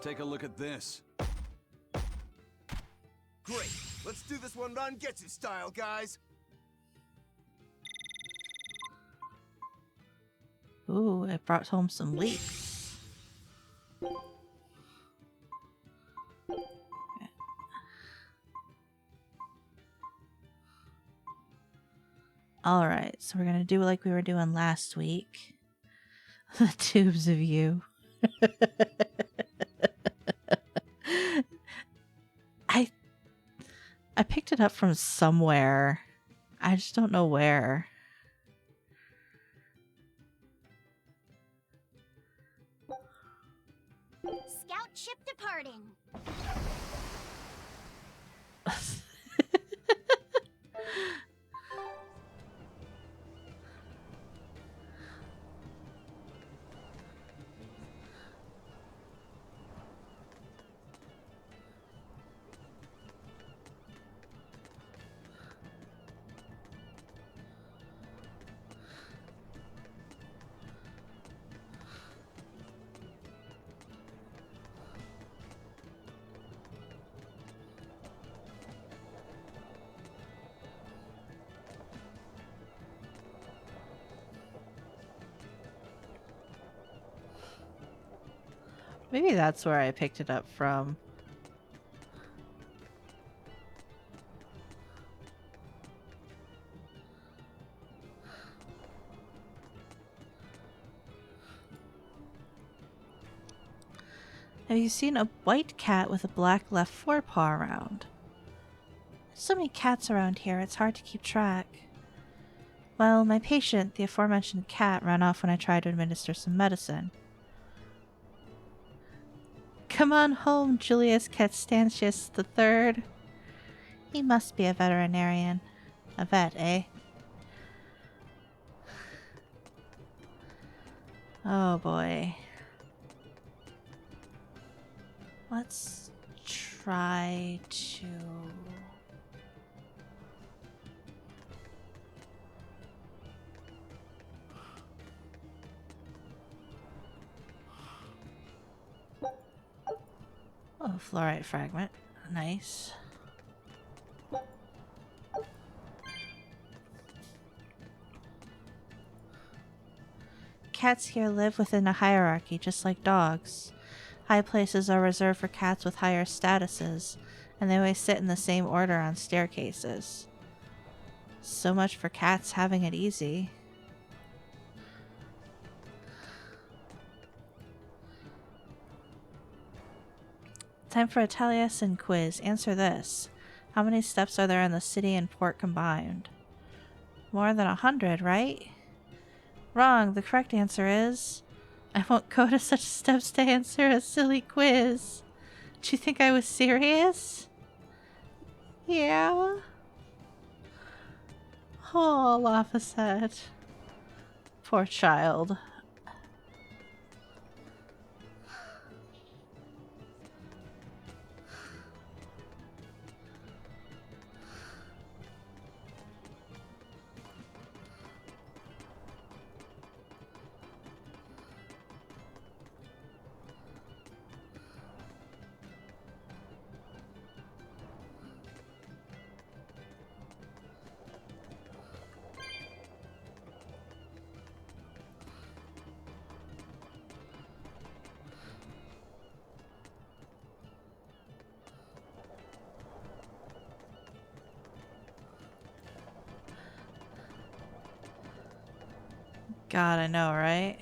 Take a look at this. Great. Let's do this one Rangetsu style, guys. Ooh, it brought home some leeks. Alright, so we're gonna do like we were doing last week. The tubes of you. I picked it up from somewhere. I just don't know where. Scout ship departing. Maybe that's where I picked it up from. Have you seen a white cat with a black left forepaw around? There's so many cats around here, it's hard to keep track. Well, my patient, the aforementioned cat, ran off when I tried to administer some medicine. Come on home, Julius Constantius III. He must be a veterinarian. A vet, eh? Oh boy. Let's try to... Oh, fluorite fragment. Nice. Cats here live within a hierarchy, just like dogs. High places are reserved for cats with higher statuses, and they always sit in the same order on staircases. So much for cats having it easy. Time for a Taliesin quiz. Answer this. How many steps are there in the city and port combined? More than 100, right? Wrong. The correct answer is... I won't go to such steps to answer a silly quiz. Do you think I was serious? Yeah? Oh, Lafayette. Poor child. God, I know, right?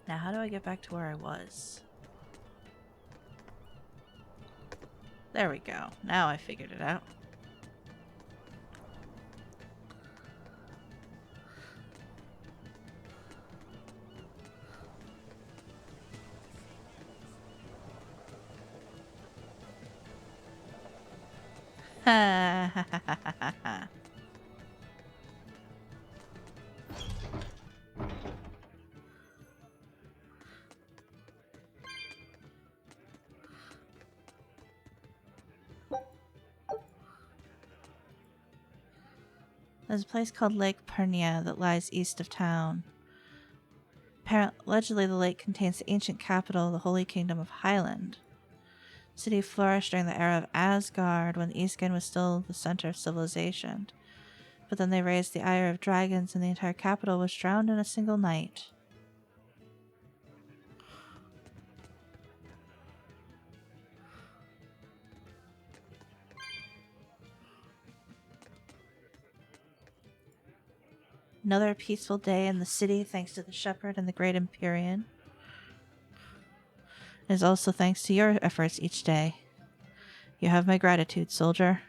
Now, how do I get back to where I was? There we go. Now I figured it out. Ha ha ha ha ha ha. There's a place called Lake Pernia that lies east of town. Allegedly, the lake contains the ancient capital of the Holy Kingdom of Highland. The city flourished during the era of Asgard when Eastgand was still the center of civilization. But then they raised the ire of dragons and the entire capital was drowned in a single night. Another peaceful day in the city thanks to the shepherd and the great Empyrean. It is also thanks to your efforts each day. You have my gratitude, soldier.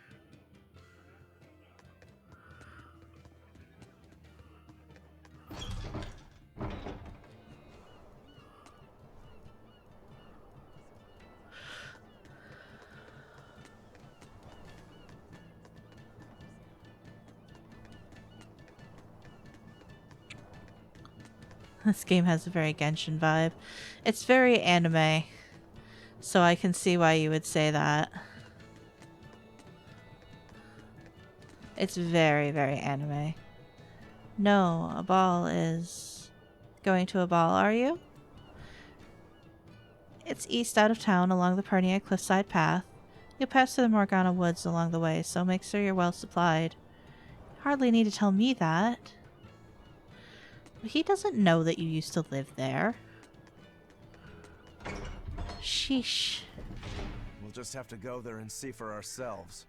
This game has a very Genshin vibe. It's very anime, so I can see why you would say that. It's very, very anime. No, a ball is... Going to a ball, are you? It's east out of town along the Pernia cliffside path. You'll pass through the Morgana woods along the way, so make sure you're well supplied. You hardly need to tell me that. He doesn't know that you used to live there. Sheesh. We'll just have to go there and see for ourselves.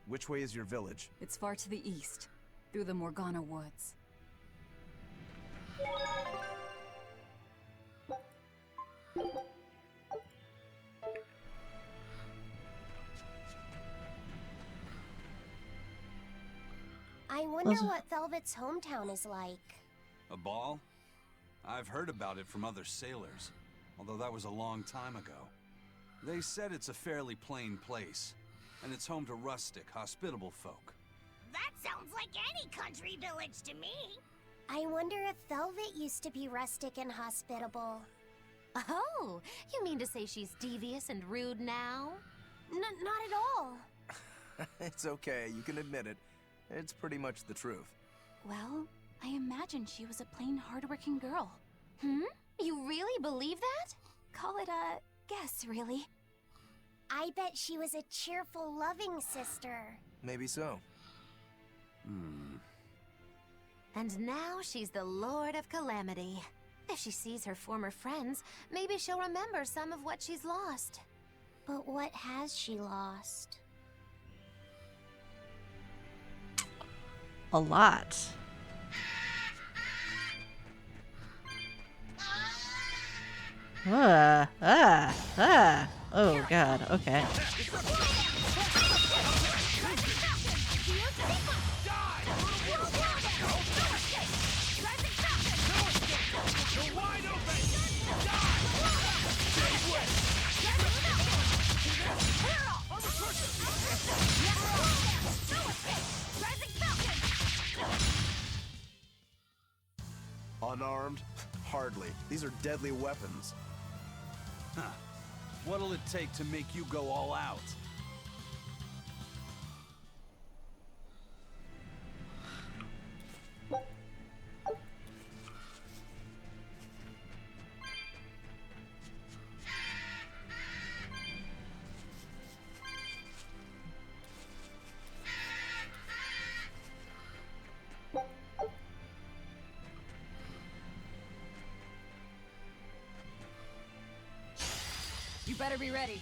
Which way is your village? It's far to the east, through the Morgana woods. I wonder what Velvet's hometown is like. A ball? I've heard about it from other sailors, although that was a long time ago. They said it's a fairly plain place, and it's home to rustic, hospitable folk. That sounds like any country village to me. I wonder if Velvet used to be rustic and hospitable. Oh, you mean to say she's devious and rude now? Not at all. It's okay, you can admit it. It's pretty much the truth. Well, I imagined she was a plain hardworking girl. You really believe that? Call it a guess, really. I bet she was a cheerful, loving sister. Maybe so. And now she's the Lord of Calamity. If she sees her former friends, maybe she'll remember some of what she's lost. But what has she lost? A lot. Oh god, okay. Unarmed? Hardly. These are deadly weapons. Huh. What'll it take to make you go all out? You better be ready.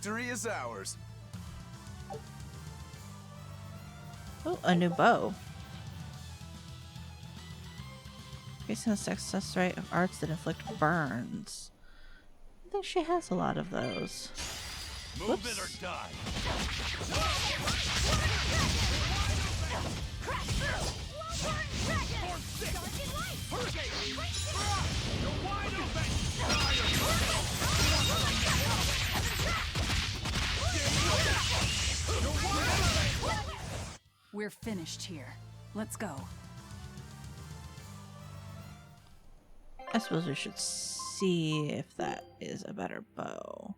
Victory is ours. Oh, a new bow. Increasing the success rate of arts that inflict burns. I think she has a lot of those. Move it or die. We're finished here. Let's go. I suppose we should see if that is a better bow.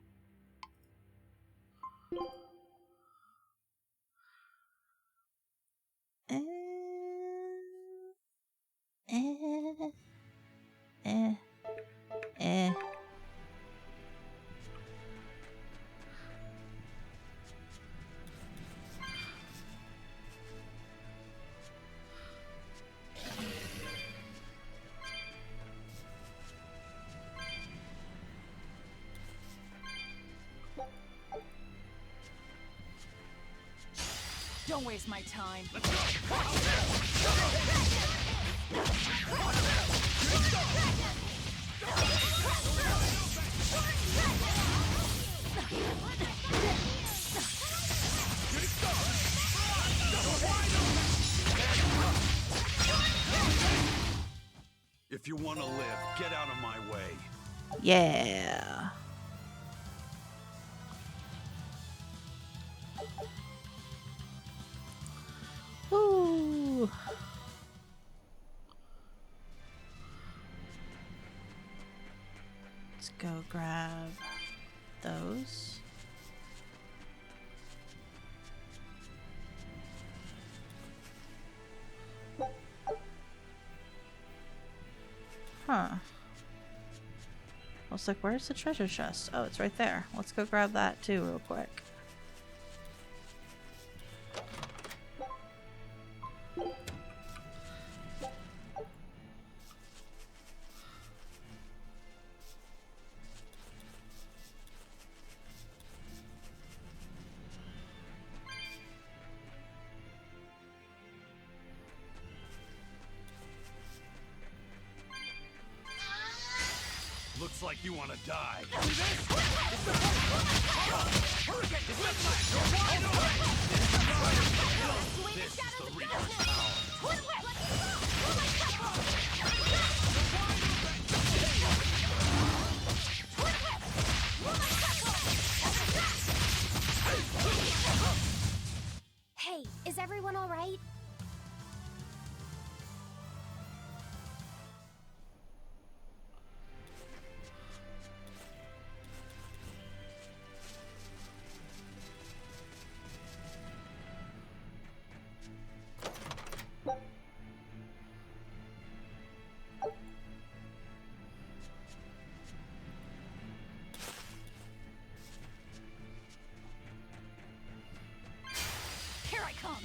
Eh. Don't waste my time. If you want to live, get out of my way. Yeah. Ooh. Let's go grab those. Huh. Looks like, where's the treasure chest? Oh, it's right there. Let's go grab that too real quick. Looks like you want to die. This is the Reaper's power. Hey, is everyone all right? Here I come.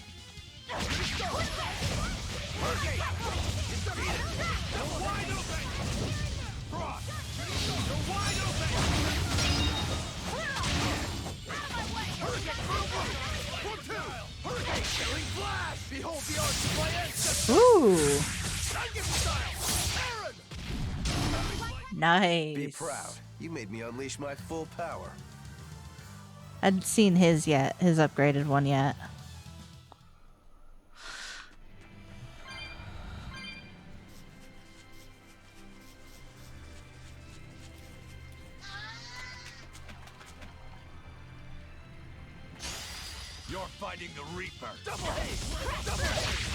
Ooh. Nice. Be proud. You made me unleash my full power. Hadn't seen his yet, his upgraded one yet. You're fighting the Reaper. Double haste! Double haste!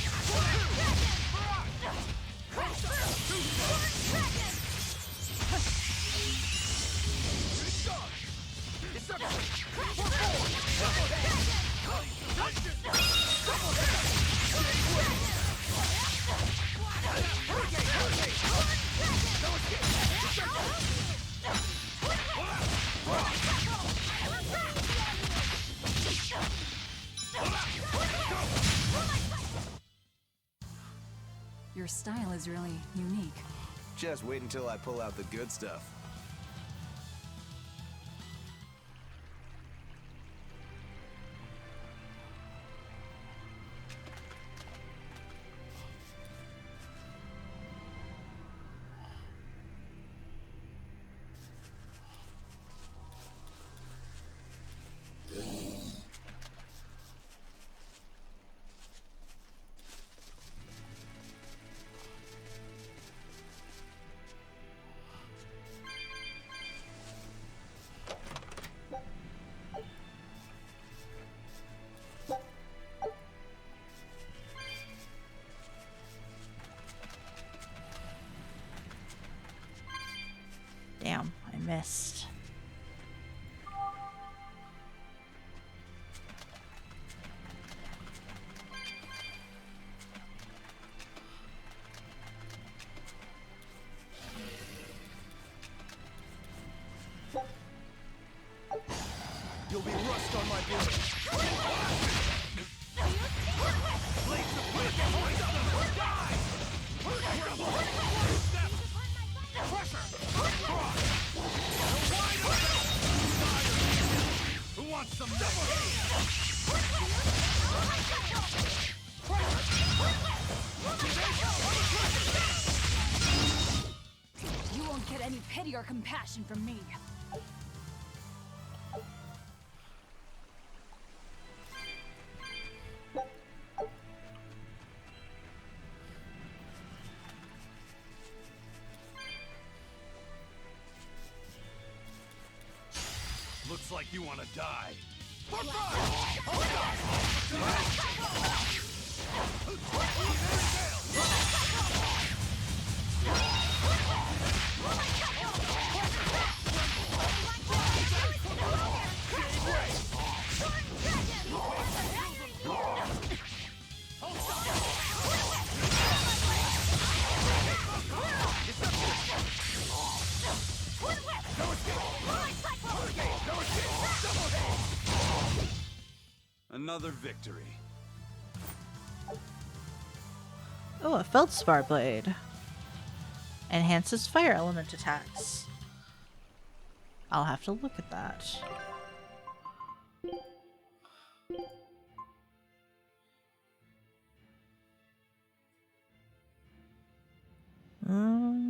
Your style is really unique. Just wait until I pull out the good stuff. Damn, I missed. You'll be rust on my blade. Who wants some next? You won't get any pity or compassion from me. Looks like you want to die. Another victory. Oh, a feldspar blade. Enhances fire element attacks. I'll have to look at that. Mm.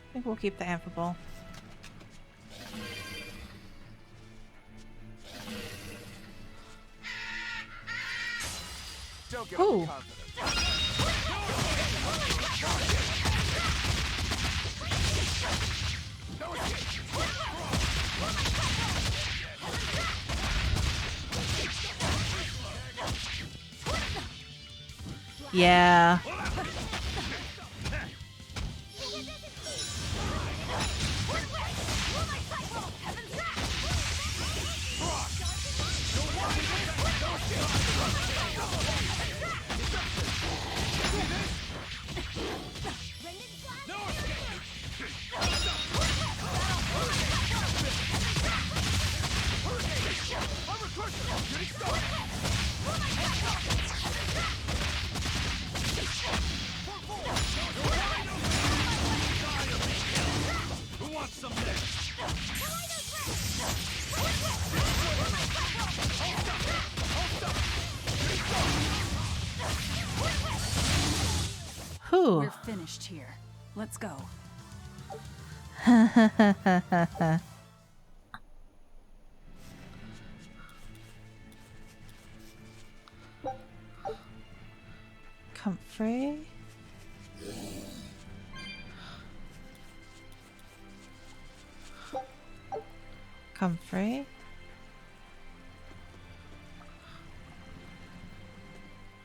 I think we'll keep the amphibole. Don't get Ooh. confident. Yeah. Who wants some next? Whew. We're finished here. Let's go. Comfrey. Comfrey.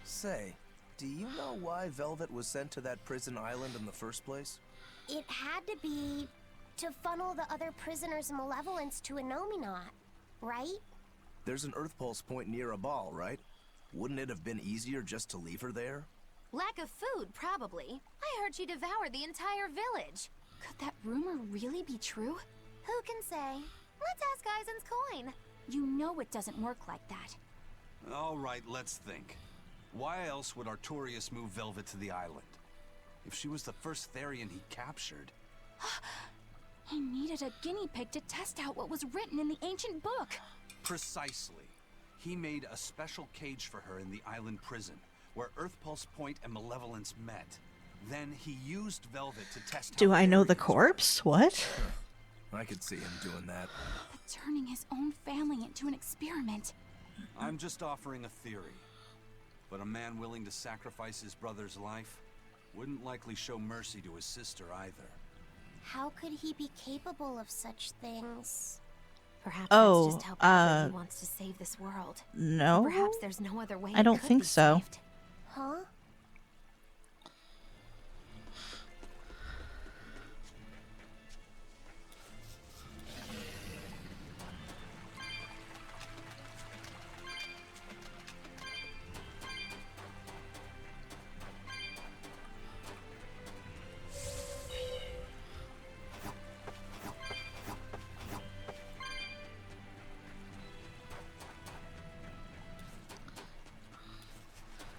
Say, do you know why Velvet was sent to that prison island in the first place? It had to be to funnel the other prisoners' malevolence to a Nominot, right? There's an Earth Pulse point near a ball, right? Wouldn't it have been easier just to leave her there? Lack of food, probably. I heard she devoured the entire village. Could that rumor really be true? Who can say? Let's ask Eisen's coin. You know it doesn't work like that. All right, let's think. Why else would Artorius move Velvet to the island? If she was the first Therian he captured... He needed a guinea pig to test out what was written in the ancient book. Precisely. He made a special cage for her in the island prison, where Earth Pulse Point and Malevolence met. Then he used Velvet to test Do how I know the Therians corpse? What? I could see him doing that. Turning his own family into an experiment. I'm just offering a theory. But a man willing to sacrifice his brother's life wouldn't likely show mercy to his sister either. How could he be capable of such things? Perhaps Oh, that's just how badly he wants to save this world. No? Perhaps there's no other way I it don't could think be so. saved. Huh?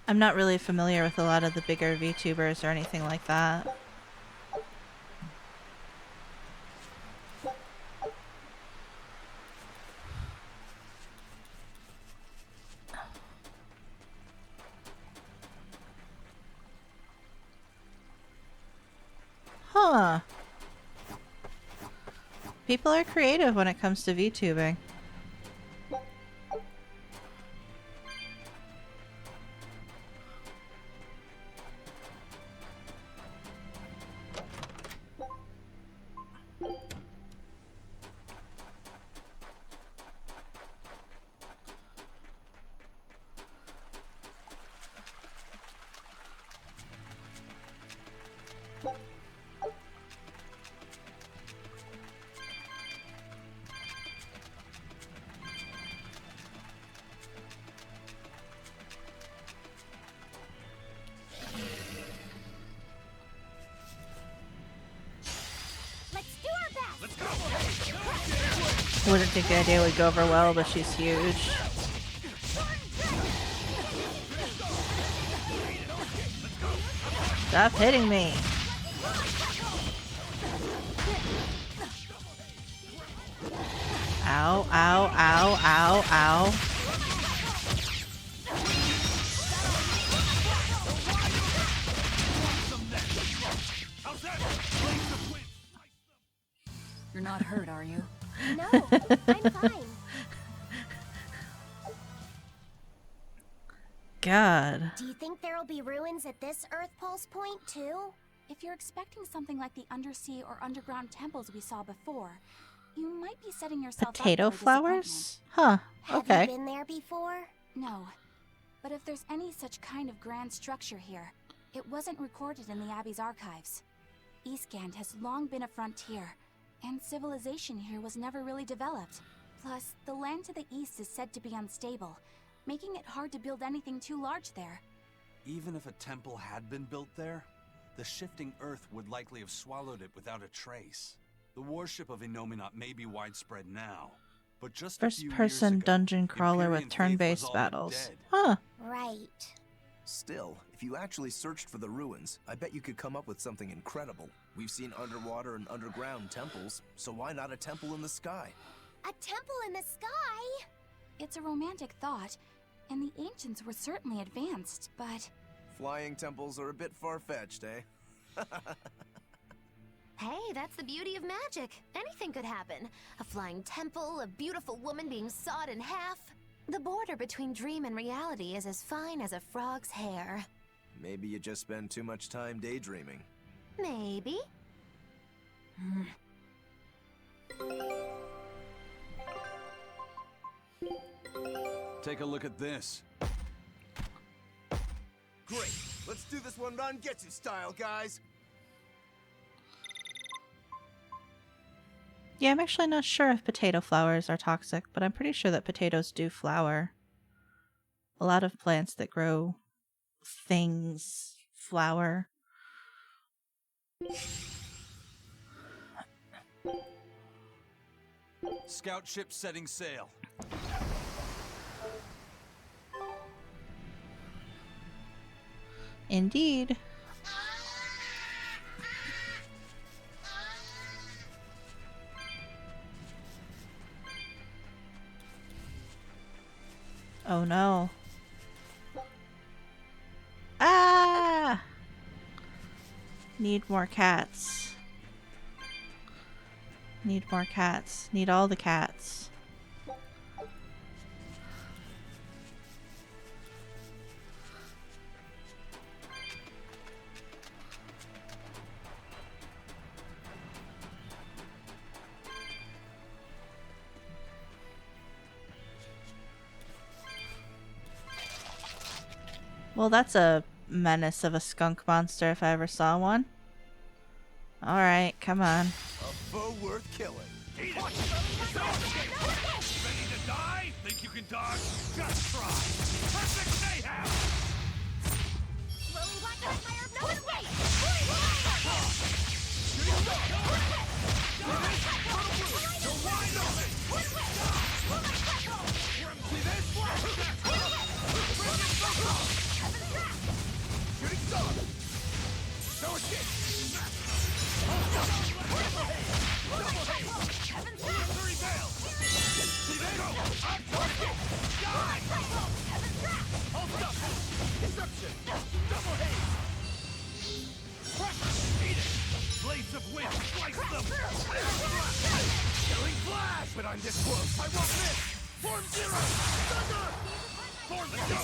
I'm not really familiar with a lot of the bigger VTubers or anything like that. Huh. People are creative when it comes to VTubing. Let's do our best. Let's go. Wouldn't think the idea would go over well, but she's huge. Stop hitting me. Ow, ow, ow, ow, ow. You're not hurt, are you? No, I'm fine. God. Do you think there'll be ruins at this Earth Pulse point too? If you're expecting something like the undersea or underground temples we saw before, you might be setting yourself Potato up for flowers? Huh. Have Okay. you been there before? No. But if there's any such kind of grand structure here, it wasn't recorded in the Abbey's archives. Eastgand has long been a frontier, and civilization here was never really developed. Plus, the land to the east is said to be unstable, making it hard to build anything too large there. Even if a temple had been built there, the shifting earth would likely have swallowed it without a trace. The worship of Innominat may be widespread now, but just a few years First-person ago, dungeon crawler Imperial with faith was turn-based all but battles. dead. Huh. Right. Still, if you actually searched for the ruins, I bet you could come up with something incredible. We've seen underwater and underground temples, so why not a temple in the sky? A temple in the sky? It's a romantic thought, and the ancients were certainly advanced, but Flying temples are a bit far-fetched, eh? Hey, that's the beauty of magic. Anything could happen. A flying temple, a beautiful woman being sawed in half. The border between dream and reality is as fine as a frog's hair. Maybe you just spend too much time daydreaming. Maybe. Take a look at this. Great! Let's do this one Rangetsu style, guys! Yeah, I'm actually not sure if potato flowers are toxic, but I'm pretty sure that potatoes do flower. A lot of plants that grow things flower. Scout ship setting sail. Indeed. Oh no. Ah! Need more cats. Need more cats. Need all the cats. Well, that's a menace of a skunk monster if I ever saw one. Alright, come on. A foe worth killing. Eat it! Ready to die? Think you can dodge? Just try! Perfect mayhem! Rolling black fire, no escape! Blades of wind, slice them! Killing flash! But I'm this close, I won't miss! Form zero! Thunder! Form the go!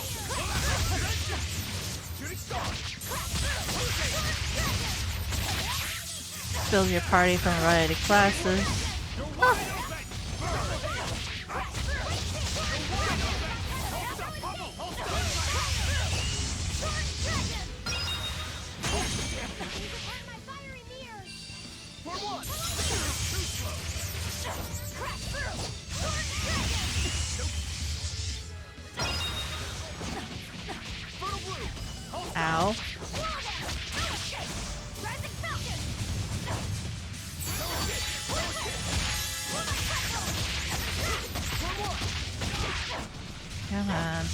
Shooting star! Build your party from a variety of classes. Ow. Come on.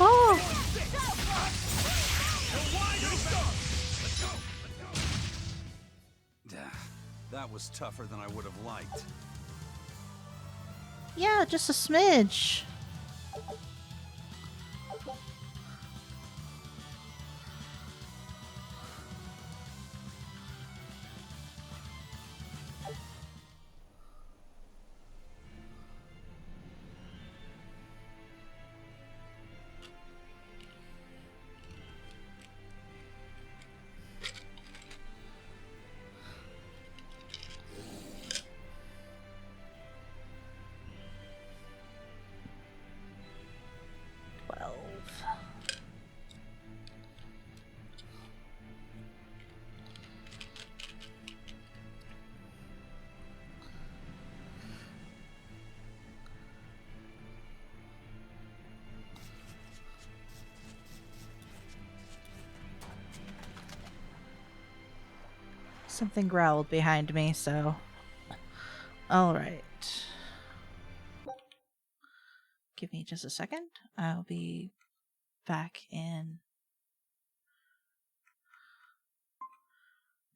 Oh! That was tougher than I would have liked. Yeah, just a smidge. Something growled behind me, so... Alright. Give me just a second. I'll be back in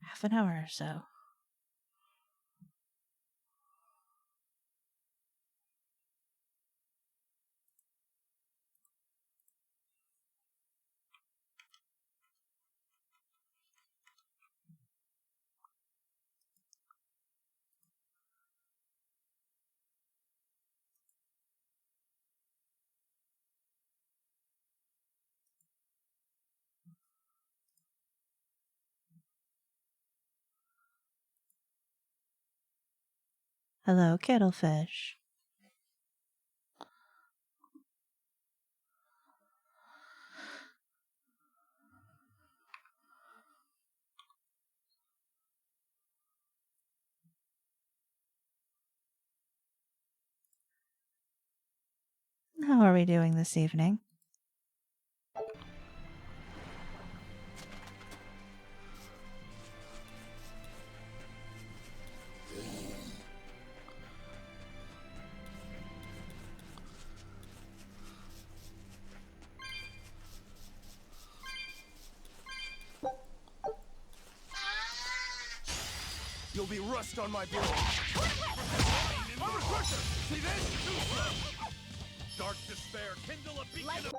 half an hour or so. Hello, Kettlefish. How are we doing this evening? You'll be rust on my blade. Armor crusher! See this? Too slow! Dark despair, kindle a beacon of...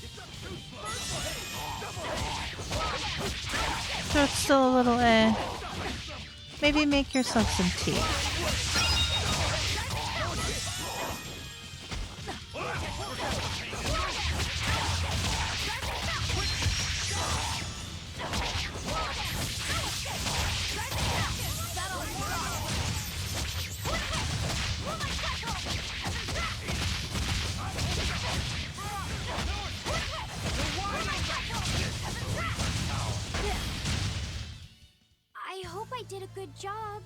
It's up too slow! Double hit! So it's still a little Maybe make yourself some tea. I hope I did a good job.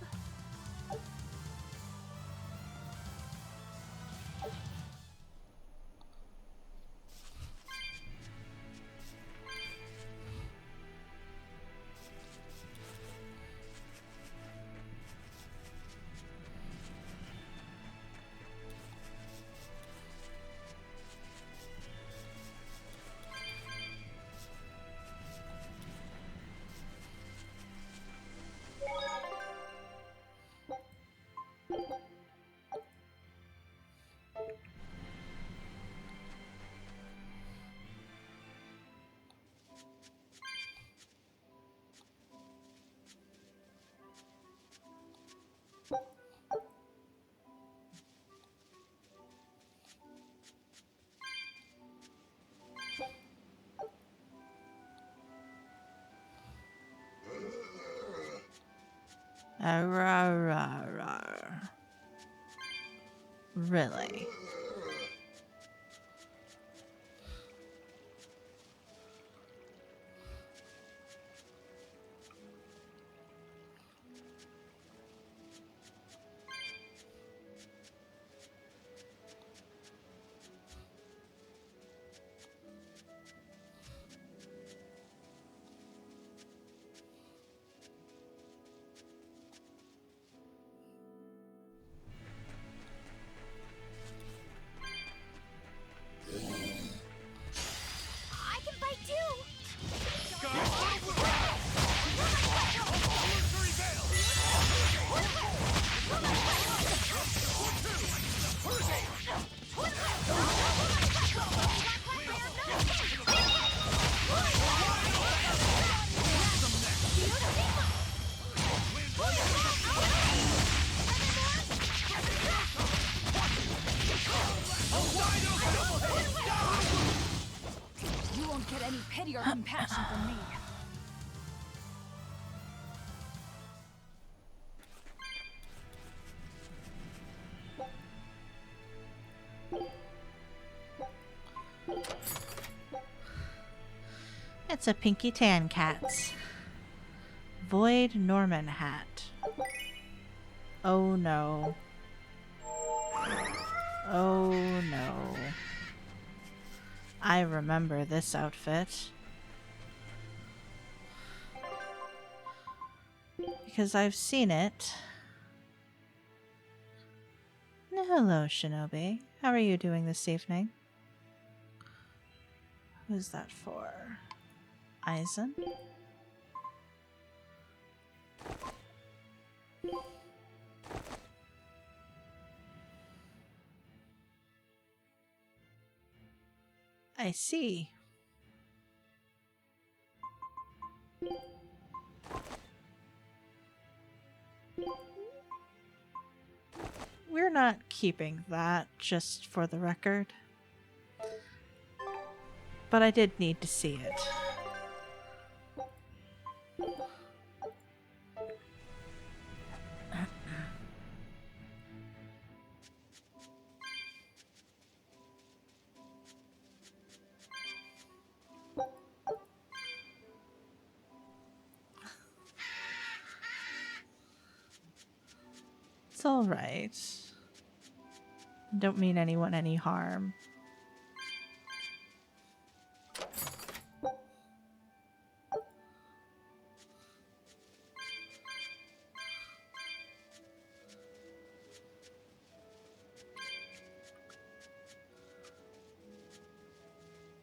Really? I can fight too. You won't get any pity or compassion from me. It's a pinky tan cat's. Void Norman hat. Oh no. Oh no. I remember this outfit. Because I've seen it. Hello, Shinobi. How are you doing this evening? Who's that for? Aizen? I see. We're not keeping that, just for the record. But I did need to see it. It's alright. Don't mean anyone any harm.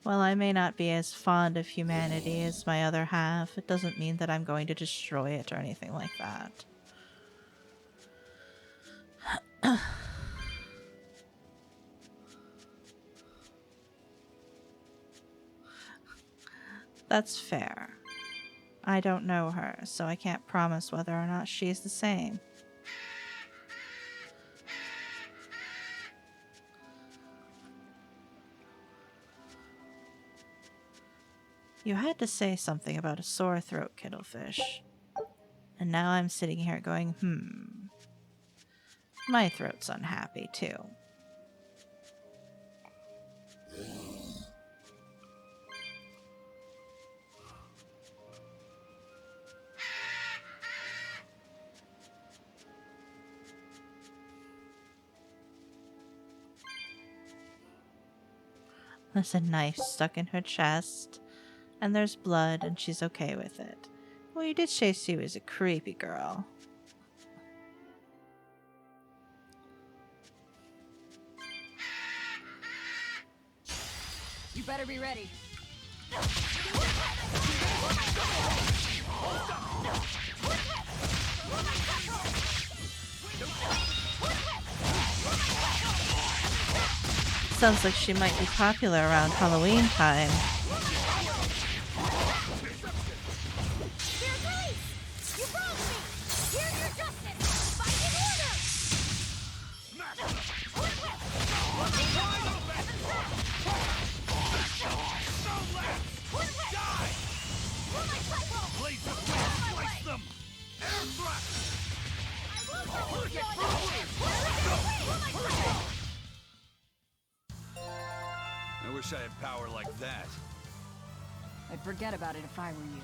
While I may not be as fond of humanity as my other half, it doesn't mean that I'm going to destroy it or anything like that. That's fair. I don't know her, so I can't promise whether or not she's the same. You had to say something about a sore throat, Kittlefish. And now I'm sitting here going, my throat's unhappy, too. There's a knife stuck in her chest, and there's blood, and she's okay with it. Well, you did say she was a creepy girl. You better be ready. Sounds like she might be popular around Halloween time. I wish I had power like that. I'd forget about it if I were you.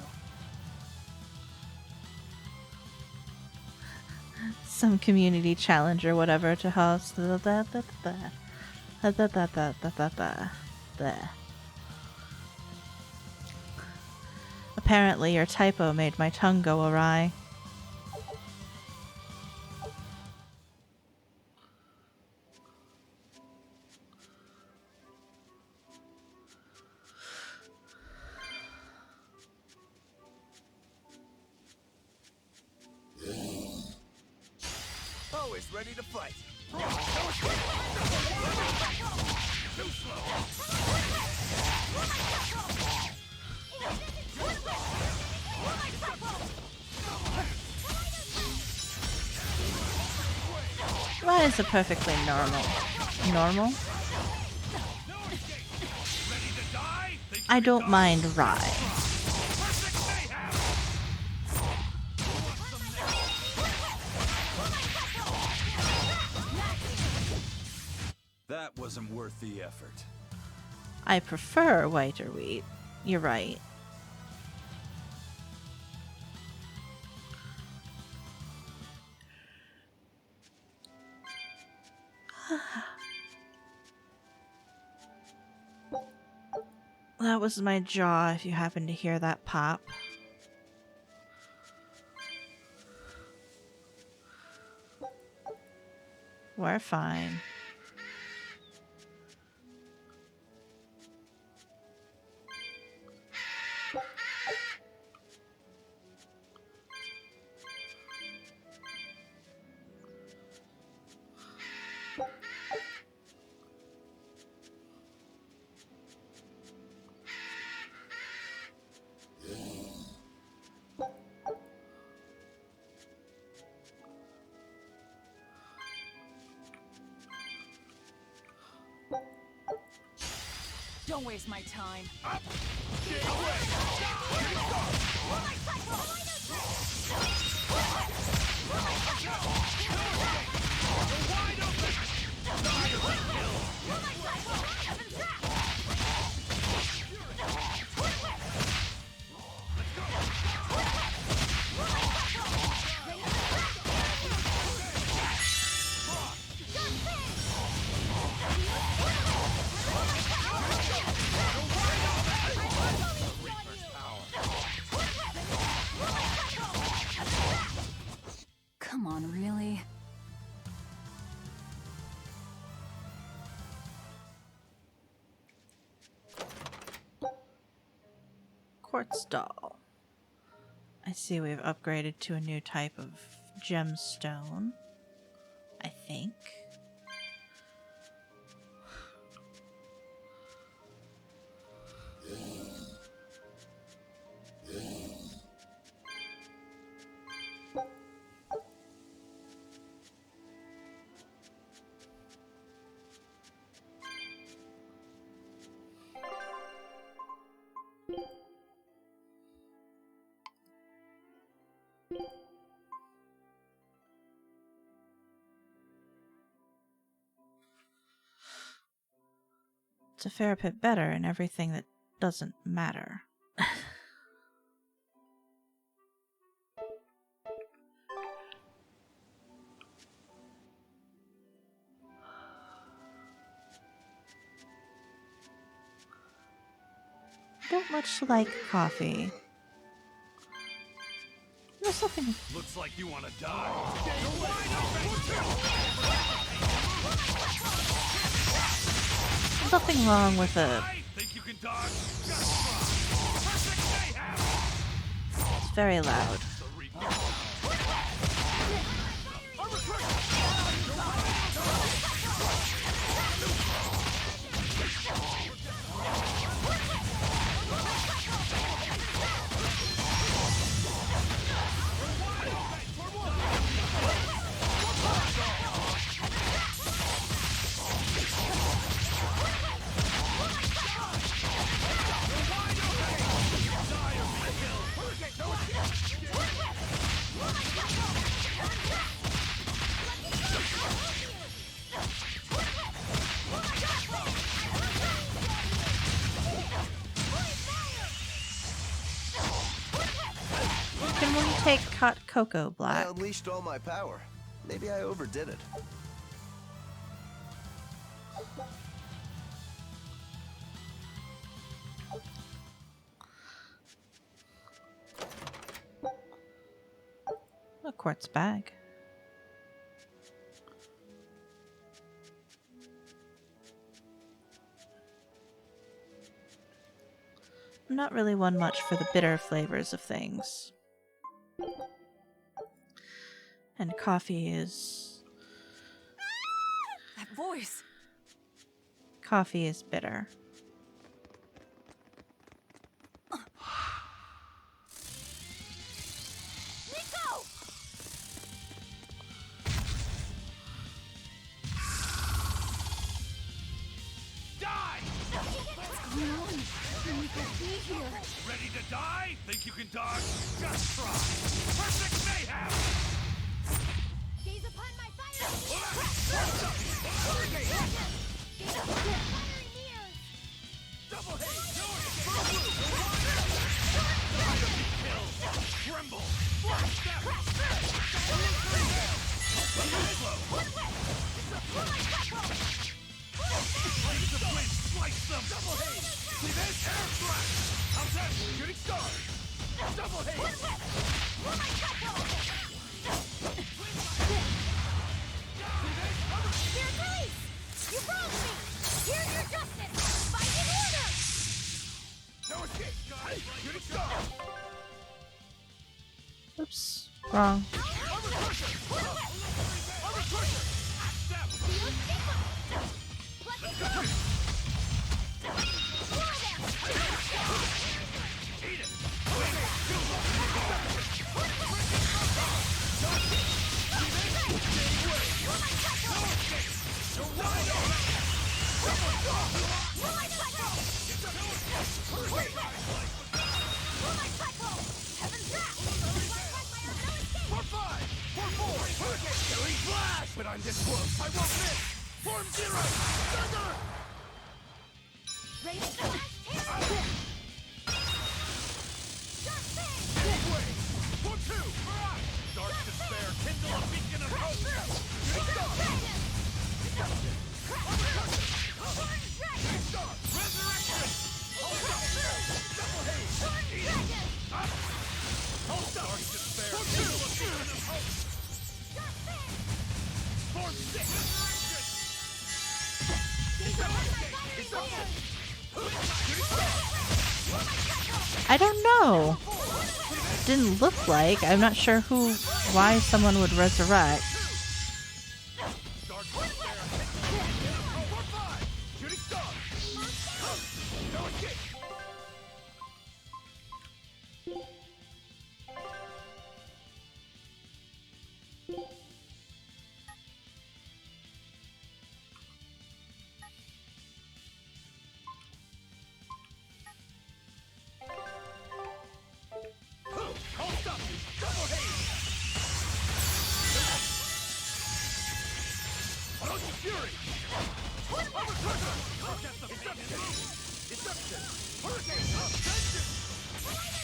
Some community challenge or whatever to host. Apparently your typo made my tongue go awry. Always ready to fight. Too Rye is a perfectly normal? I don't mind Rye. That wasn't worth the effort. I prefer whiter wheat. You're right. That was my jaw, if you happen to hear that pop. We're fine. Don't waste my time. Come on, really? Quartz doll. I see we've upgraded to a new type of gemstone. I think. It's a fair bit better in everything that doesn't matter. I don't much like coffee. There's nothing. Looks like you want to die. There's nothing wrong with a. Think you can dodge? Just try. Perfect mayhem. It's very loud. Can we take hot cocoa I black? unleashed all my power. Maybe I overdid it. A quartz bag. I'm not really one much for the bitter flavors of things. And coffee is... That voice. Coffee is bitter. Nico! Die! What's going on? Nico, be here. Ready to die? Think you can dodge? Just try. Perfect mayhem. Gaze upon my fire! Gaze upon my fiery mirrors! Double hit! Kill! Tremble! Step! Flames of wind! Slice them! Double hit! See this? Air thrust! How's that? Shooting star! Double hit! Dear Grace! You wronged me! Here's your justice! Fighting order! No escape! Guys, shooting star! Oops. Wrong. Armor crusher! Armor crusher! Step! Let's go! Eat it! But I'm this close, I won't miss! Form zero! Thunder! Give way! Form two! Mirage! Dark despair, kindle a beacon of hope! Resurrection! Hold up! Double haze! Eat it! Up! Hold up! Dark despair, kindle a beacon of hope! Form six! I don't know. Didn't look like. I'm not sure why someone would resurrect. Shooting star! No escape! Hold up! Double haze! Deception! Hurricane! Vengeance!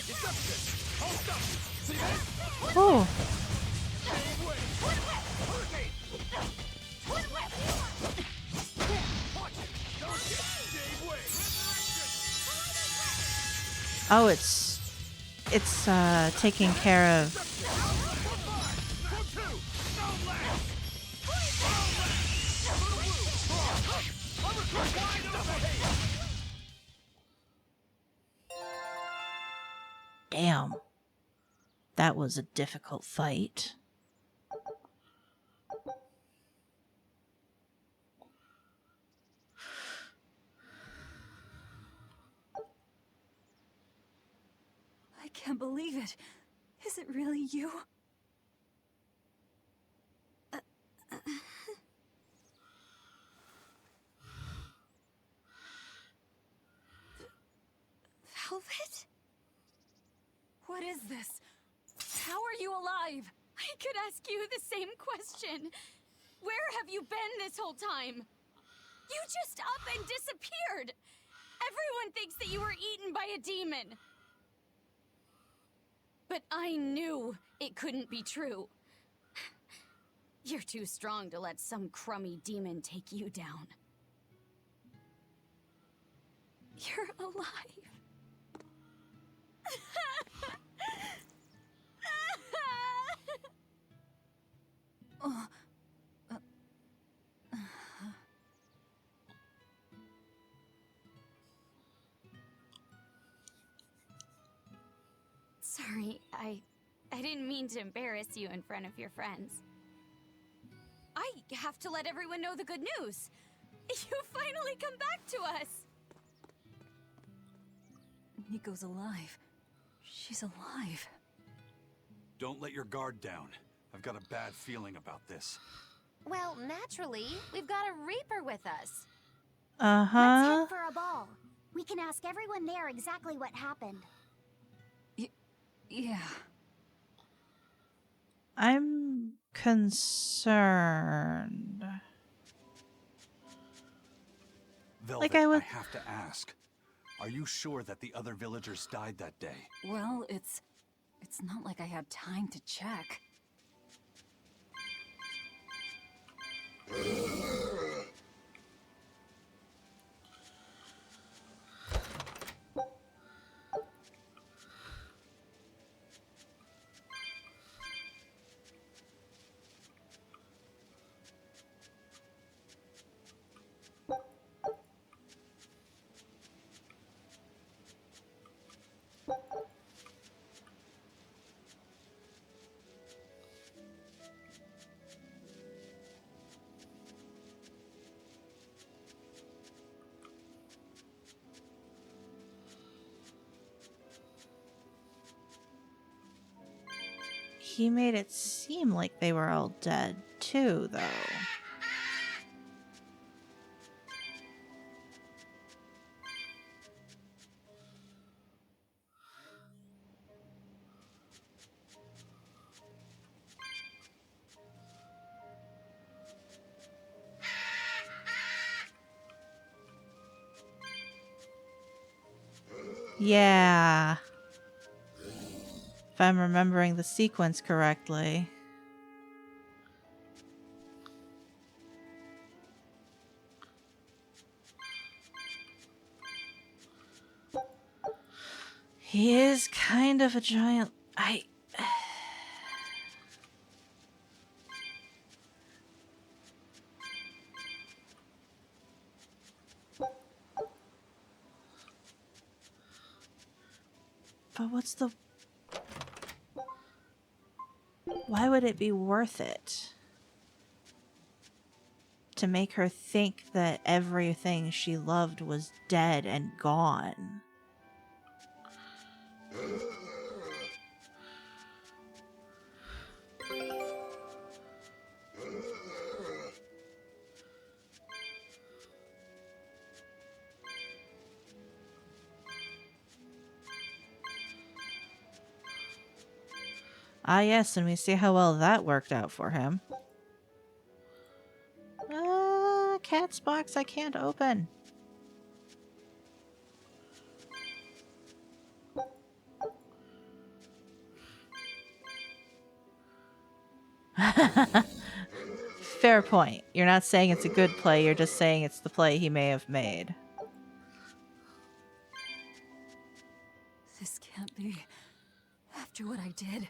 Deception! Hold up! See this? Oh, Same way! Hurricane! Watch it! Don't get same way! Resurrection! oh, it's taking care of. Damn, that was a difficult fight. I can't believe it. Is it really you? Velvet? What is this? How are you alive? I could ask you the same question. Where have you been this whole time? You just up and disappeared. Everyone thinks that you were eaten by a demon. But I knew it couldn't be true. You're too strong to let some crummy demon take you down. You're alive. Sorry, I didn't mean to embarrass you in front of your friends. I have to let everyone know the good news. You finally come back to us. Nico's alive. She's alive. Don't let your guard down. I've got a bad feeling about this. Well, naturally, we've got a Reaper with us. Let's Uh-huh. head for a ball. We can ask everyone there exactly what happened. Yeah. I'm concerned. Velvet, Like I would- have to ask. Are you sure that the other villagers died that day? Well, it's not like I had time to check. He made it seem like they were all dead, too, though. Yeah. If I'm remembering the sequence correctly. He is kind of a giant. But what's the... Why would it be worth it to make her think that everything she loved was dead and gone? Ah, yes, and we see how well that worked out for him. Cat's box I can't open. Fair point. You're not saying it's a good play, you're just saying it's the play he may have made. This can't be. After what I did.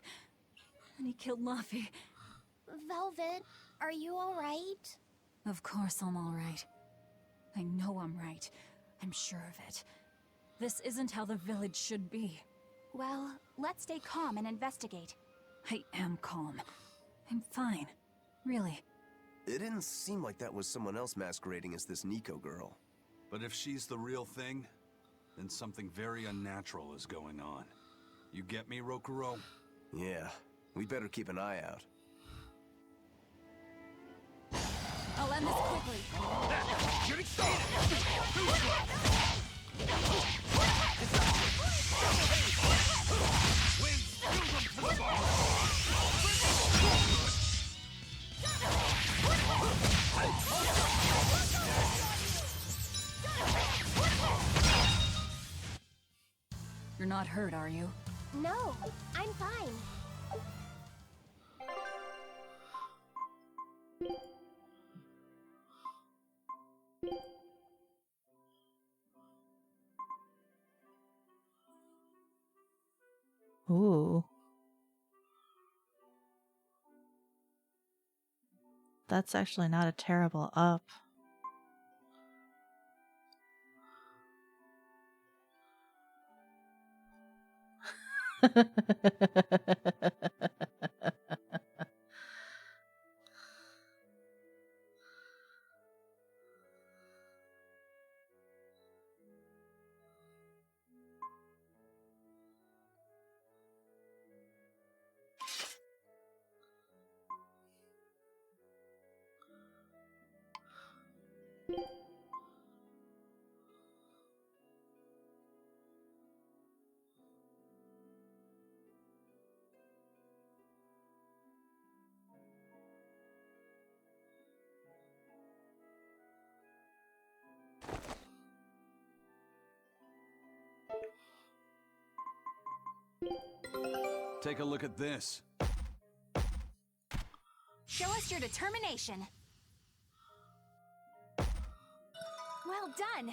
And he killed Laffy. Velvet, are you alright? Of course I'm alright. I know I'm right. I'm sure of it. This isn't how the village should be. Well, let's stay calm and investigate. I am calm. I'm fine. Really. It didn't seem like that was someone else masquerading as this Nico girl. But if she's the real thing, then something very unnatural is going on. You get me, Rokuro? Yeah, we better keep an eye out. I'll end this quickly. Getting started! Winds, fill them to the bar! You're not hurt, are you? No, I'm fine. Ooh. That's actually not a terrible up. Take a look at this. Show us your determination. Well done.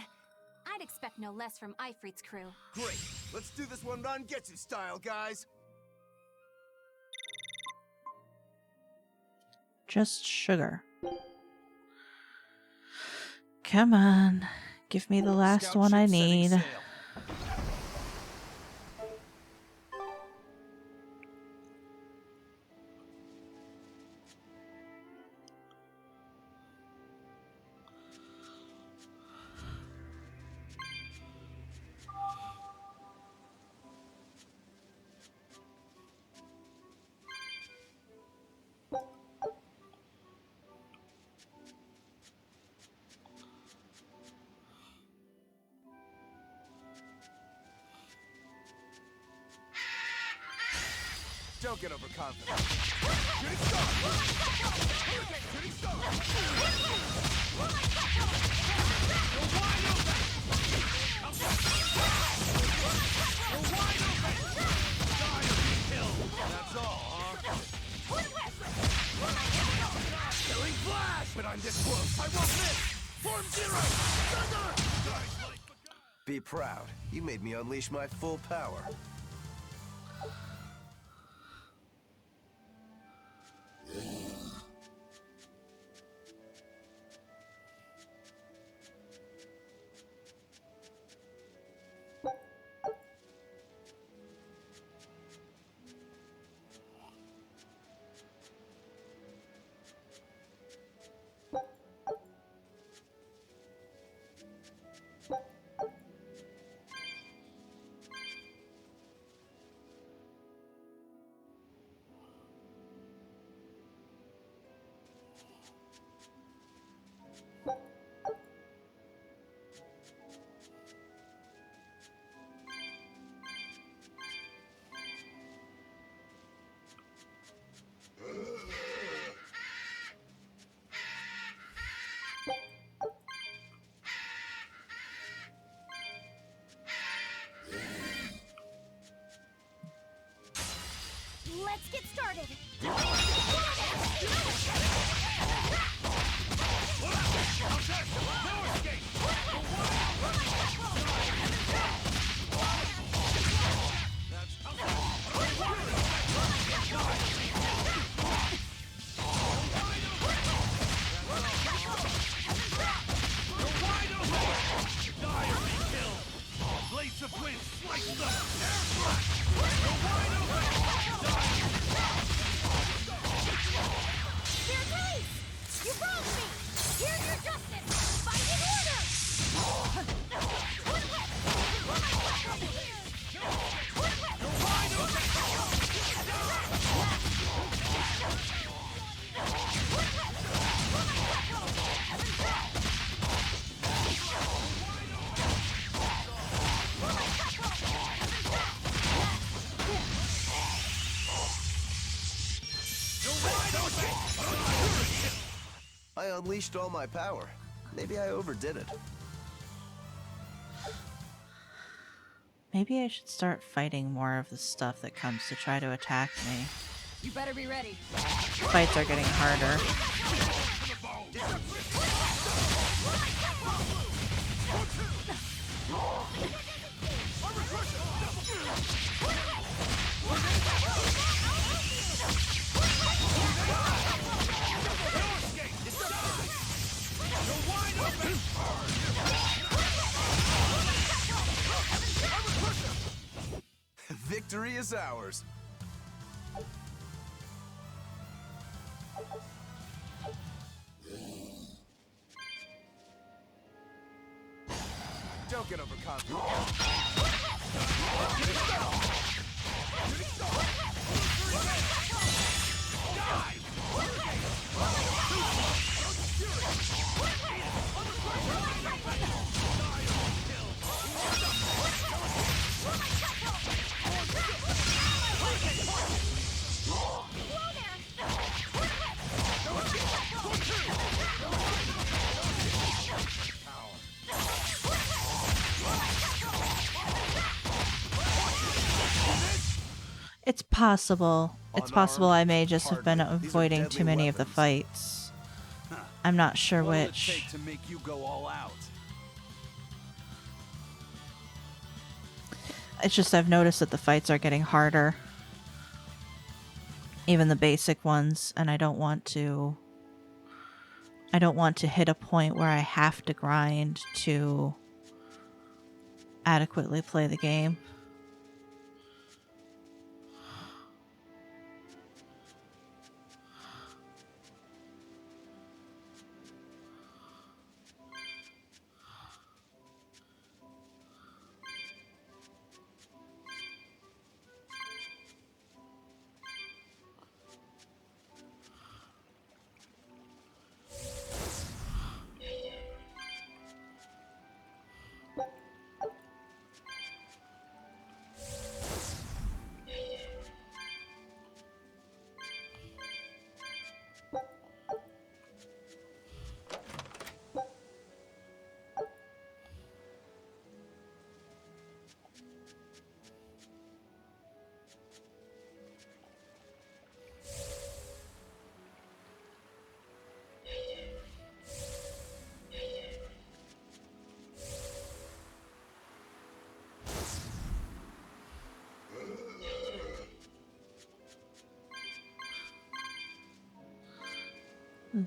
I'd expect no less from Ifrit's crew. Great, let's do this one Rangetsu style, guys. Just sugar. Come on. Give me the last Scout one I ship setting need. sail. Don't get overconfident. Getting started! Getting started! You're wide open! You're wide open! Die or be killed! That's all, huh? Killing flash! But I'm this close, I won't miss! Form zero! Thunder! Be proud. You made me unleash my full power. Let's get started. Blades of wind, slice them! Air thrust! Go wide open! There's Ace! You wronged me! Here's your justice! Fighting order! I unleashed all my power. Maybe I overdid it. Maybe I should start fighting more of the stuff that comes to try to attack me. You better be ready. Fights are getting harder. Victory is ours. Don't get overconfident. It's possible. It's possible I may just have been Hardly. These are avoiding deadly too many of the weapons. fights. I'm not sure What'll it which. take to make you go all out? It's just I've noticed that the fights are getting harder. Even the basic ones, and I don't want to hit a point where I have to grind to adequately play the game.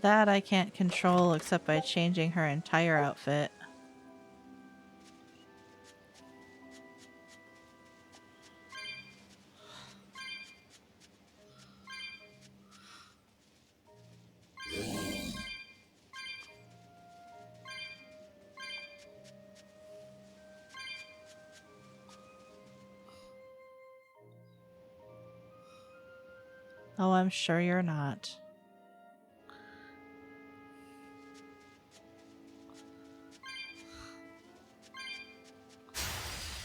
That I can't control except by changing her entire outfit. Oh, I'm sure you're not.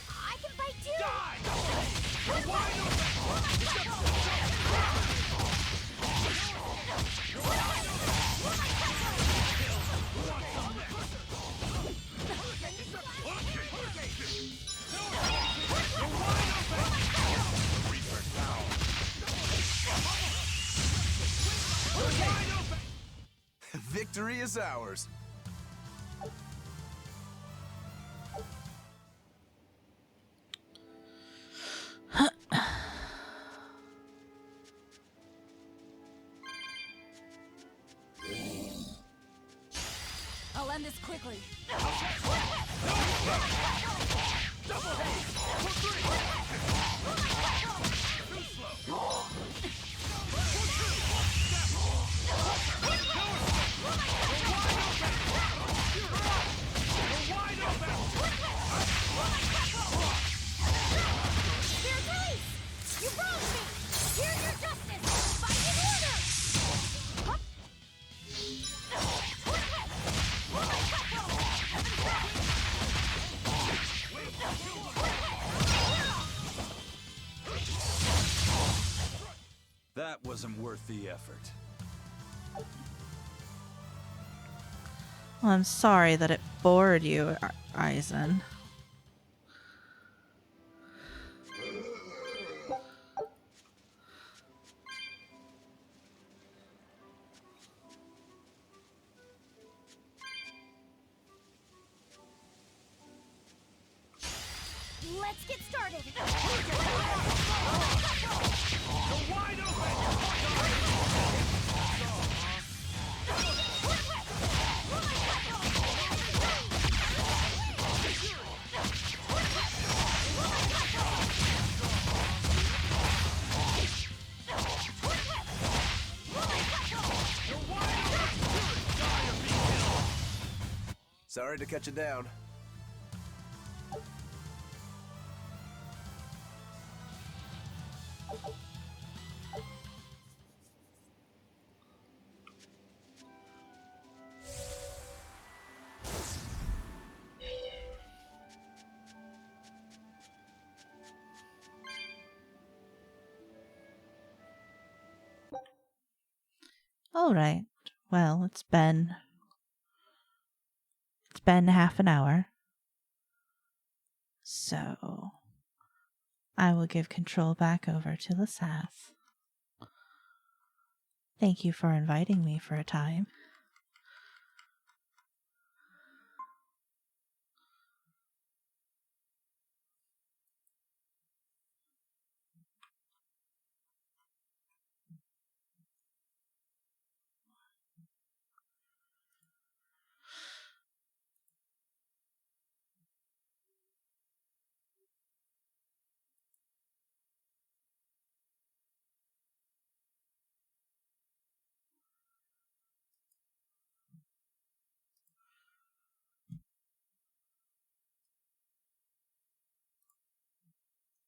I can fight too! is ours. I'll end this quickly. You wronged me! Here's your justice! Fight in order! That wasn't worth the effort. Well, I'm sorry that it bored you, Eisen. Let's get started! Sorry to cut you down. All right. Well, it's been half an hour. So I will give control back over to Lasath. Thank you for inviting me for a time.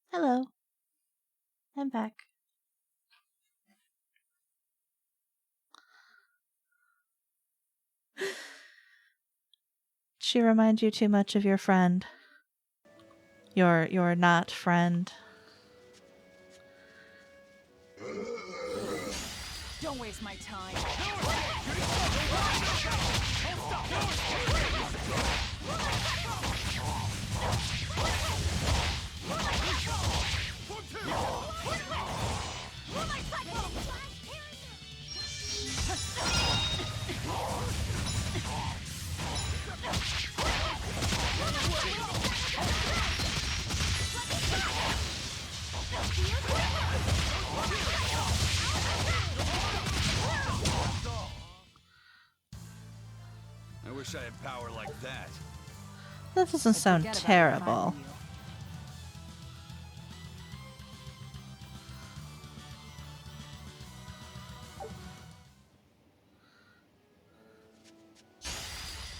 Hello. I'm back. She reminds you too much of your friend. Your not friend. Don't waste my time. I wish I had power like that. That doesn't sound Forget about terrible. finding you.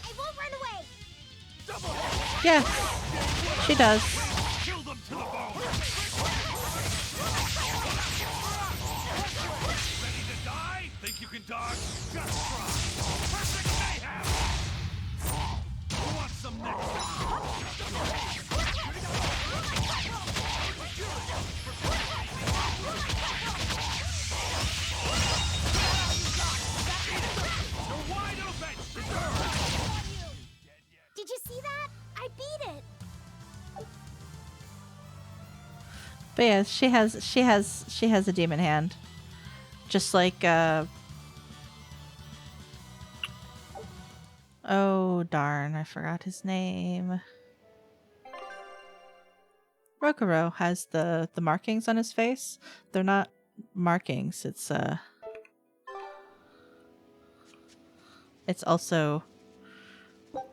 I won't run away! Yeah, she does. Kill them to the bone! Ready to die? Think you can dodge? Just try! Perfect mayhem! Who wants some next? You're wide open! Did you see that? I beat it! But yeah, she has a demon hand. Just like Oh, darn. I forgot his name. Rokuro has the markings on his face. They're not markings. It's also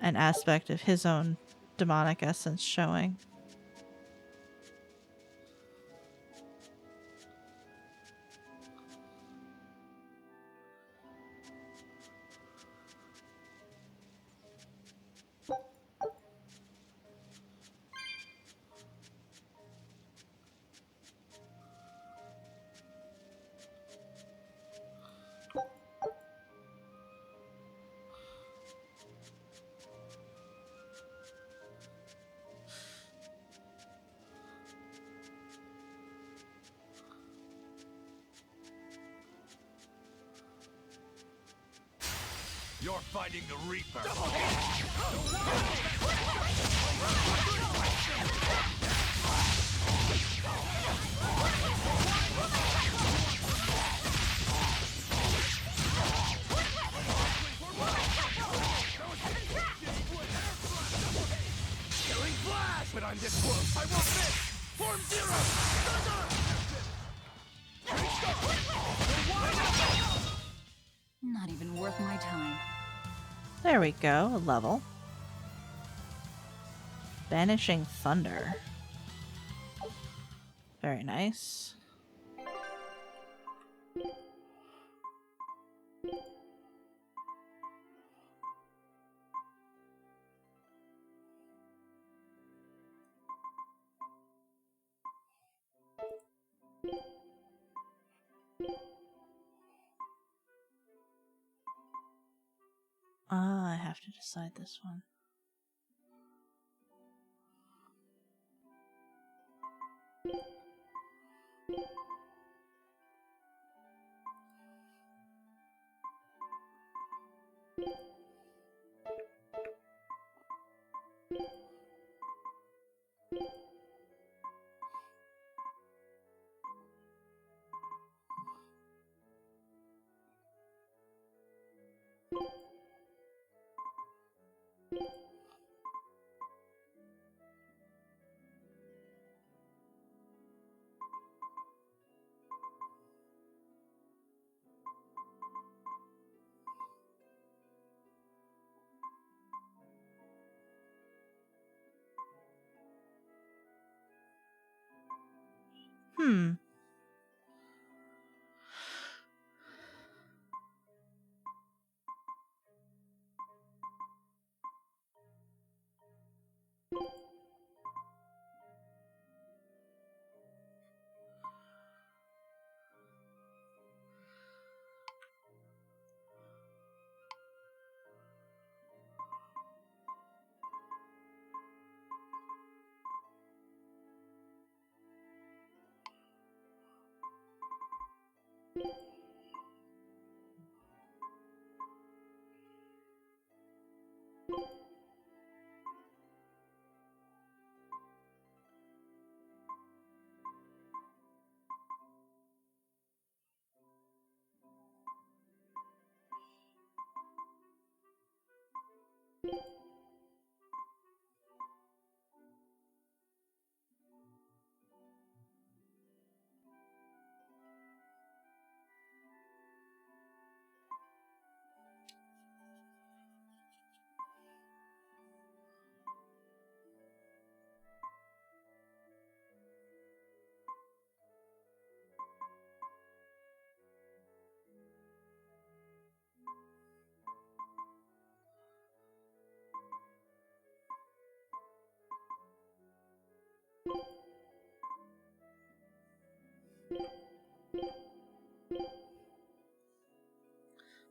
an aspect of his own demonic essence showing. You're fighting the Reaper. Killing Flash! But I'm this close, I won't miss! Form Zero! Not even worth my time. There we go, a level. Banishing Thunder. Very nice. Ah, I have to decide this one. Hmm.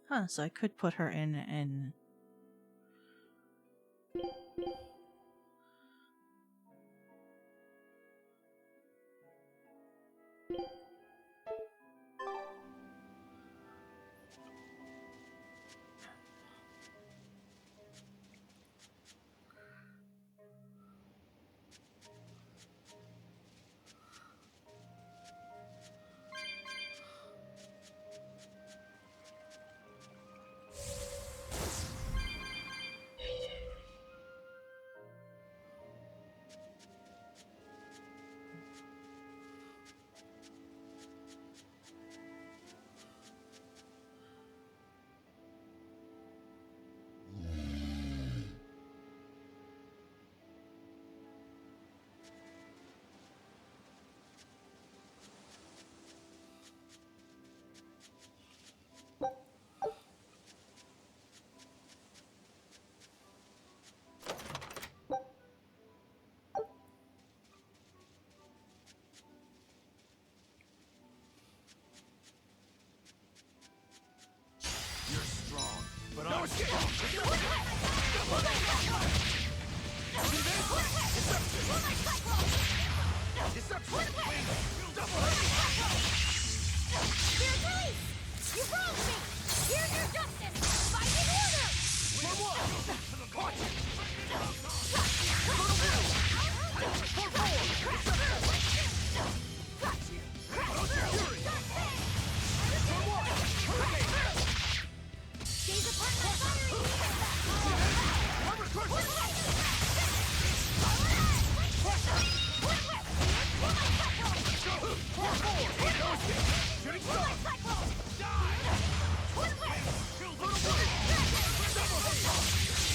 Huh, so I could put her in You wronged me! Here's your justice! Fighting order! Gaze upon my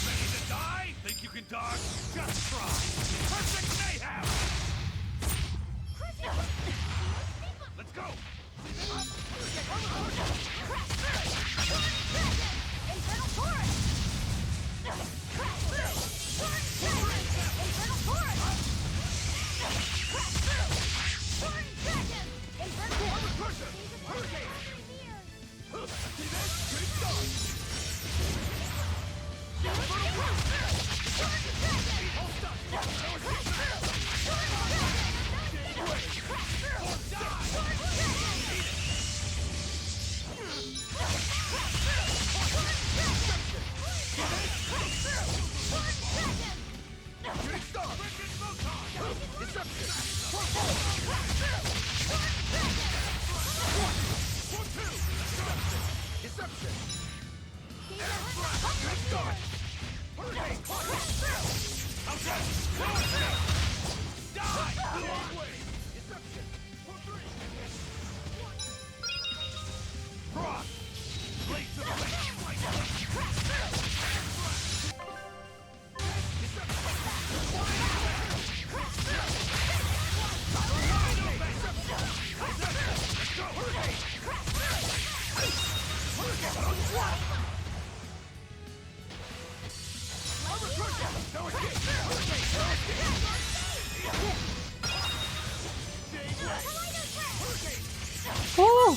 Ready to die? Think you can dodge? Just try. Perfect mayhem! Let's go! Infernal Torrent! Crash through! Infernal Torrent! Crash through! Torrent Dragon! Infernal Torrent! Hurricane! Woo!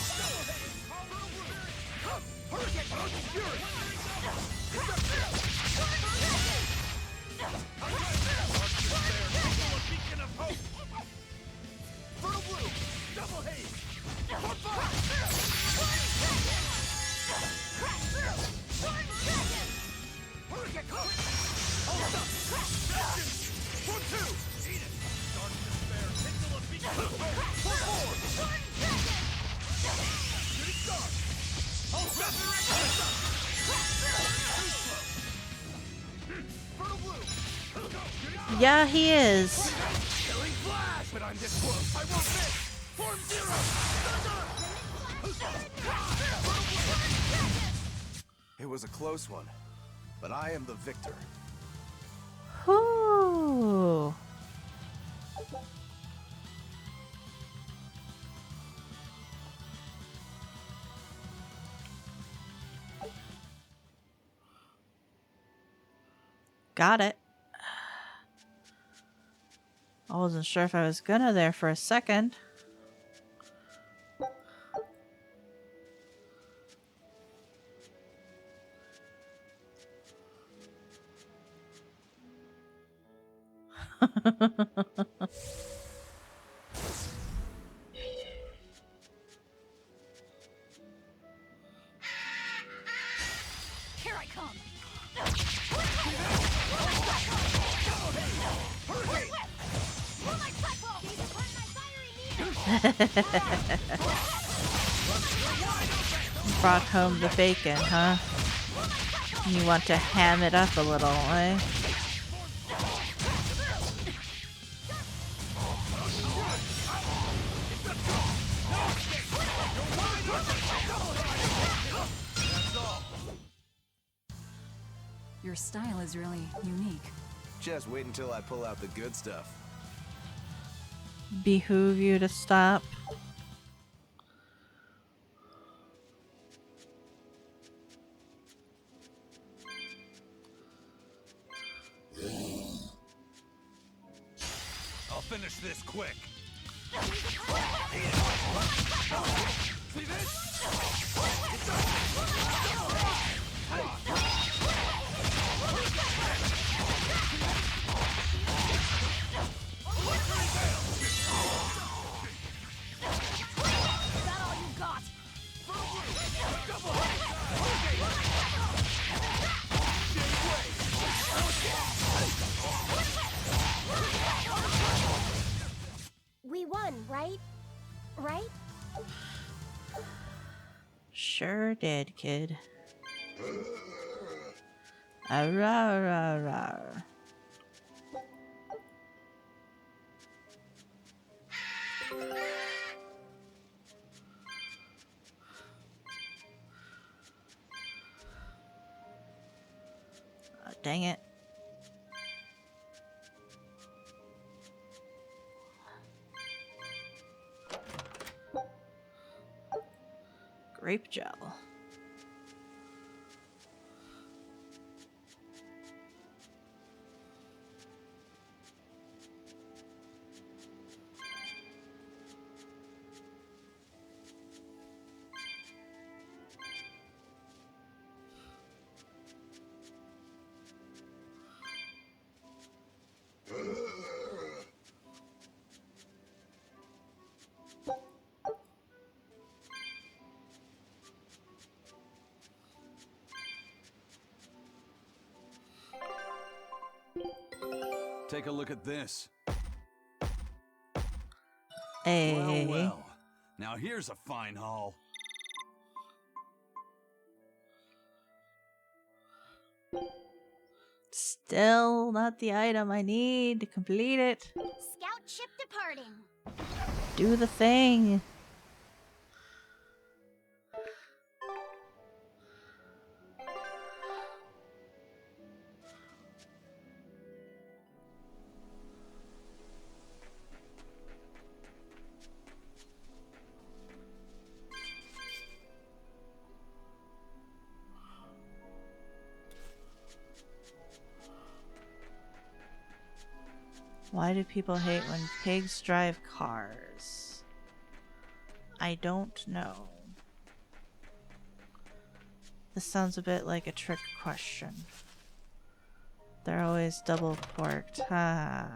Yeah, he is. But I'm this close. I won't miss. Form zero. It was a close one, but I am the victor. Whoo! Got it. I wasn't sure if I was gonna there for a second. Here I come. Brought home the bacon, huh? You want to ham it up a little, eh? Your style is really unique. Just wait until I pull out the good stuff. Behoove you to stop. I'll finish this quick. See this? right? Right? Sure did, kid. Arr. Oh, dang it. Grape gel. Take a look at this. Hey. Well. Now here's a fine haul. Still not the item I need to complete it. Scout ship departing. Do the thing. Why do people hate when pigs drive cars? I don't know. This sounds a bit like a trick question. They're always double porked. Ha.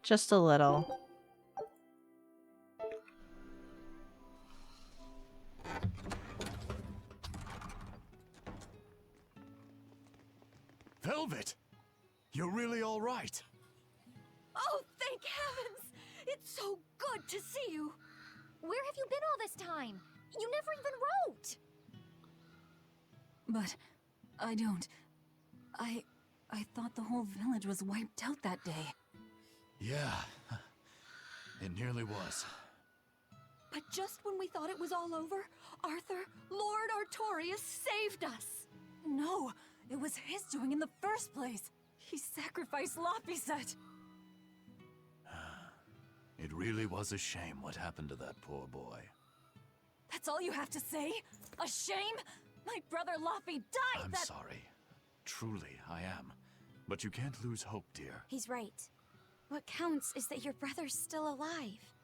Just a little. Velvet! You're really all right. Oh, thank heavens! It's so good to see you! Where have you been all this time? You never even wrote! But I don't. I thought the whole village was wiped out that day. Yeah, it nearly was. But just when we thought it was all over, Arthur, Lord Artorias, saved us! No, it was his doing in the first place. He sacrificed Lapiset. It really was a shame what happened to that poor boy. That's all you have to say? A shame? My brother Lappy died I'm sorry. Truly, I am. But you can't lose hope, dear. He's right. What counts is that your brother's still alive.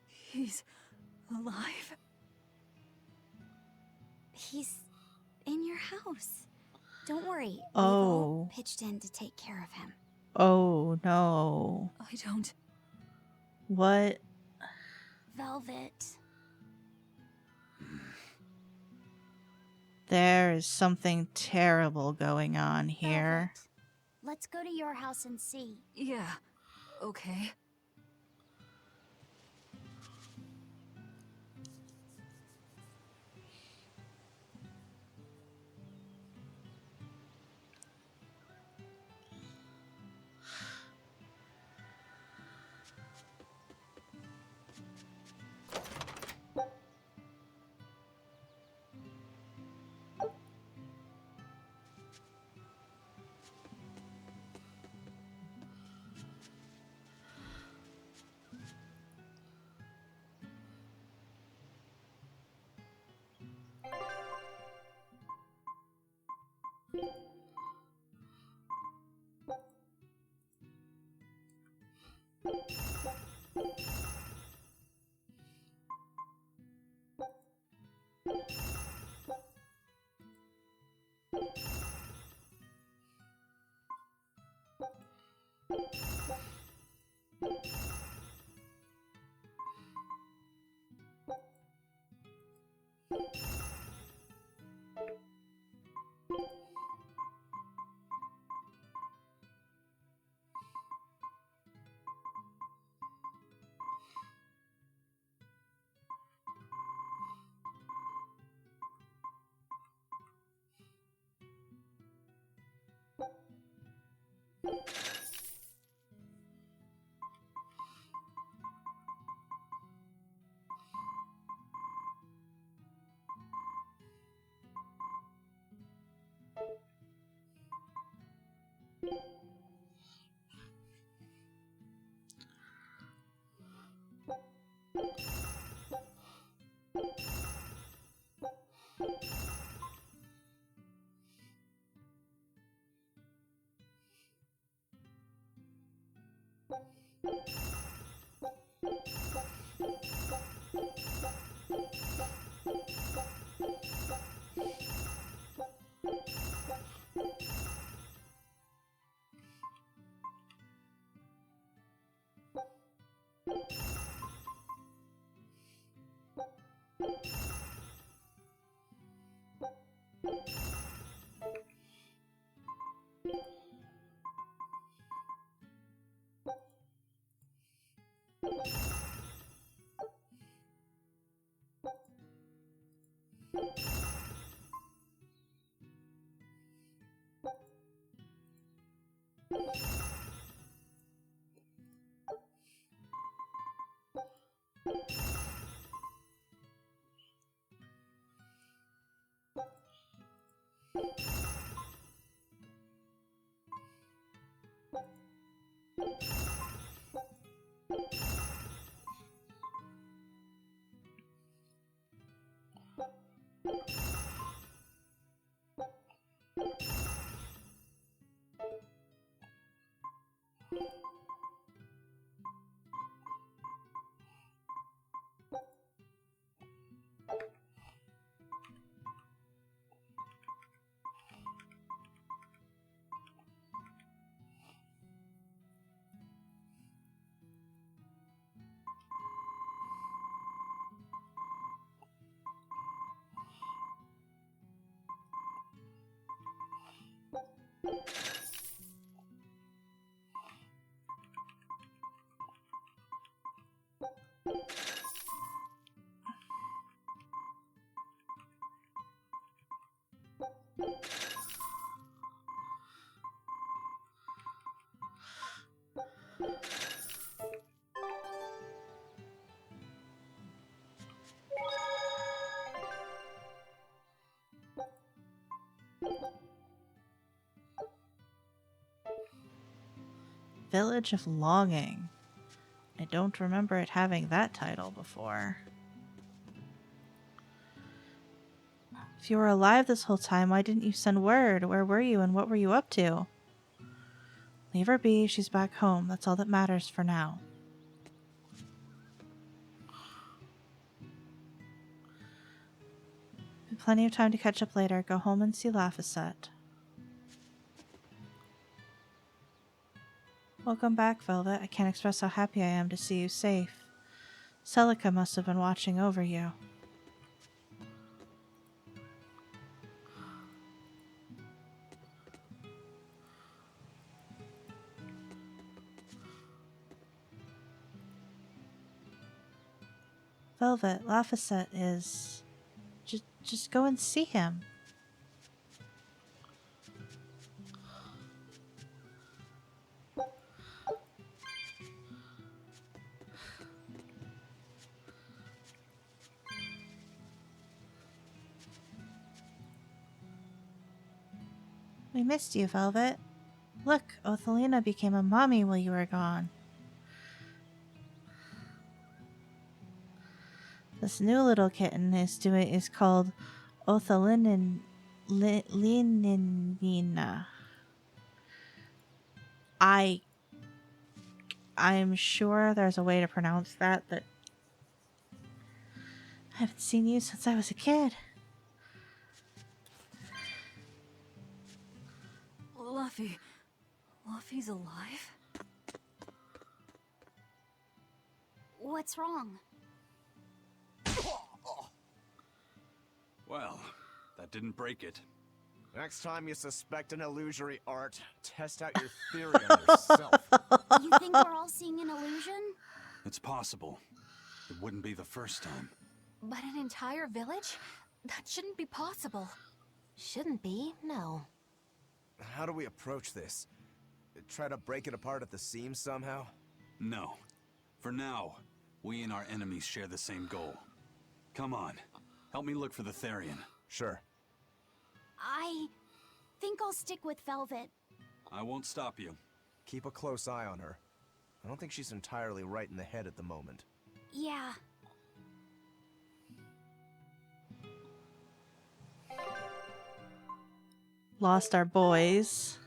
He's alive? He's in your house. Don't worry. We've Oh. all pitched in to take care of him. Oh no. I don't. What? Velvet. There is something terrible going on here. Velvet. Let's go to your house and see. Yeah, okay. Village of Longing. I don't remember it having that title before. If you were alive this whole time, why didn't you send word? Where were you and what were you up to? Leave her be. She's back home. That's all that matters for now. Plenty of time to catch up later. Go home and see Laphicet. Welcome back, Velvet. I can't express how happy I am to see you safe. Celica must have been watching over you. Velvet, Laphicet is... Just go and see him. We missed you, Velvet. Look, Othelina became a mommy while you were gone. This new little kitten is called Othelinina. I'm sure there's a way to pronounce that I haven't seen you since I was a kid. Luffy's alive? What's wrong? Well, that didn't break it. Next time you suspect an illusory art, test out your theory on yourself. You think we're all seeing an illusion? It's possible. It wouldn't be the first time. But an entire village? That shouldn't be possible. Shouldn't be, no. How do we approach this? Try to break it apart at the seams somehow? No. For now, we and our enemies share the same goal. Come on. Help me look for the Therian. Sure. I think I'll stick with Velvet. I won't stop you. Keep a close eye on her. I don't think she's entirely right in the head at the moment. Yeah. Lost our boys.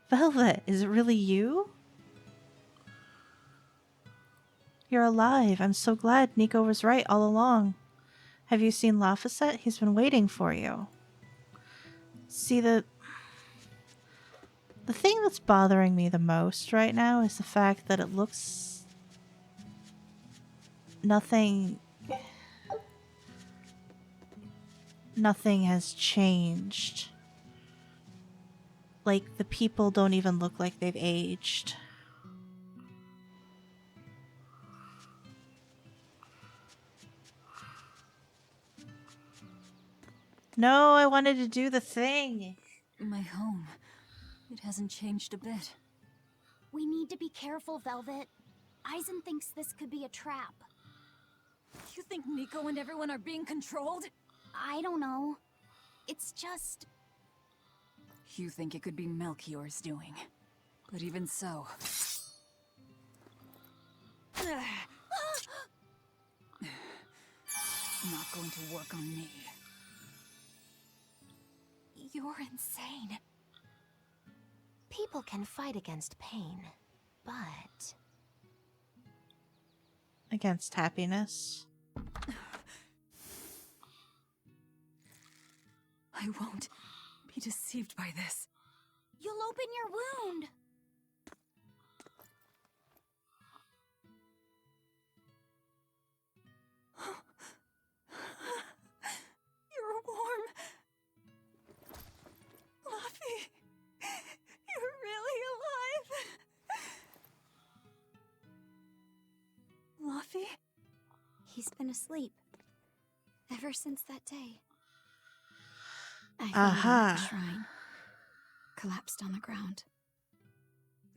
Velvet, is it really you? You're alive. I'm so glad Nico was right all along. Have you seen Laphicet? He's been waiting for you. See, the thing that's bothering me the most right now is the fact that it looks... Nothing has changed. Like, the people don't even look like they've aged. No, I wanted to do the thing. My home. It hasn't changed a bit. We need to be careful, Velvet. Eisen thinks this could be a trap. You think Nico and everyone are being controlled? I don't know. It's just... You think it could be Melchior's doing. But even so... Not going to work on me. You're insane. People can fight against pain, but... Against happiness. I won't be deceived by this. You'll open your wound. You're warm. Luffy, you're really alive. Luffy? He's been asleep. Ever since that day. I found him at the shrine. Collapsed on the ground.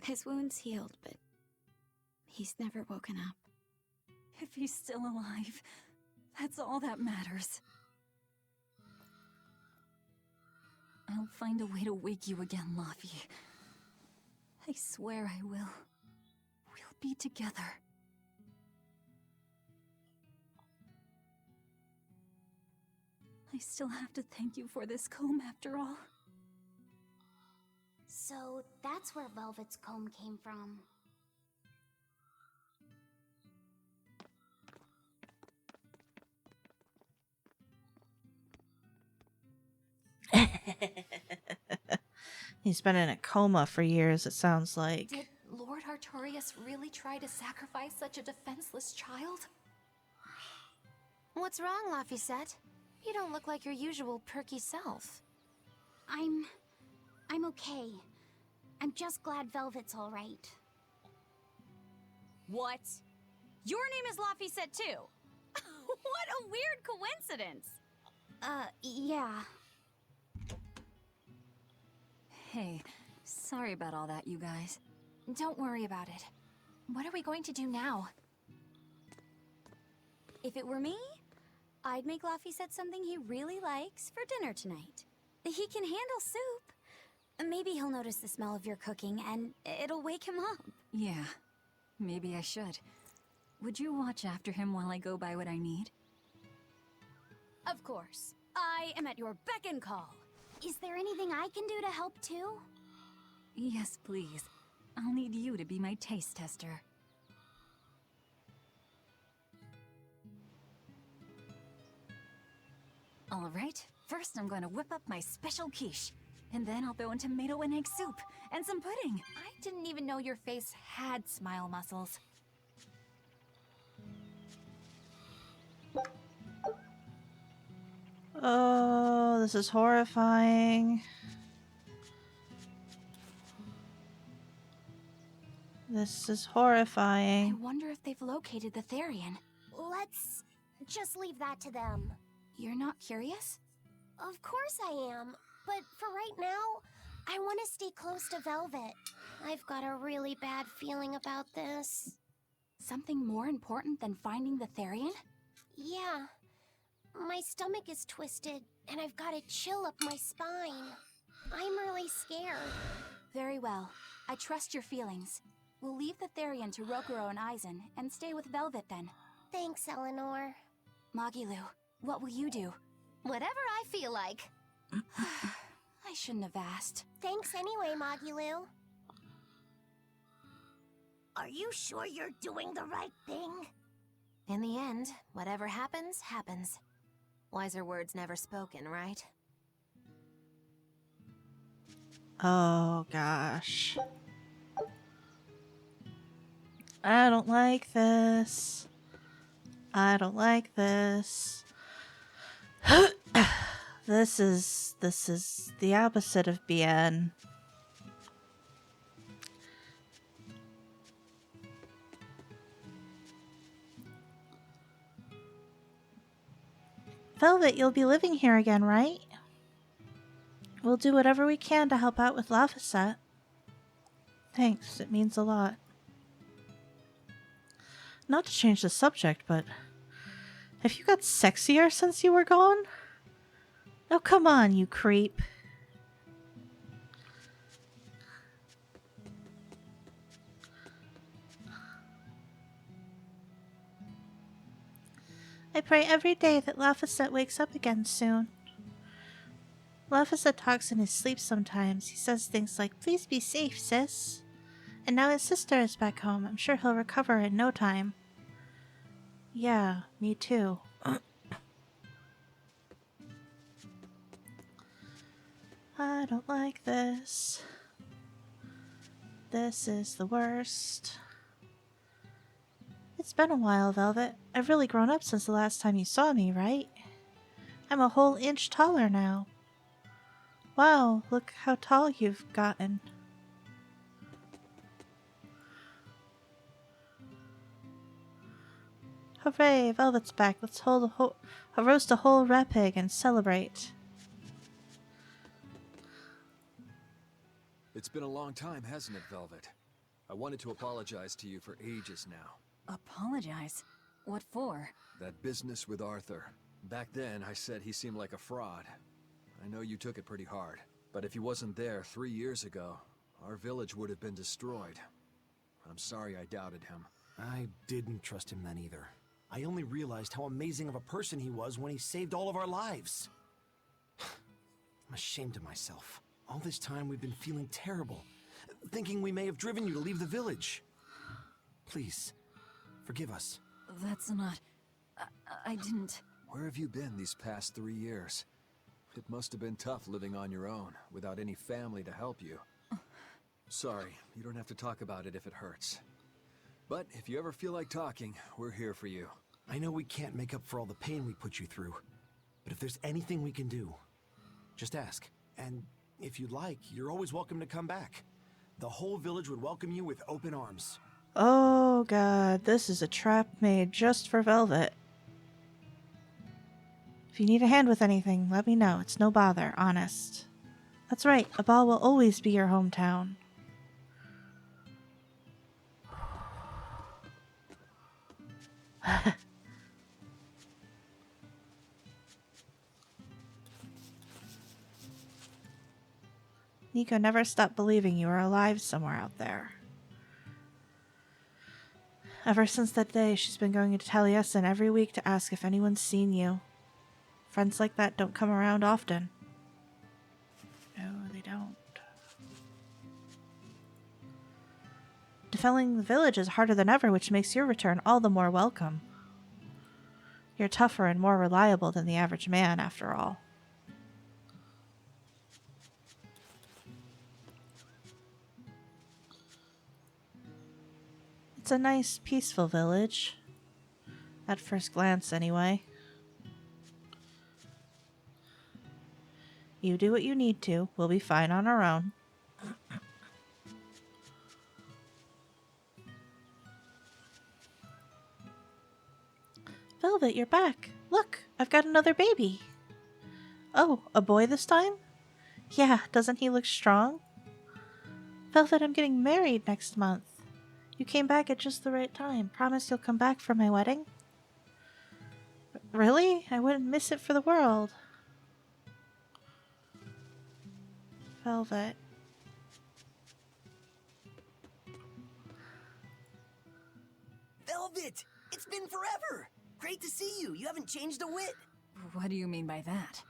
His wounds healed, but he's never woken up. If he's still alive, that's all that matters. I'll find a way to wake you again, Laffy. I swear I will. We'll be together. I still have to thank you for this comb after all. So that's where Velvet's comb came from. He's been in a coma for years, it sounds like. Did Lord Artorius really try to sacrifice such a defenseless child? What's wrong, Laphicet? You don't look like your usual perky self. I'm okay. I'm just glad Velvet's all right. What? Your name is Laphicet too? What a weird coincidence! Yeah. Hey, sorry about all that, you guys. Don't worry about it. What are we going to do now? If it were me, I'd make Laphicet something he really likes for dinner tonight. He can handle soup. Maybe he'll notice the smell of your cooking and it'll wake him up. Yeah, maybe I should. Would you watch after him while I go buy what I need? Of course. I am at your beck and call. Is there anything I can do to help too? Yes, please. I'll need you to be my taste tester. Alright, first I'm going to whip up my special quiche. And then I'll throw in tomato and egg soup, and some pudding. I didn't even know your face had smile muscles. Oh, this is horrifying. This is I horrifying. wonder if they've located the Therian. Let's just leave that to them. You're not curious? Of course I am. But for right now, I want to stay close to Velvet. I've got a really bad feeling about this. Something more important than finding the Therian? Yeah. My stomach is twisted, and I've got a chill up my spine. I'm really scared. Very well. I trust your feelings. We'll leave the Therian to Rokuro and Aizen, and stay with Velvet then. Thanks, Eleanor. Magilu, what will you do? Whatever I feel like. I shouldn't have asked. Thanks anyway, Magilu. Are you sure you're doing the right thing? In the end, whatever happens, happens. Wiser words never spoken, right? Oh gosh. I don't like this. I don't like this. This is the opposite of BN. Velvet, you'll be living here again, right? We'll do whatever we can to help out with Laphicet. Thanks, it means a lot. Not to change the subject, but have you got sexier since you were gone? Oh, come on, you creep. I pray every day that Laphicet wakes up again soon. Laphicet talks in his sleep sometimes. He says things like, "Please be safe, sis." And now his sister is back home. I'm sure he'll recover in no time. Yeah, me too. I don't like this. This is the worst. It's been a while, Velvet. I've really grown up since the last time you saw me, right? I'm a whole inch taller now. Wow, look how tall you've gotten. Hooray, Velvet's back. Let's roast a whole rat pig and celebrate. It's been a long time, hasn't it, Velvet? I wanted to apologize to you for ages now. Apologize? What for? That business with Arthur. Back then, I said he seemed like a fraud. I know you took it pretty hard. But if he wasn't there 3 years ago, our village would have been destroyed. I'm sorry I doubted him. I didn't trust him then either. I only realized how amazing of a person he was when he saved all of our lives. I'm ashamed of myself. All this time we've been feeling terrible, thinking we may have driven you to leave the village. Please, forgive us. That's not... I didn't... Where have you been these past 3 years? It must have been tough living on your own, without any family to help you. Sorry, you don't have to talk about it if it hurts. But if you ever feel like talking, we're here for you. I know we can't make up for all the pain we put you through, but if there's anything we can do, just ask. And if you'd like, you're always welcome to come back. The whole village would welcome you with open arms. Oh god, this is a trap made just for Velvet. If you need a hand with anything, let me know. It's no bother, honest. That's right, Abal will always be your hometown. Nico never stopped believing you were alive somewhere out there. Ever since that day, she's been going to Taliesin every week to ask if anyone's seen you. Friends like that don't come around often. No, they don't. Defending the village is harder than ever, which makes your return all the more welcome. You're tougher and more reliable than the average man, after all. It's a nice, peaceful village. At first glance, anyway. You do what you need to. We'll be fine on our own. Velvet, you're back. Look, I've got another baby. Oh, a boy this time? Yeah, doesn't he look strong? Velvet, I'm getting married next month. You came back at just the right time. Promise you'll come back for my wedding? Really? I wouldn't miss it for the world. Velvet. Velvet! It's been forever! Great to see you. You haven't changed a whit. What do you mean by that?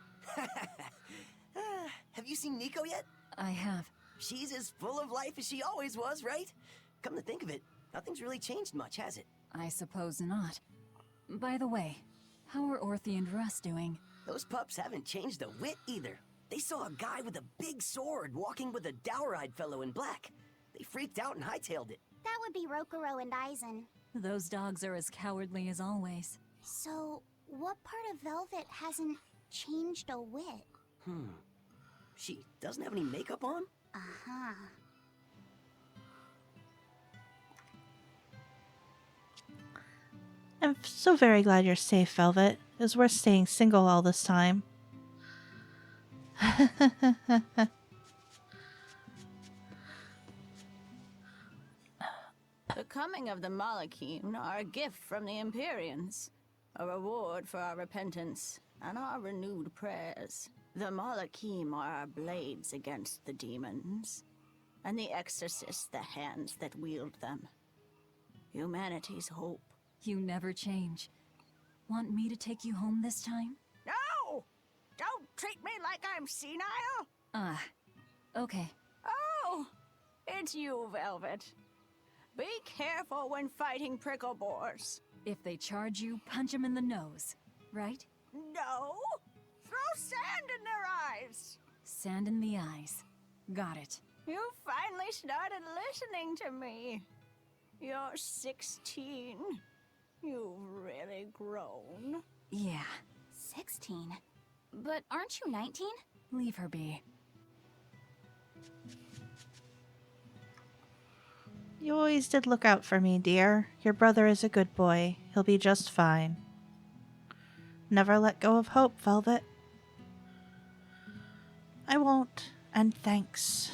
Have you seen Nico yet? I have. She's as full of life as she always was, right? Come to think of it, nothing's really changed much, has it? I suppose not. By the way, how are Orthy and Russ doing? Those pups haven't changed a whit either. They saw a guy with a big sword walking with a dour-eyed fellow in black. They freaked out and hightailed it. That would be Rokuro and Aizen. Those dogs are as cowardly as always. So, what part of Velvet hasn't changed a whit? She doesn't have any makeup on? Uh-huh. I'm so very glad you're safe, Velvet. It was worth staying single all this time. The coming of the Malakim are a gift from the Empyreans, a reward for our repentance and our renewed prayers. The Malakim are our blades against the demons, and the exorcists the hands that wield them. Humanity's hope. You never change. Want me to take you home this time? No! Don't treat me like I'm senile! Okay. Oh! It's you, Velvet. Be careful when fighting prickle boars. If they charge you, punch them in the nose, right? No! Throw sand in their eyes! Sand in the eyes. Got it. You finally started listening to me. You're 16. You've really grown. Yeah. 16? But aren't you 19? Leave her be. You always did look out for me, dear. Your brother is a good boy. He'll be just fine. Never let go of hope, Velvet. I won't, and thanks.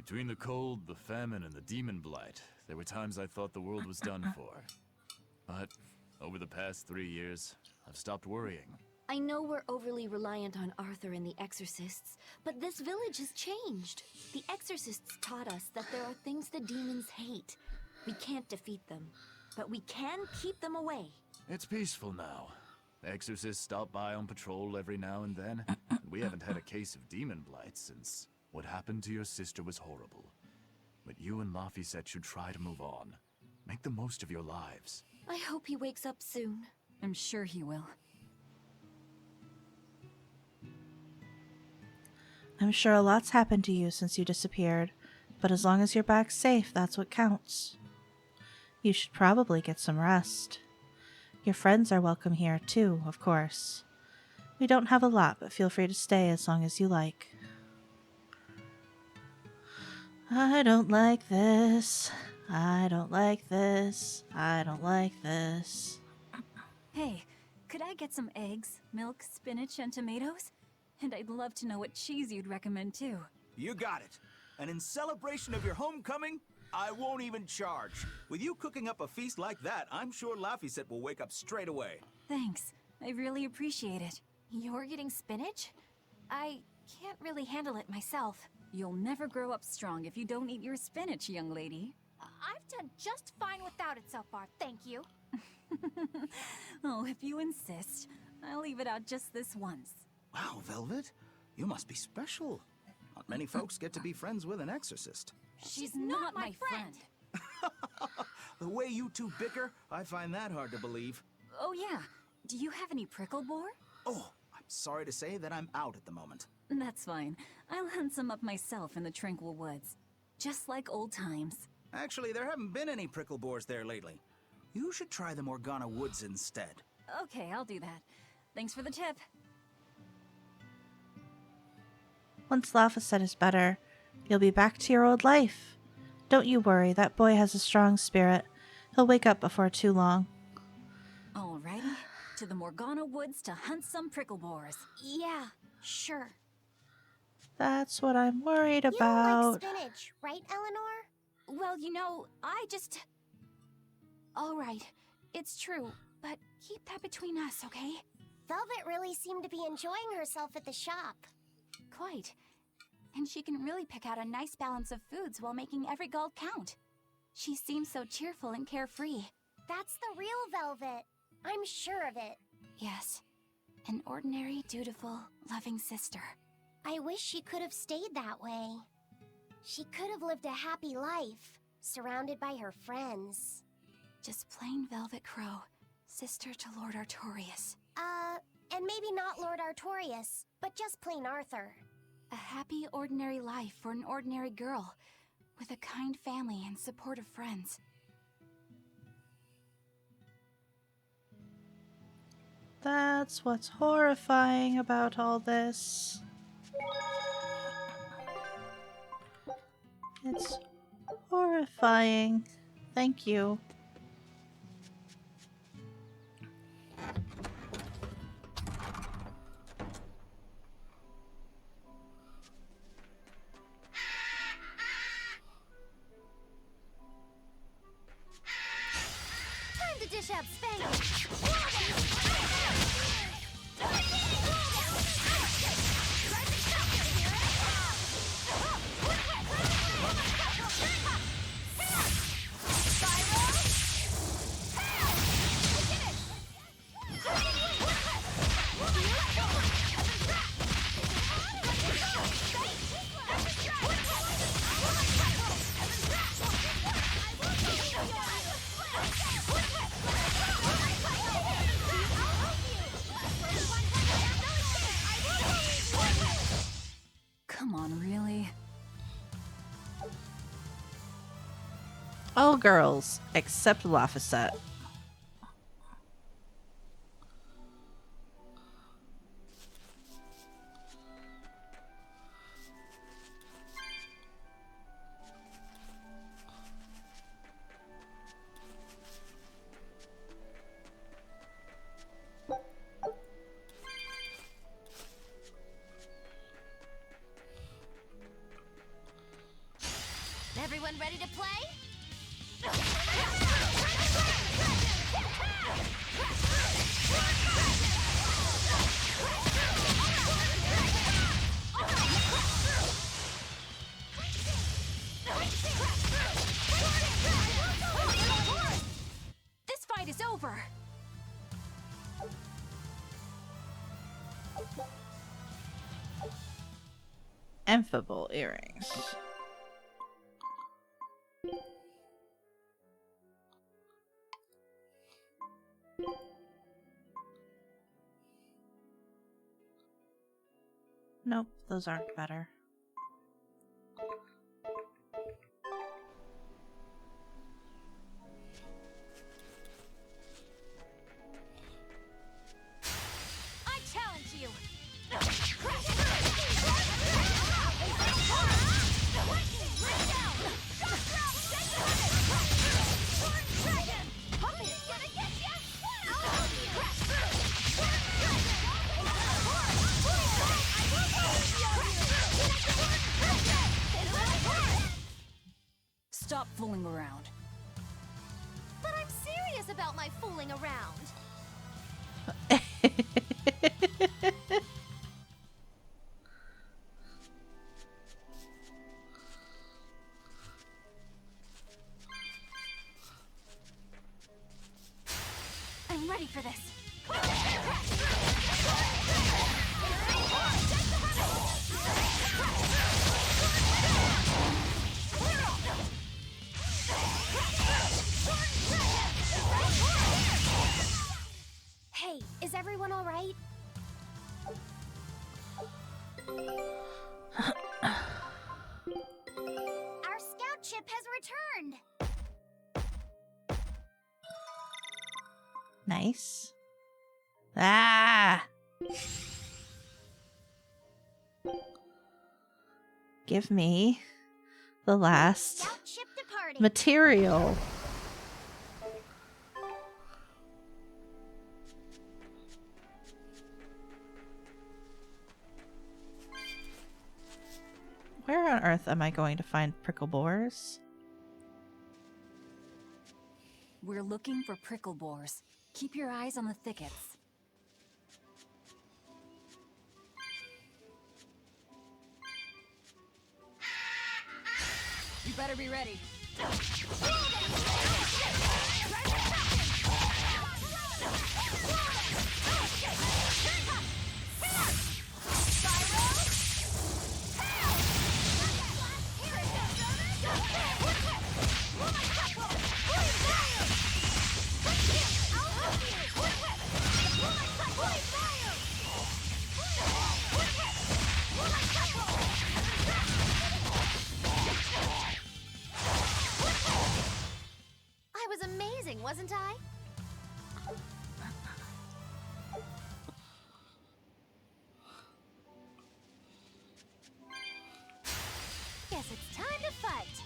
Between the cold, the famine, and the demon blight, there were times I thought the world was done for. But over the past 3 years, I've stopped worrying. I know we're overly reliant on Arthur and the Exorcists, but this village has changed. The Exorcists taught us that there are things the demons hate. We can't defeat them, but we can keep them away. It's peaceful now. Exorcists stop by on patrol every now and then. And we haven't had a case of demon blight since what happened to your sister was horrible. But you and Laphicet should try to move on. Make the most of your lives. I hope he wakes up soon. I'm sure he will. I'm sure a lot's happened to you since you disappeared, but as long as you're back safe, that's what counts. You should probably get some rest. Your friends are welcome here, too, of course. We don't have a lot, but feel free to stay as long as you like. I don't like this. I don't like this. I don't like this. Hey, could I get some eggs, milk, spinach, and tomatoes? And I'd love to know what cheese you'd recommend, too. You got it. And in celebration of your homecoming, I won't even charge. With you cooking up a feast like that, I'm sure Laphicet will wake up straight away. Thanks. I really appreciate it. You're getting spinach? I can't really handle it myself. You'll never grow up strong if you don't eat your spinach, young lady. I've done just fine without it so far, thank you. Oh, if you insist. I'll leave it out just this once. Wow, Velvet, you must be special. Not many folks get to be friends with an exorcist. She's not my friend. The way you two bicker, I find that hard to believe. Oh yeah, do you have any prickle boar? Oh, I'm sorry to say that I'm out at the moment. That's fine. I'll hunt some up myself in the tranquil woods. Just like old times. Actually, there haven't been any prickle boars there lately. You should try the Morgana Woods instead. Okay, I'll do that. Thanks for the tip. Once Laphicet is better, you'll be back to your old life. Don't you worry, that boy has a strong spirit. He'll wake up before too long. Alrighty, to the Morgana Woods to hunt some prickle boars. Yeah, sure. That's what I'm worried You about. like spinach, right, Eleanor? Well, you know, I just... Alright, it's true, but keep that between us, okay? Velvet really seemed to be enjoying herself at the shop. Quite. And she can really pick out a nice balance of foods while making every gulp count. She seems so cheerful and carefree. That's the real Velvet. I'm sure of it. Yes. An ordinary, dutiful, loving sister. I wish she could have stayed that way. She could have lived a happy life, surrounded by her friends. Just plain Velvet Crow, sister to Lord Artorias. And maybe not Lord Artorias, but just plain Arthur. A happy, ordinary life for an ordinary girl, with a kind family and supportive friends. That's what's horrifying about all this. It's horrifying. Thank you. Time to dish out Spangle. Come on, really? All girls, except Laphicet. Amphibole earrings. Nope, those aren't better. I challenge you! Stop fooling around. But I'm serious about my fooling around. I'm ready for this. Hey, is everyone all right? Our scout ship has returned. Nice. Ah! Give me the last Scout ship departing. material. Where on earth am I going to find prickle boars? We're looking for prickle boars. Keep your eyes on the thickets. You better be ready. I was amazing, wasn't I? Guess it's time to fight.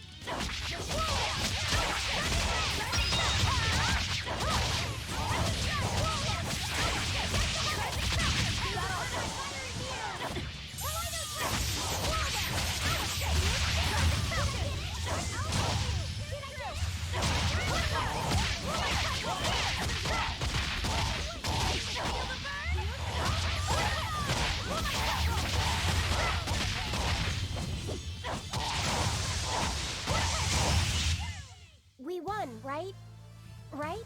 We won, right? Right?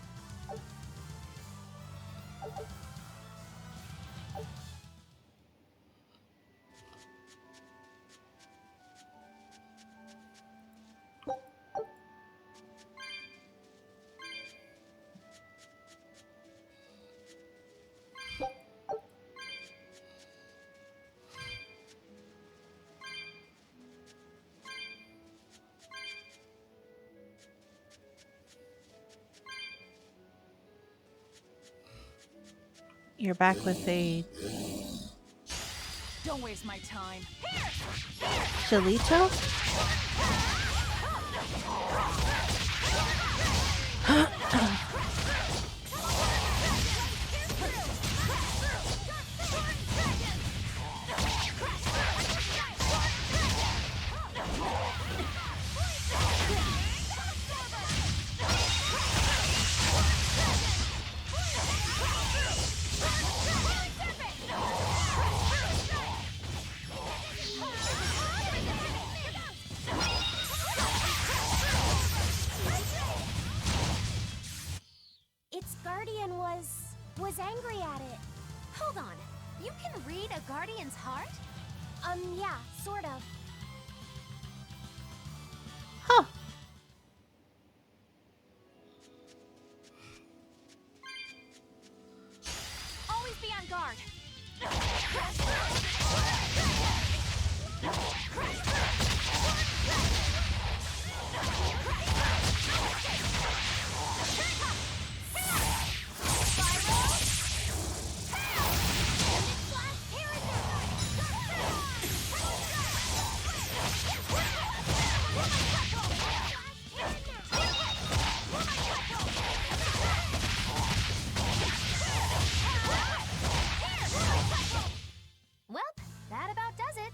You're back with a Don't waste my time. Chilito? Its guardian was angry at it. Hold on. You can read a guardian's heart? Yeah, sort of. Huh. Always be on guard. Well, that about does it.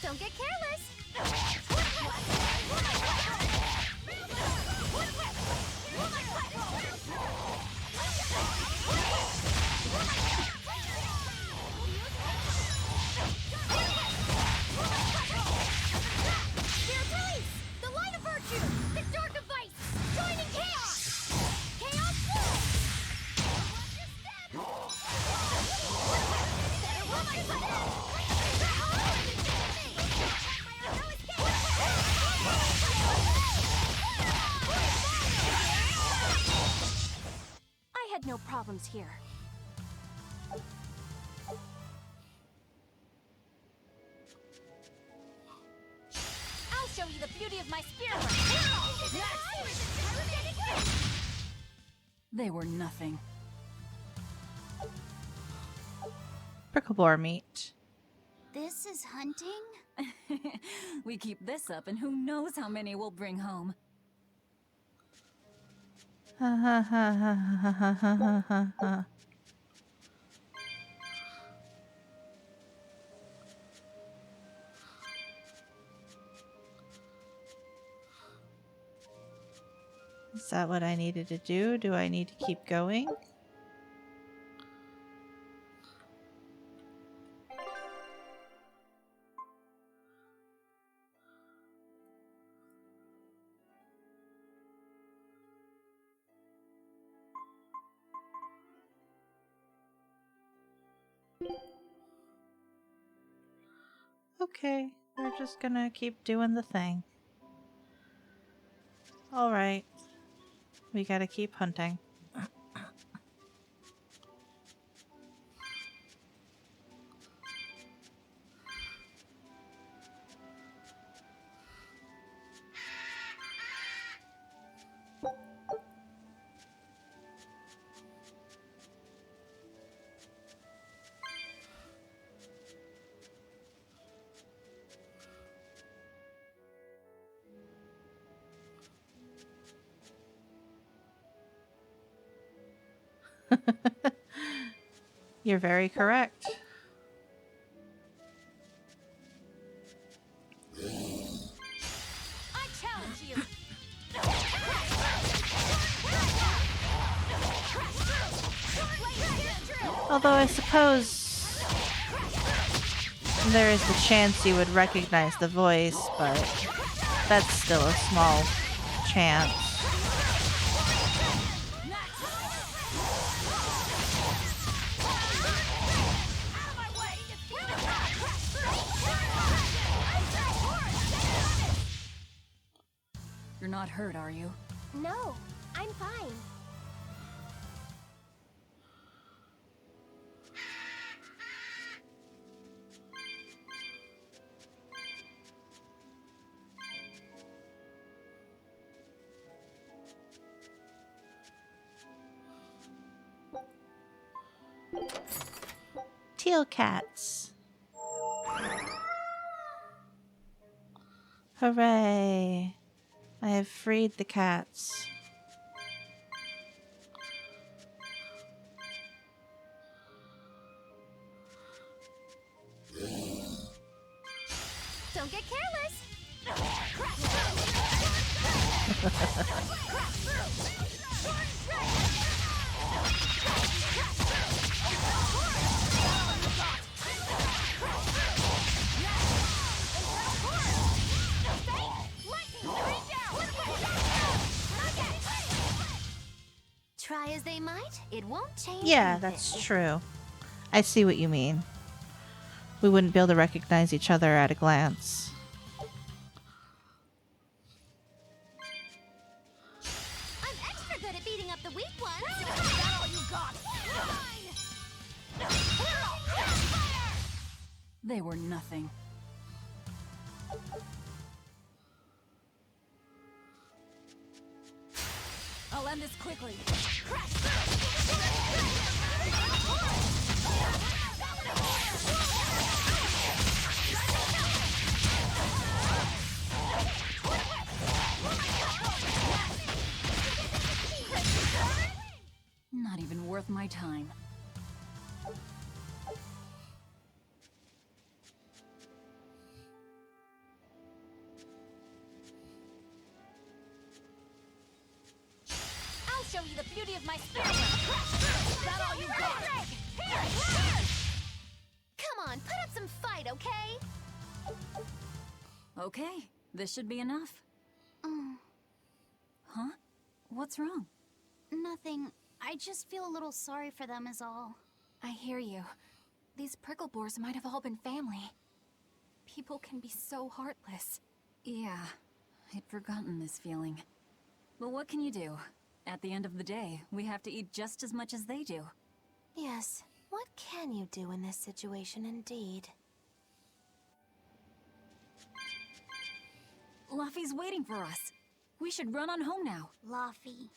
Don't get careless. Spirit release! The light of virtue! The dark of vice! Joining chaos! Chaos flow! Watch your step! Better watch your step! I had no problems here. I'll show you the beauty of my spear work. They were nothing. Bricklebore meat. This is hunting? We keep this up and who knows how many we'll bring home. Ha ha ha ha ha ha ha ha ha. Is that what I needed to do? Do I need to keep going? Okay, we're just gonna keep doing the thing. Alright. We gotta keep hunting. You're very correct. I challenge you. Although I suppose there is the chance you would recognize the voice, but that's still a small chance. You're not hurt, are you? No, I'm fine. Teal cats. Hooray! I have freed the cats. Don't get careless. It won't change Yeah, anything. that's true. I see what you mean. We wouldn't be able to recognize each other at a glance. I'm extra good at beating up the weak ones. Is that all you got? They were nothing. I'll end this quickly. Not even worth my time. I'll show you the beauty of my spirit. Is that all you got? Come on, put up some fight, okay? Okay, this should be enough. Huh? What's wrong? Nothing. I just feel a little sorry for them is all. I hear you. These prickle boars might have all been family. People can be so heartless. Yeah, I'd forgotten this feeling. But what can you do? At the end of the day, we have to eat just as much as they do. Yes, what can you do in this situation indeed? Luffy's waiting for us. We should run on home now. Luffy.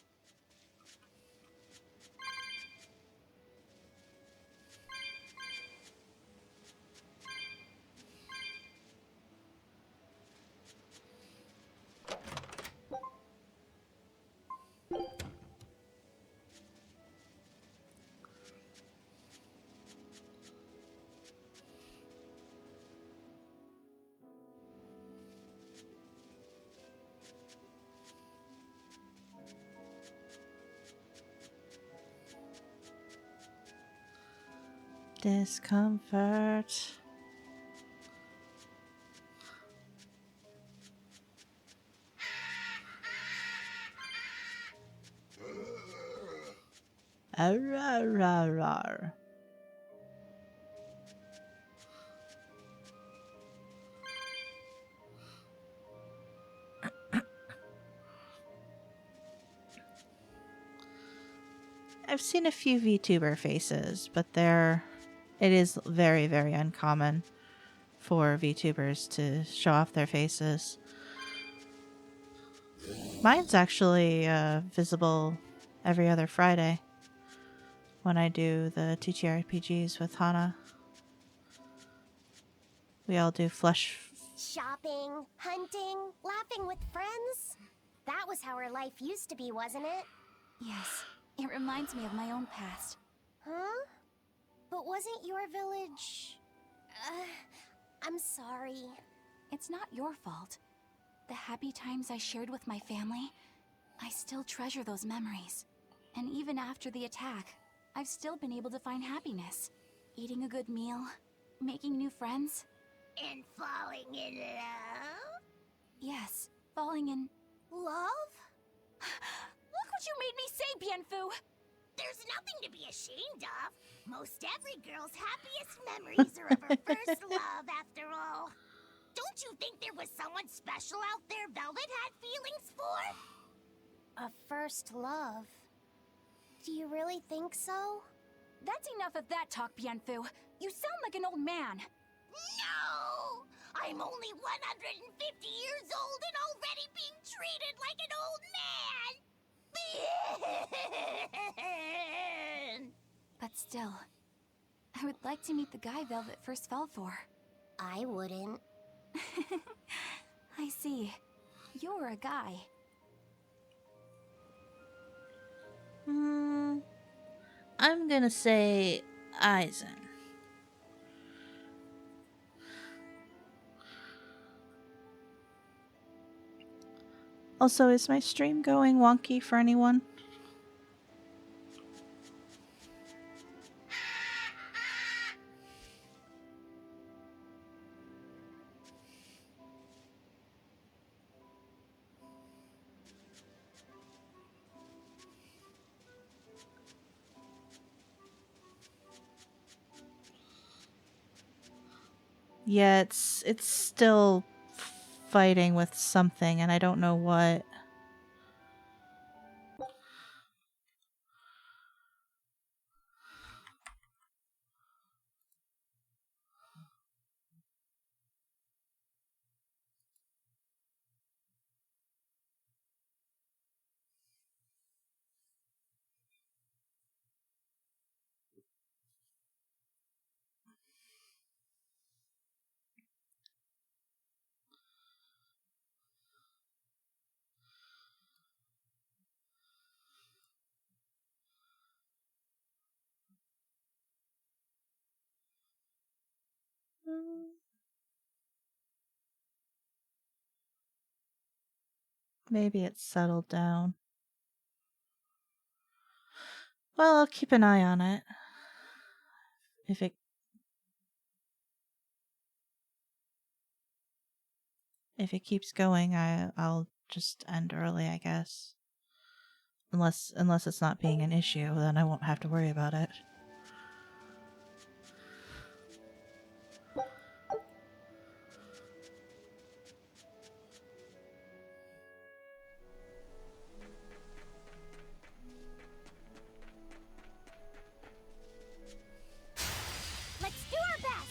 Discomfort. Arr. I've seen a few VTuber faces, but it is very, very uncommon for VTubers to show off their faces. Mine's actually visible every other Friday when I do the TTRPGs with Hana. We all do flesh. Shopping, hunting, laughing with friends. That was how our life used to be, wasn't it? Yes, it reminds me of my own past. Huh? But wasn't your village... I'm sorry. It's not your fault. The happy times I shared with my family, I still treasure those memories. And even after the attack, I've still been able to find happiness. Eating a good meal, making new friends. And falling in love? Yes, falling in... Love? Look what you made me say, Bienfu! There's nothing to be ashamed of. Most every girl's happiest memories are of her first love, after all. Don't you think there was someone special out there Velvet had feelings for? A first love? Do you really think so? That's enough of that talk, Bienfu. You sound like an old man. No! I'm only 150 years old and already being treated like an old man! But still, I would like to meet the guy Velvet first fell for. I wouldn't. I see. You're a guy. I'm gonna say Aizen. Also, is my stream going wonky for anyone? Yeah, it's still fighting with something, and I don't know what. Maybe it's settled down. Well, I'll keep an eye on it. If it keeps going, I'll just end early, I guess. Unless it's not being an issue, then I won't have to worry about it. Let's do our best!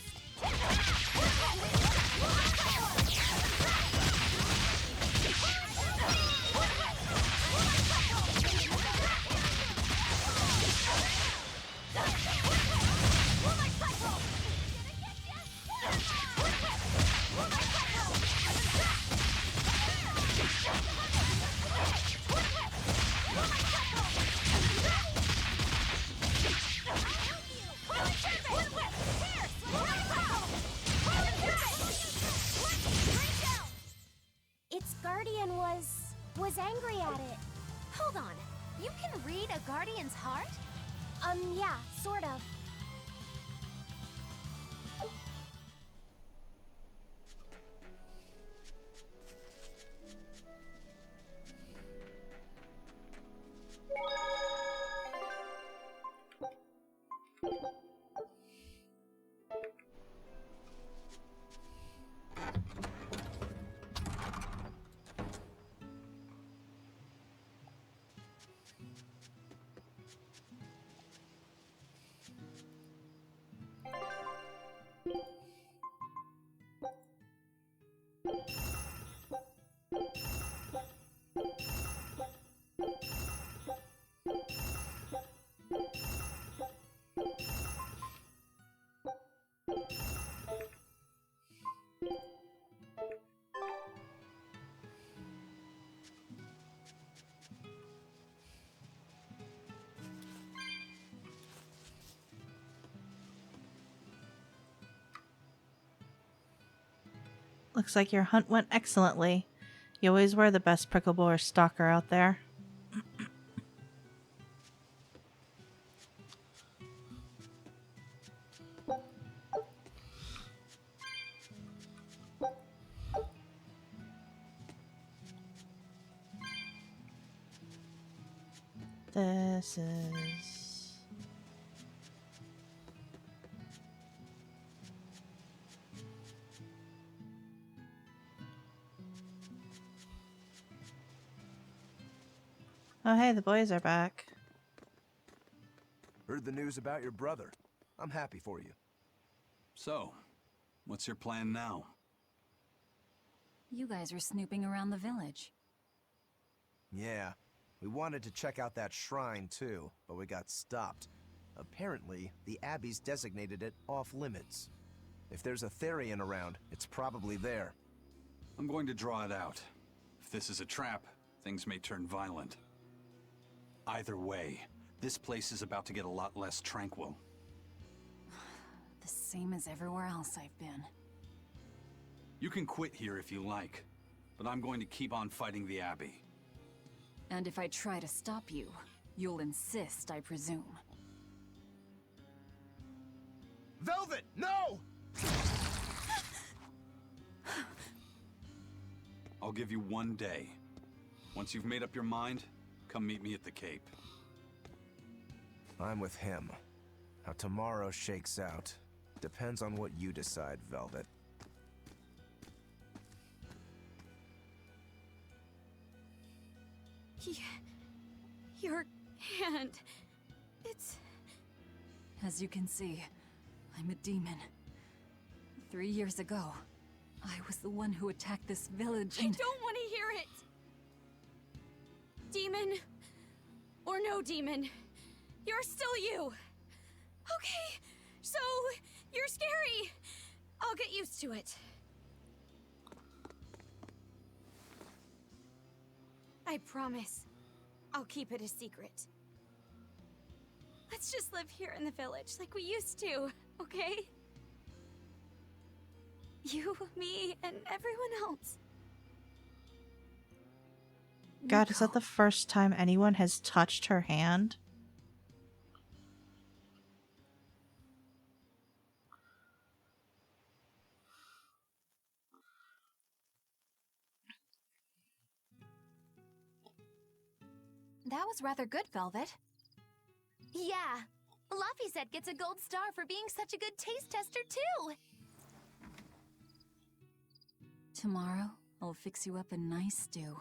Its guardian was angry at it. Hold on. You can read a guardian's heart? Yeah, sort of. Looks like your hunt went excellently. You always were the best prickleboar stalker out there. This is... Oh hey, the boys are back. Heard the news about your brother. I'm happy for you. So, what's your plan now? You guys were snooping around the village. Yeah, we wanted to check out that shrine too, but we got stopped. Apparently, the Abbey's designated it off-limits. If there's a Therian around, it's probably there. I'm going to draw it out. If this is a trap, things may turn violent. Either way, this place is about to get a lot less tranquil. The same as everywhere else I've been. You can quit here if you like, but I'm going to keep on fighting the Abbey. And if I try to stop you, you'll insist, I presume. Velvet, no! I'll give you 1 day. Once you've made up your mind, come meet me at the Cape. I'm with him. How tomorrow shakes out depends on what you decide, Velvet. Your hand. It's... As you can see, I'm a demon. 3 years ago, I was the one who attacked this village and... I don't want to hear it! Demon, or no demon, you're still you! Okay, so, you're scary! I'll get used to it. I promise, I'll keep it a secret. Let's just live here in the village like we used to, okay? You, me, and everyone else. God, is that the first time anyone has touched her hand? That was rather good, Velvet. Yeah. Laphicet gets a gold star for being such a good taste tester, too. Tomorrow, I'll fix you up a nice stew.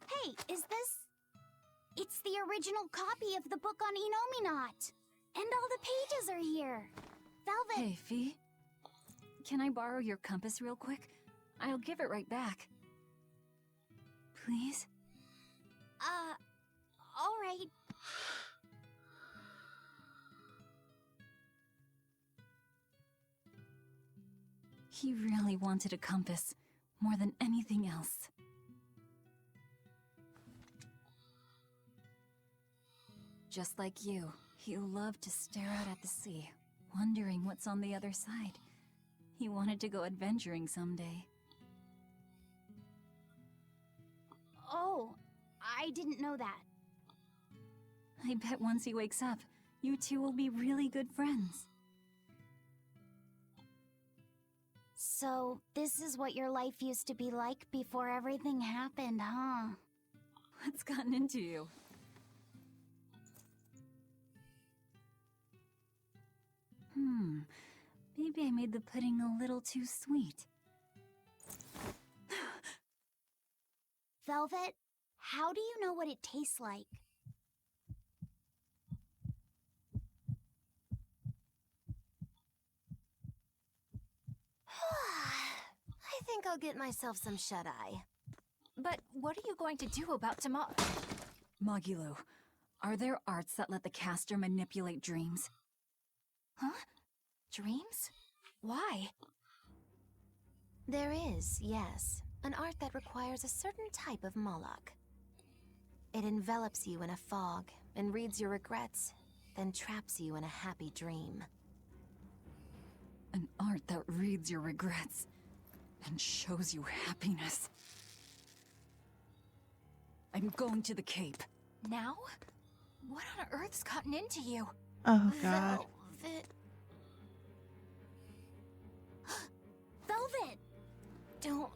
Hey, is this... It's the original copy of the book on Enominat. And all the pages are here. Velvet... Hey, Fee. Can I borrow your compass real quick? I'll give it right back. Please? All right. He really wanted a compass, more than anything else. Just like you, he loved to stare out at the sea, wondering what's on the other side. He wanted to go adventuring someday. Oh, I didn't know that. I bet once he wakes up, you two will be really good friends. So, this is what your life used to be like before everything happened, huh? What's gotten into you? Maybe I made the pudding a little too sweet. Velvet, how do you know what it tastes like? I think I'll get myself some shut-eye. But what are you going to do about tomorrow? Magilu, are there arts that let the caster manipulate dreams? Huh? Dreams? Why? There is, yes, an art that requires a certain type of Moloch. It envelops you in a fog and reads your regrets, then traps you in a happy dream. An art that reads your regrets and shows you happiness. I'm going to the Cape. Now? What on earth's gotten into you? Oh, God. Velvet. Velvet! Don't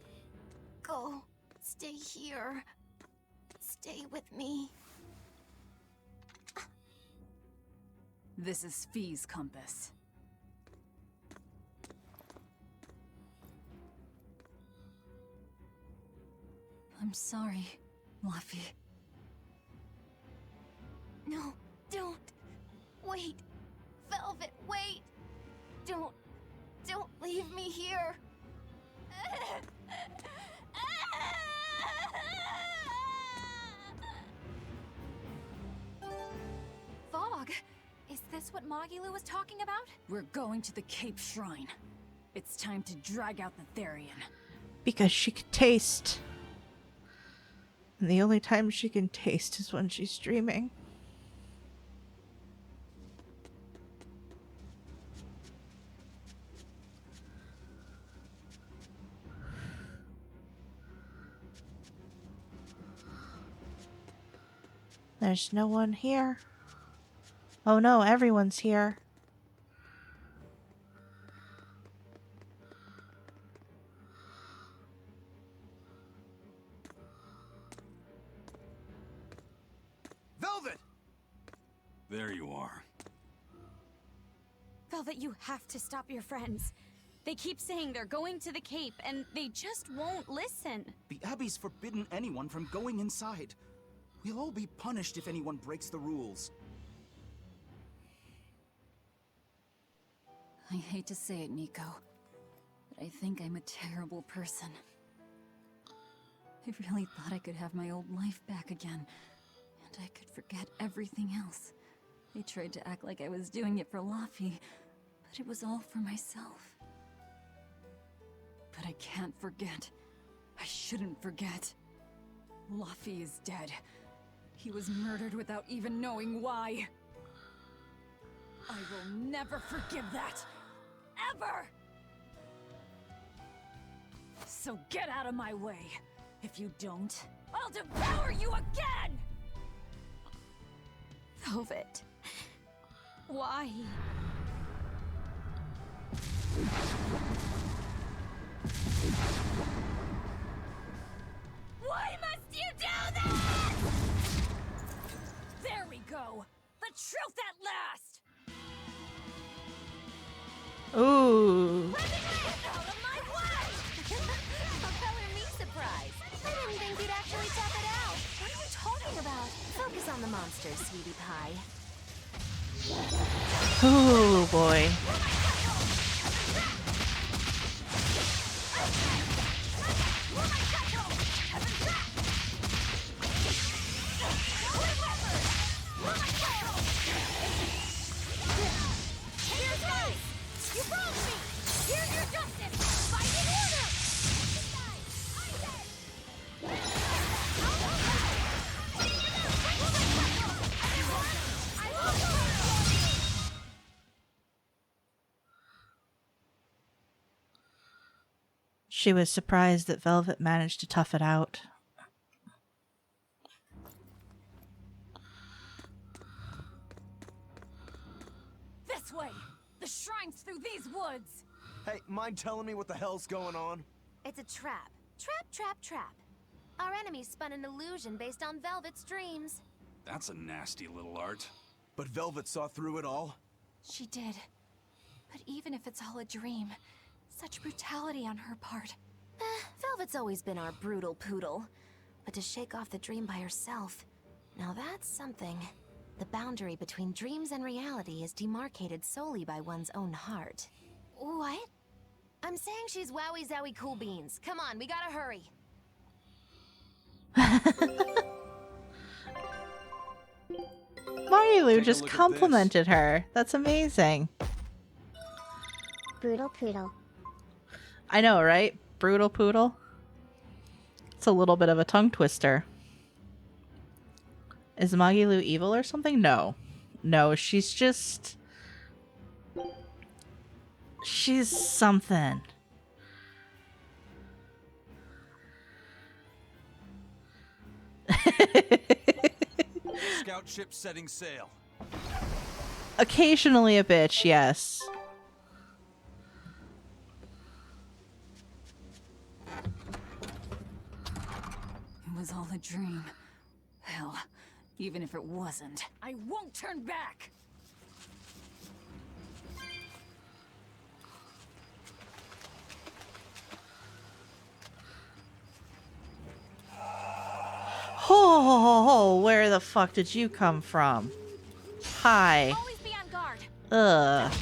go. Stay here. Stay with me. This is Fee's compass. I'm sorry, Laphie. No, don't. Wait. Velvet, wait. Don't leave me here. Fog? Is this what Magilu was talking about? We're going to the Cape Shrine. It's time to drag out the Therian. Because she can taste. And the only time she can taste is when she's dreaming. There's no one here. Oh no, everyone's here. Velvet! There you are. Velvet, you have to stop your friends. They keep saying they're going to the Cape, and they just won't listen. The Abbey's forbidden anyone from going inside. We'll all be punished if anyone breaks the rules. I hate to say it, Nico, but I think I'm a terrible person. I really thought I could have my old life back again, and I could forget everything else. I tried to act like I was doing it for Laffy, but it was all for myself. But I can't forget. I shouldn't forget. Laffy is dead. He was murdered without even knowing why. I will never forgive that. Ever! So get out of my way. If you don't, I'll devour you again! Velvet. Why? Why must you do this? There we go! The truth at last! Ooh. Out of my way! A color me surprise. I didn't think you'd actually tough it out. What are you talking about? Focus on the monsters, sweetie pie. Oh boy. Here's guys! You wronged me! Here's your justice! Fight in order! She was surprised that Velvet managed to tough it out. This way! The shrine's through these woods! Hey, mind telling me what the hell's going on? It's a trap. Trap. Our enemy spun an illusion based on Velvet's dreams. That's a nasty little art. But Velvet saw through it all? She did. But even if it's all a dream, such brutality on her part. Velvet's always been our brutal poodle. But to shake off the dream by herself, now that's something. The boundary between dreams and reality is demarcated solely by one's own heart. What? I'm saying she's wowie zowie cool beans. Come on, we gotta hurry. Marilu just complimented her. That's amazing. Brutal poodle. I know, right? Brutal poodle. It's a little bit of a tongue twister. Is Magilu evil or something? No. No, she's just... She's something. Scout ship setting sail. Occasionally a bitch, yes. It was all a dream. Hell, even if it wasn't, I won't turn back! Oh, where the fuck did you come from? Hi. Always be on guard. Ugh.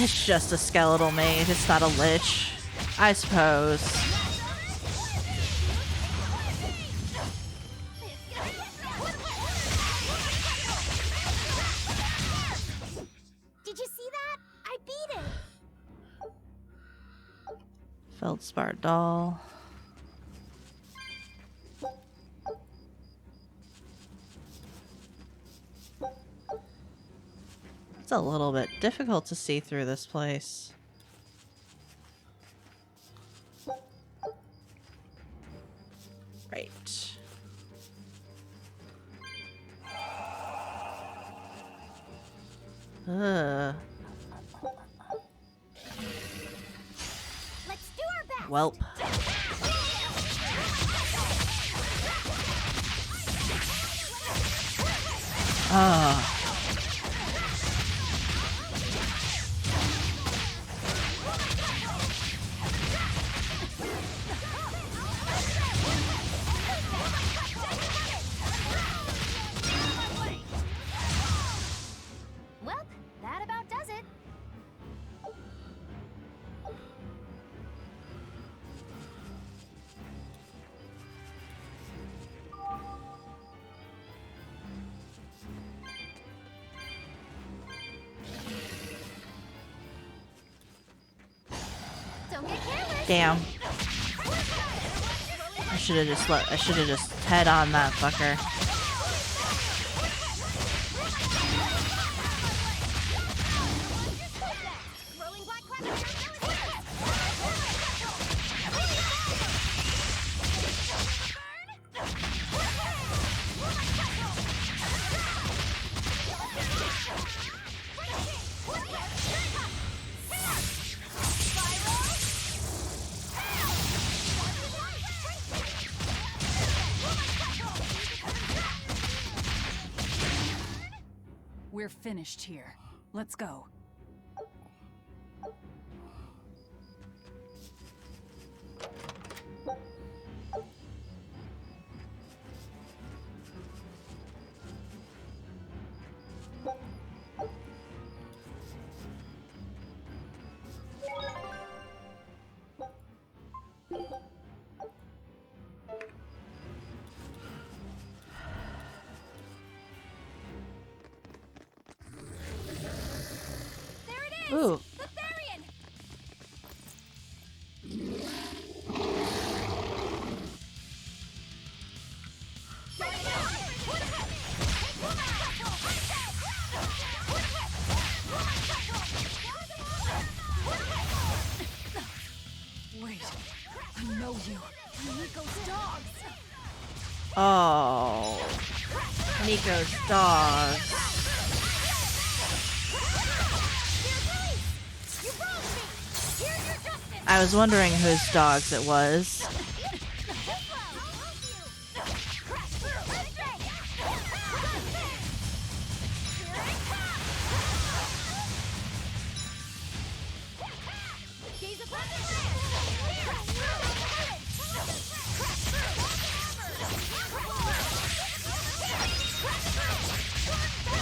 It's just a skeletal mage, it's not a lich. I suppose. Did you see that? I beat it. Feldspar doll. It's a little bit difficult to see through this place. Right. Ugh. Let's do our best. Welp. Ah. Well, that about does it. Don't get careless. Damn. I should have just head on that fucker. We're finished here. Let's go. Ooh. Wait, I know you. Nico's dogs. Oh. Nico's dogs. I was wondering whose dogs it was.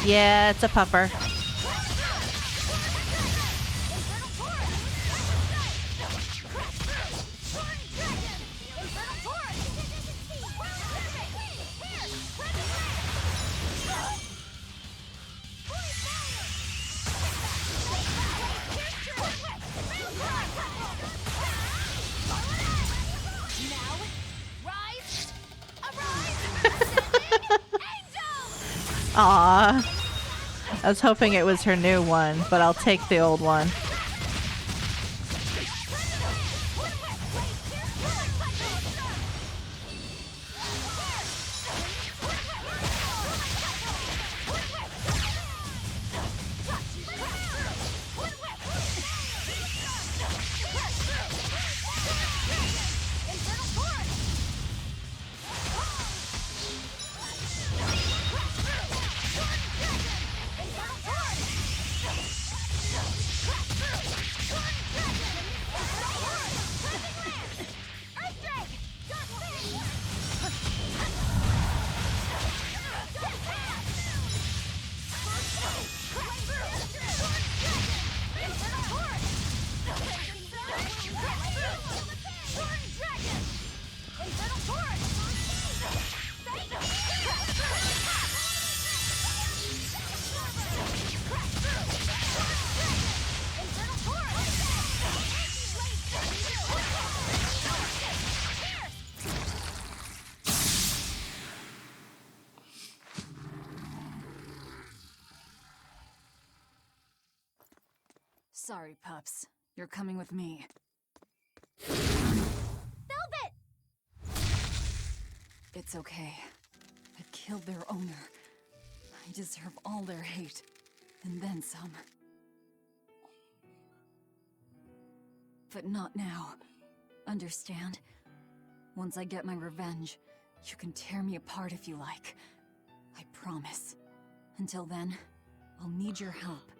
Yeah, it's a pupper. Aww. I was hoping it was her new one, but I'll take the old one. Sorry, pups. You're coming with me. Velvet! It's okay. I killed their owner. I deserve all their hate. And then some. But not now. Understand? Once I get my revenge, you can tear me apart if you like. I promise. Until then, I'll need your help.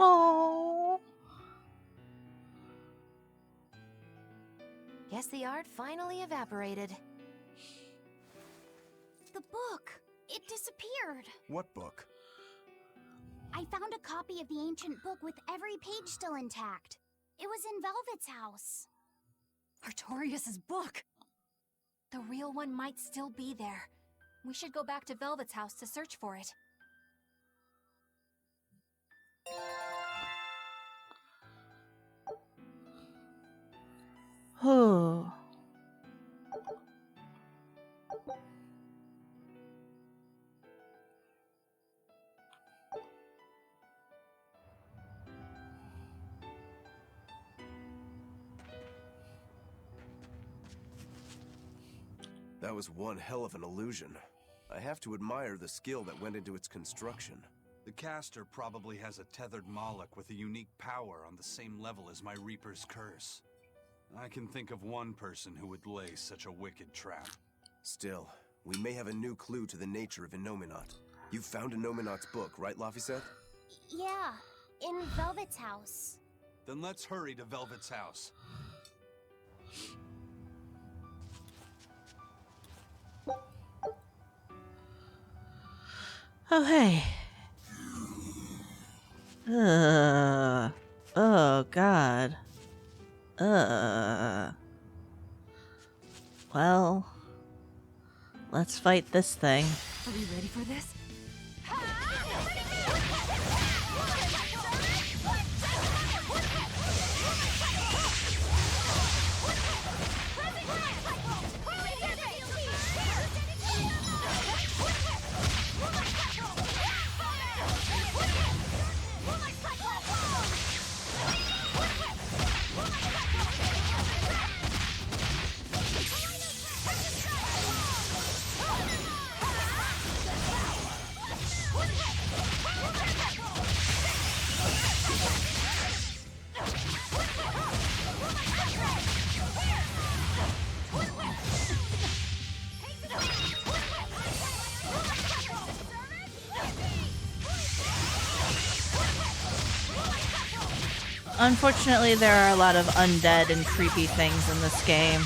Oh. Guess the art finally evaporated. The book. It disappeared. What book? I found a copy of the ancient book with every page still intact. It was in Velvet's house. Artorias' book! The real one might still be there. We should go back to Velvet's house to search for it. Oh. That was one hell of an illusion. I have to admire the skill that went into its construction. The caster probably has a tethered Moloch with a unique power on the same level as my Reaper's curse. I can think of one person who would lay such a wicked trap. Still, we may have a new clue to the nature of Innominat. You found Innominat's book, right, Laphicet? Yeah, in Velvet's house. Then let's hurry to Velvet's house. Oh, hey. Oh, God. Well, let's fight this thing. Are we ready for this? Unfortunately, there are a lot of undead and creepy things in this game.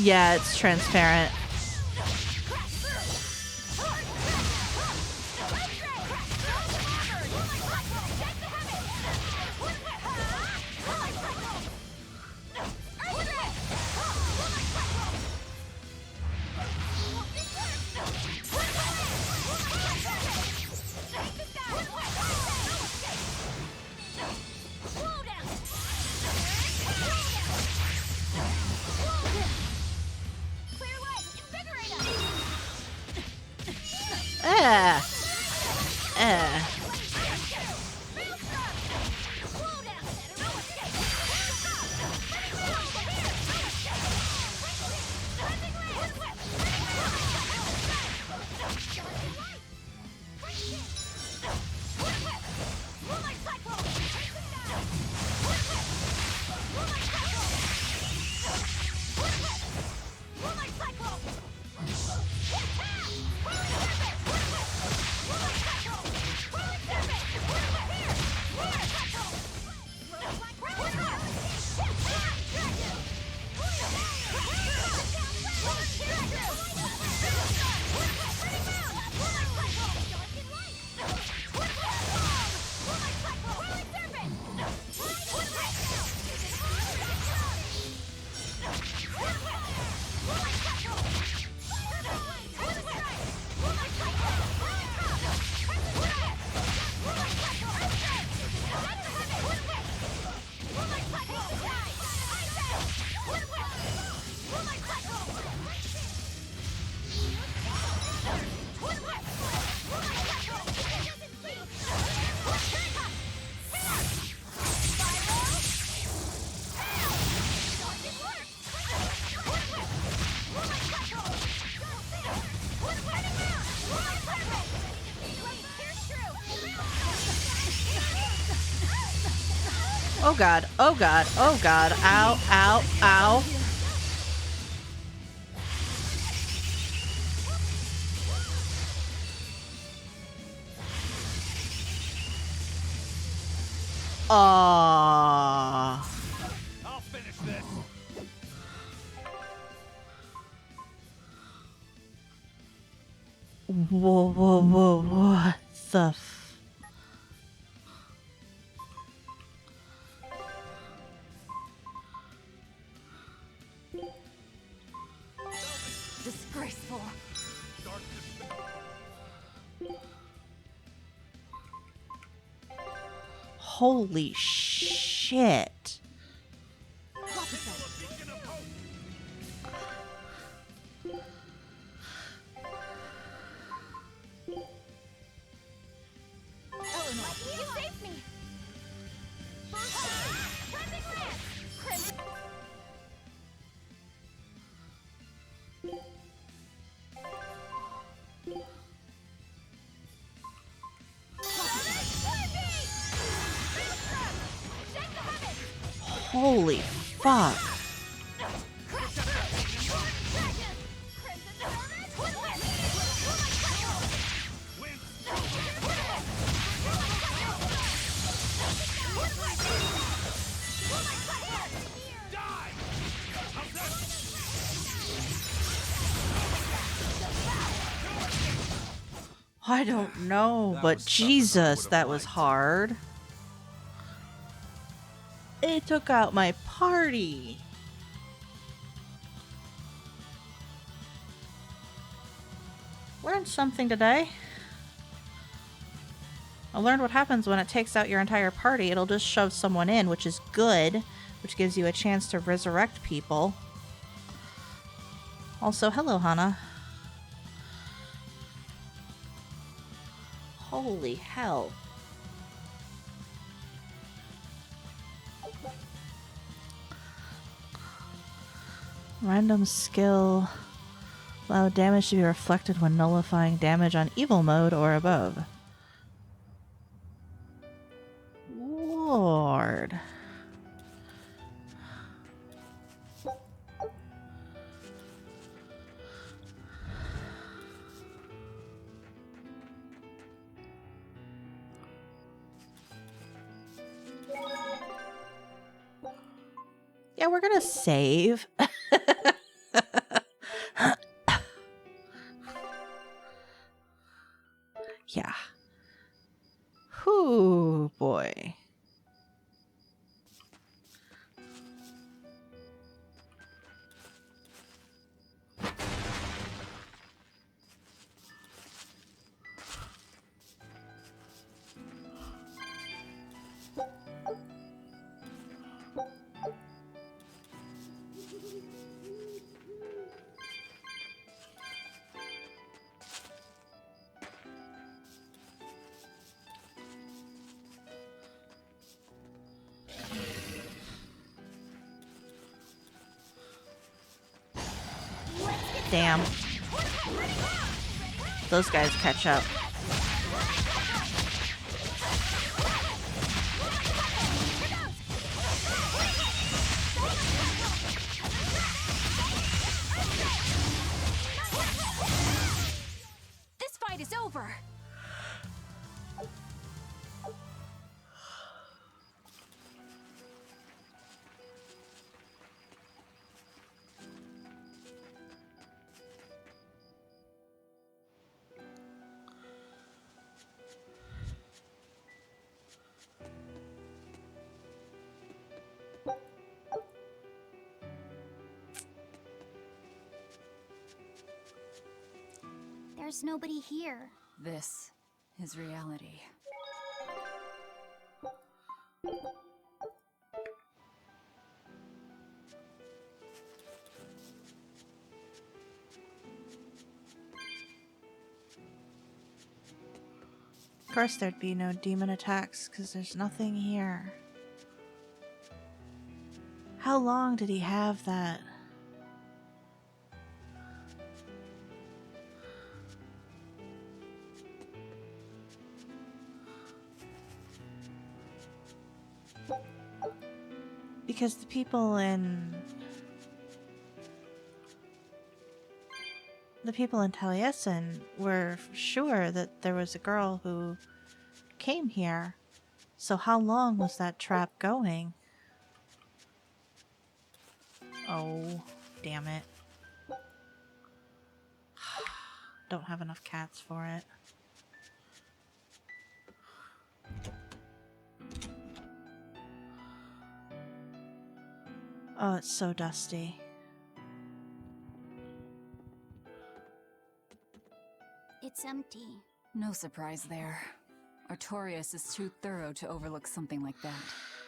Yeah, it's transparent. Oh god, oh god, oh god. Ow, ow, ow. I'll finish this. Whoa, whoa, whoa, what the Disgraceful. Holy shit. Eleanor, you saved me! Crimson Lance! Crimson... Holy fuck. I don't know, but Jesus, that was hard. It took out my party. Learned something today. I learned what happens when it takes out your entire party. It'll just shove someone in, which is good, which gives you a chance to resurrect people. Also, hello, Hana. Holy hell. Random skill. Allow damage to be reflected when nullifying damage on evil mode or above. Lord. Yeah, we're gonna save. Yeah. Whew, boy. Damn. Those guys catch up. This fight is over! There's nobody here. This is reality. Of course there'd be no demon attacks, because there's nothing here. How long did he have that? Because the people in Taliesin were sure that there was a girl who came here. So how long was that trap going? Oh, damn it. Don't have enough cats for it. Oh, it's so dusty. It's empty. No surprise there. Artorias is too thorough to overlook something like that.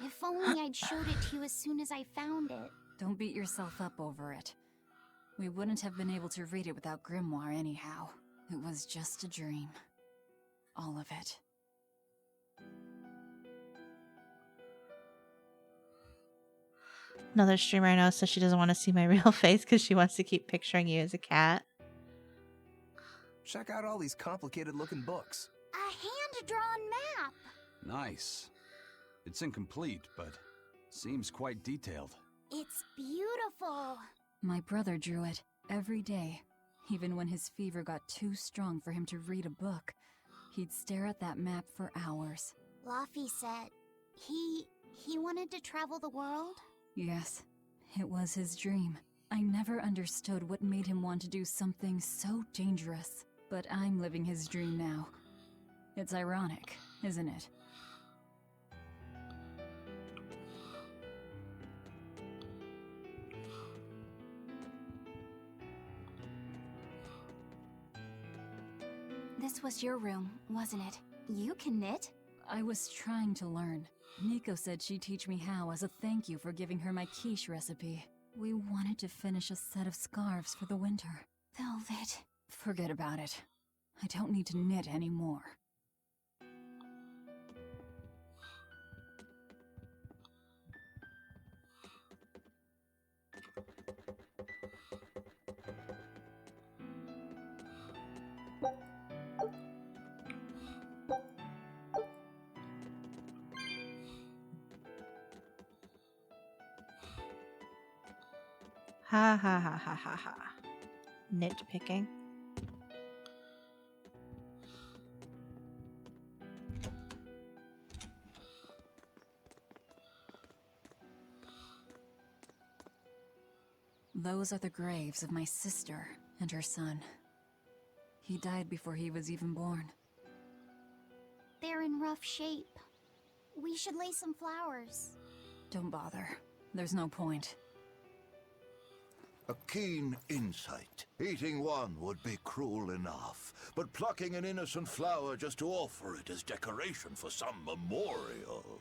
If only I'd showed it to you as soon as I found it. Don't beat yourself up over it. We wouldn't have been able to read it without Grimoire anyhow. It was just a dream. All of it. Another streamer I know says she doesn't want to see my real face because she wants to keep picturing you as a cat. Check out all these complicated looking books. A hand-drawn map. Nice. It's incomplete, but seems quite detailed. It's beautiful. My brother drew it every day. Even when his fever got too strong for him to read a book, he'd stare at that map for hours. Laffy said he wanted to travel the world. Yes, it was his dream. I never understood what made him want to do something so dangerous. But I'm living his dream now. It's ironic, isn't it? This was your room, wasn't it? You can knit? I was trying to learn. Nico said she'd teach me how as a thank you for giving her my quiche recipe. We wanted to finish a set of scarves for the winter. Velvet. Forget about it. I don't need to knit anymore. Ha ha ha ha ha ha. Nitpicking. Those are the graves of my sister and her son. He died before he was even born. They're in rough shape. We should lay some flowers. Don't bother. There's no point. A keen insight. Eating one would be cruel enough, but plucking an innocent flower just to offer it as decoration for some memorial.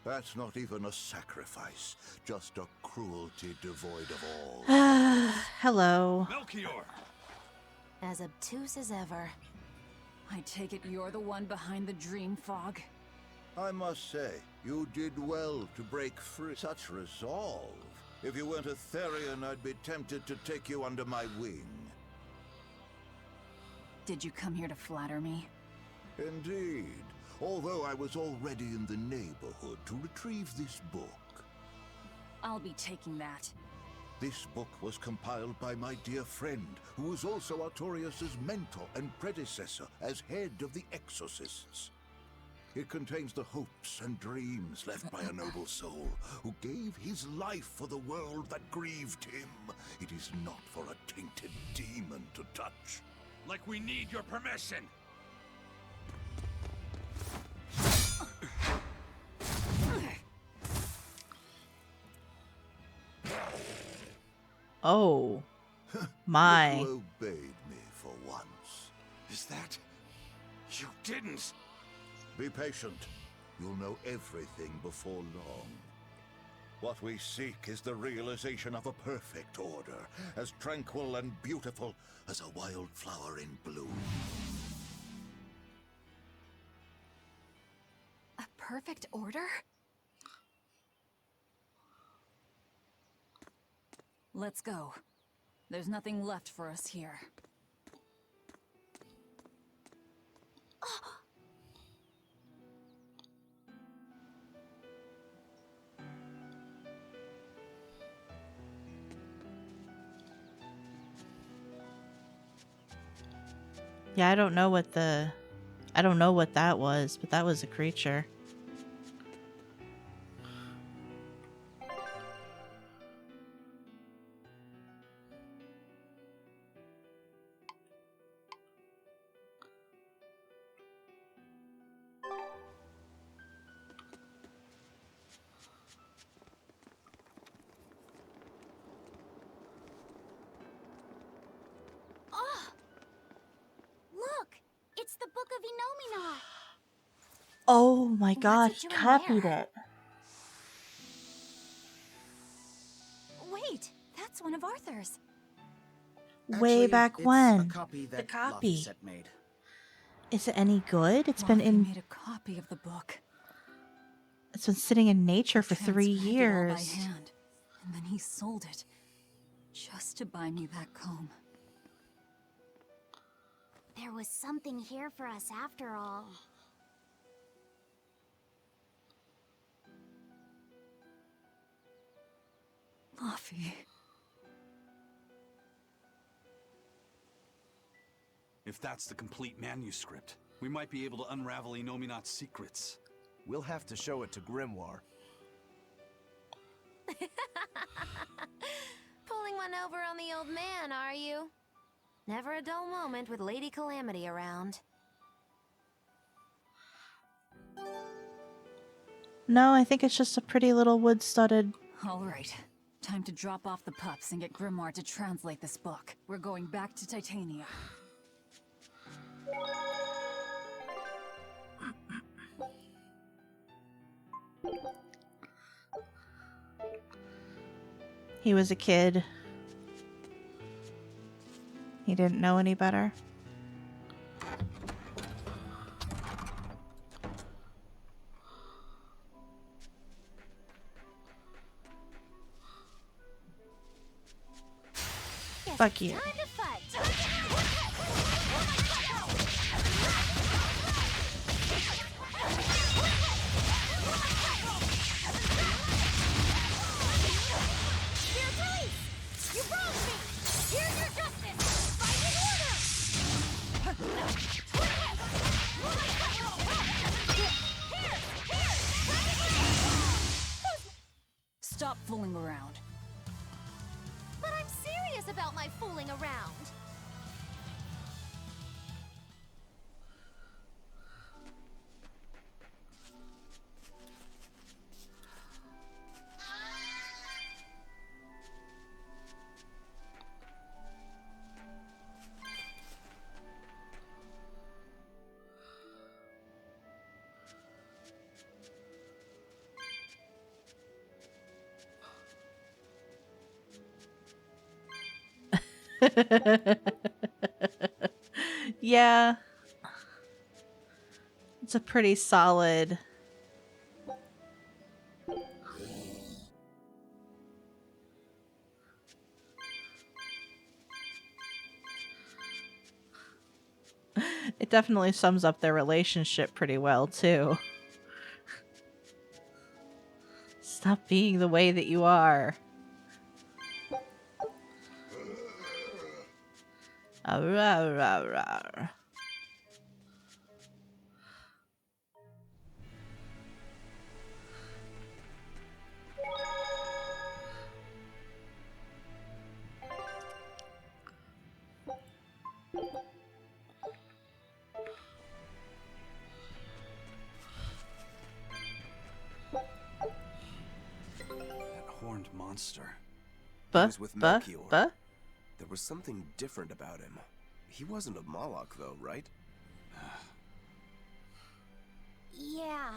That's not even a sacrifice, just a cruelty devoid of all. Hello. Melchior! As obtuse as ever. I take it you're the one behind the dream fog? I must say, you did well to break free. Such resolve. If you weren't a Therian, I'd be tempted to take you under my wing. Did you come here to flatter me? Indeed. Although I was already in the neighborhood to retrieve this book. I'll be taking that. This book was compiled by my dear friend, who was also Artorias' mentor and predecessor as head of the Exorcists. It contains the hopes and dreams left by a noble soul who gave his life for the world that grieved him. It is not for a tainted demon to touch. Like we need your permission! Oh. My. You obeyed me for once. Is that... You didn't! Be patient. You'll know everything before long. What we seek is the realization of a perfect order, as tranquil and beautiful as a wildflower in bloom. A perfect order? Let's go. There's nothing left for us here. Yeah, I don't know what that was, but that was a creature. Oh! Look! It's the Book of Enomina! Oh my What's gosh, it he doing copied there? it. Wait, that's one of Arthur's. Way back it's when. a copy that the copy. Laphicet made. Is it any good? It's been Laffy in. made a copy of the book. It's been sitting in nature for 3 Transcribed it all by years. hand, and then he sold it just to buy me that comb. There was something here for us after all. Laffy. If that's the complete manuscript, we might be able to unravel Enominat's secrets. We'll have to show it to Grimoire. Pulling one over on the old man, are you? Never a dull moment with Lady Calamity around. No, I think it's just a pretty little wood-studded. All right, time to drop off the pups and get Grimoire to translate this book. We're going back to Titania. He was a kid. He didn't know any better. Fuck you. Time to fight! You wronged me! Here's your justice! Fight in order! Stop fooling around. But I'm serious about my fooling around! Yeah. It's a pretty solid. It definitely sums up their relationship pretty well, too. Stop being the way that you are. Arr. That horned monster. He Buh, was with buh, Melchior. buh. There was something different about him. He wasn't a Moloch, though, right? Yeah,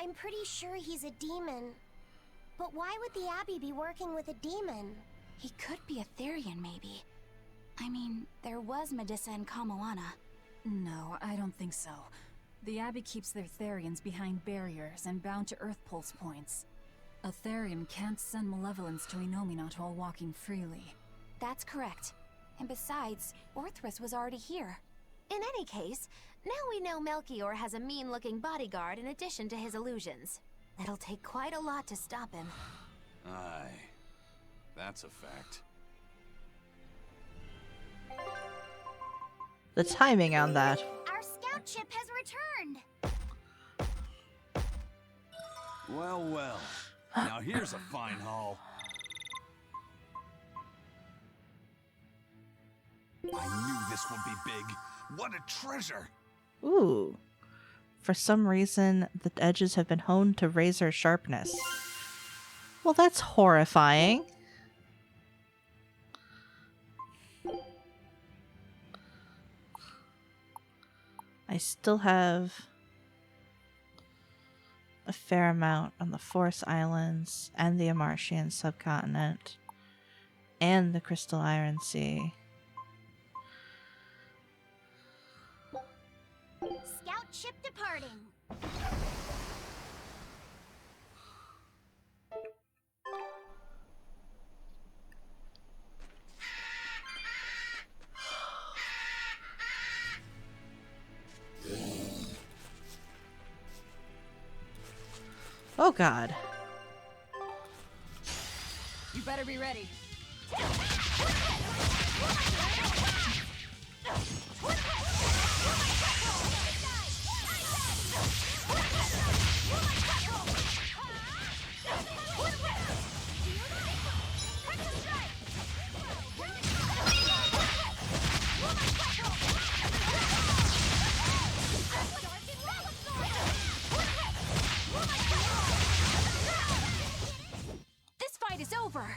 I'm pretty sure he's a demon. But why would the Abbey be working with a demon? He could be a Therian, maybe. I mean, there was Medusa and Kamoana. No, I don't think so. The Abbey keeps their Therians behind barriers and bound to Earth Pulse points. A Therian can't send malevolence to Enominat while walking freely. That's correct. And besides, Orthrus was already here. In any case, now we know Melchior has a mean-looking bodyguard in addition to his illusions. It'll take quite a lot to stop him. Aye. That's a fact. The timing on that. Our scout ship has returned. Well, well. Now here's a fine haul. I knew this would be big. What a treasure! Ooh. For some reason, the edges have been honed to razor sharpness. Well, that's horrifying. I still have a fair amount on the Force Islands and the Amartian subcontinent and the Crystal Iron Sea. Scout ship departing. Oh god. You better be ready. This fight is over.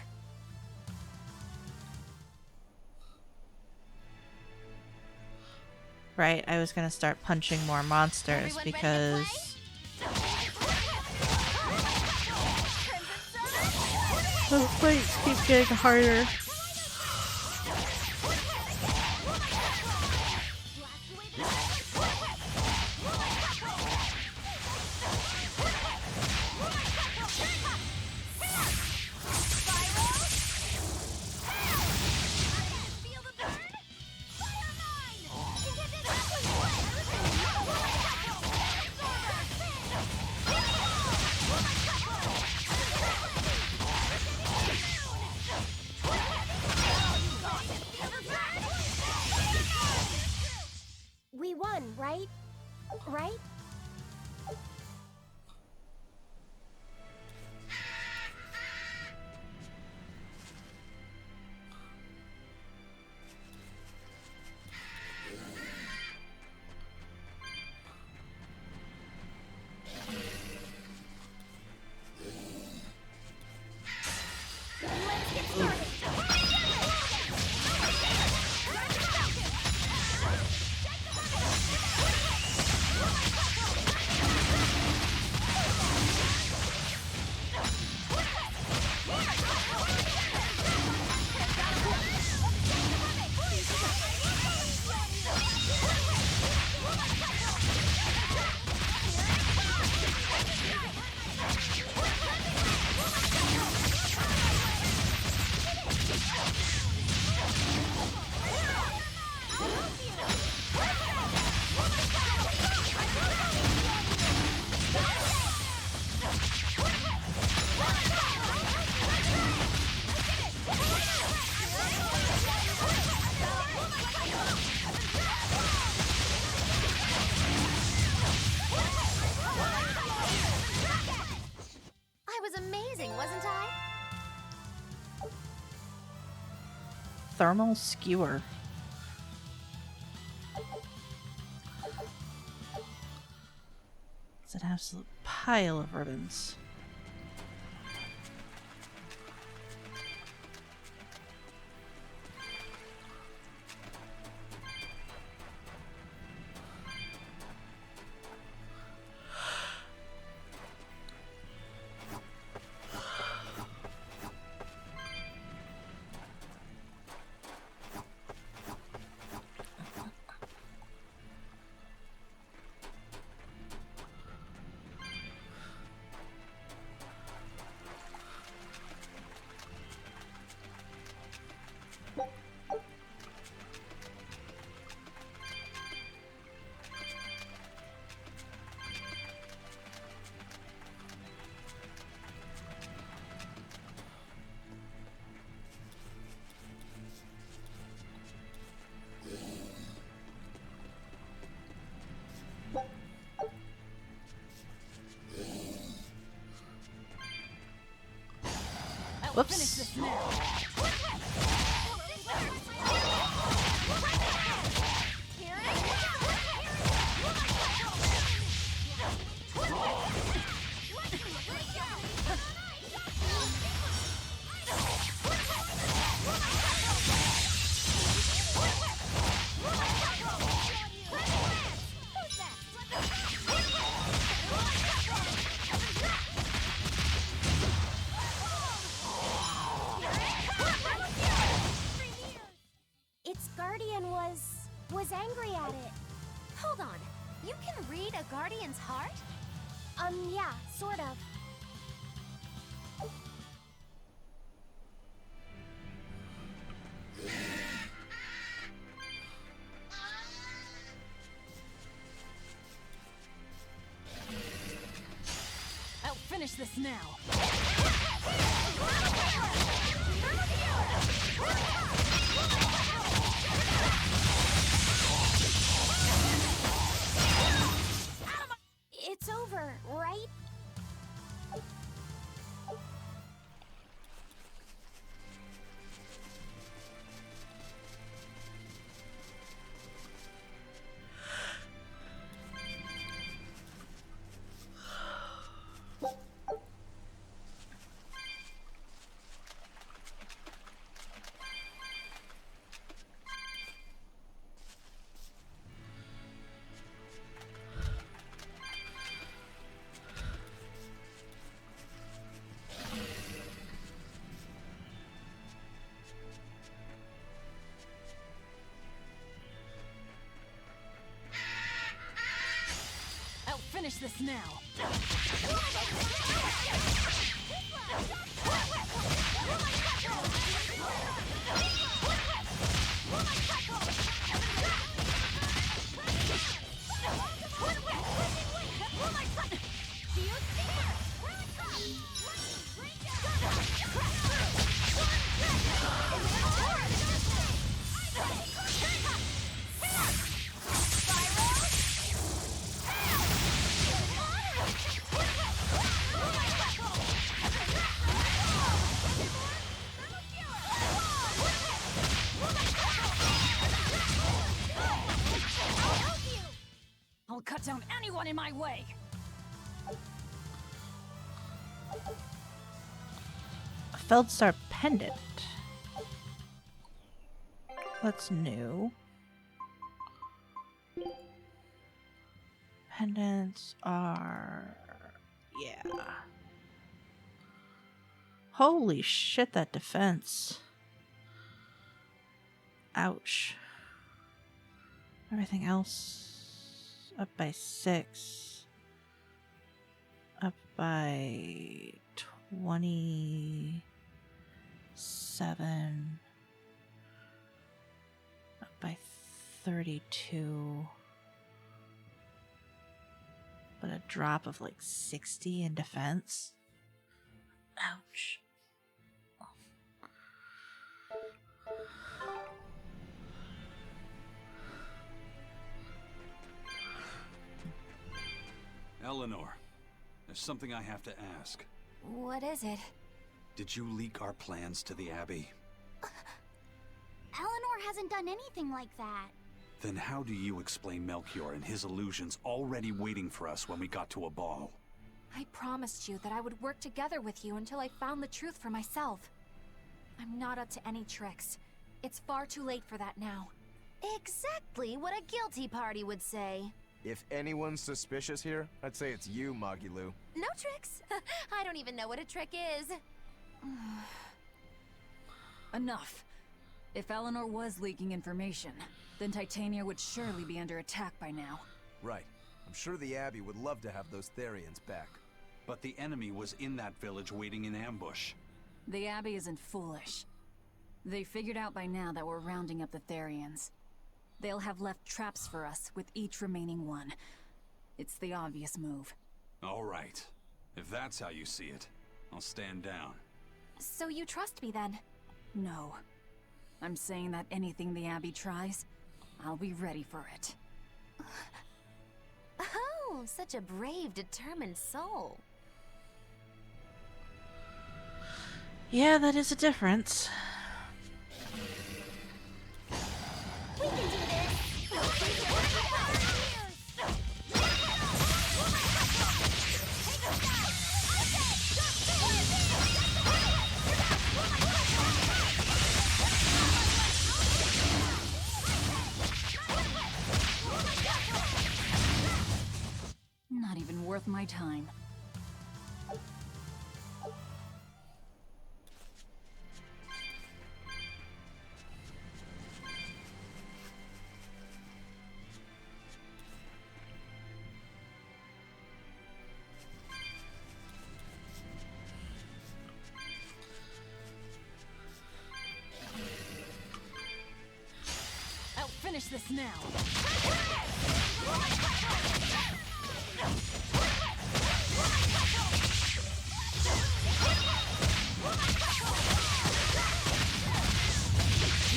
Right, I was gonna start punching more monsters because the fights keep getting harder. We won, right? Right? I was amazing, wasn't I? Thermal skewer. It's an absolute pile of ribbons. Whoops. Its guardian was angry at it. Hold on. You can read a guardian's heart? Yeah, sort of. I'll finish this now. It's over, right? I'll finish this now. I'll cut down anyone in my way. A Feldstar pendant. That's new. Pendants are... yeah. Holy shit, that defense. Ouch. Everything else up by 6. Up by 27. Up by 32. But a drop of like 60 in defense. Ouch. Eleanor, there's something I have to ask. What is it? Did you leak our plans to the Abbey? Eleanor hasn't done anything like that. Then how do you explain Melchior and his illusions already waiting for us when we got to a ball? I promised you that I would work together with you until I found the truth for myself. I'm not up to any tricks. It's far too late for that now. Exactly what a guilty party would say. If anyone's suspicious here, I'd say it's you, Magilu. No tricks. I don't even know what a trick is. Enough. If Eleanor was leaking information, then Titania would surely be under attack by now. Right. I'm sure the Abbey would love to have those Therians back. But the enemy was in that village waiting in ambush. The Abbey isn't foolish. They figured out by now that we're rounding up the Therians. They'll have left traps for us with each remaining one. It's the obvious move. All right. If that's how you see it, I'll stand down. So you trust me then? No. I'm saying that anything the Abbey tries, I'll be ready for it. Oh, such a brave, determined soul. Yeah, that is a difference. We can do this! Not even worth my time. I'll finish this now.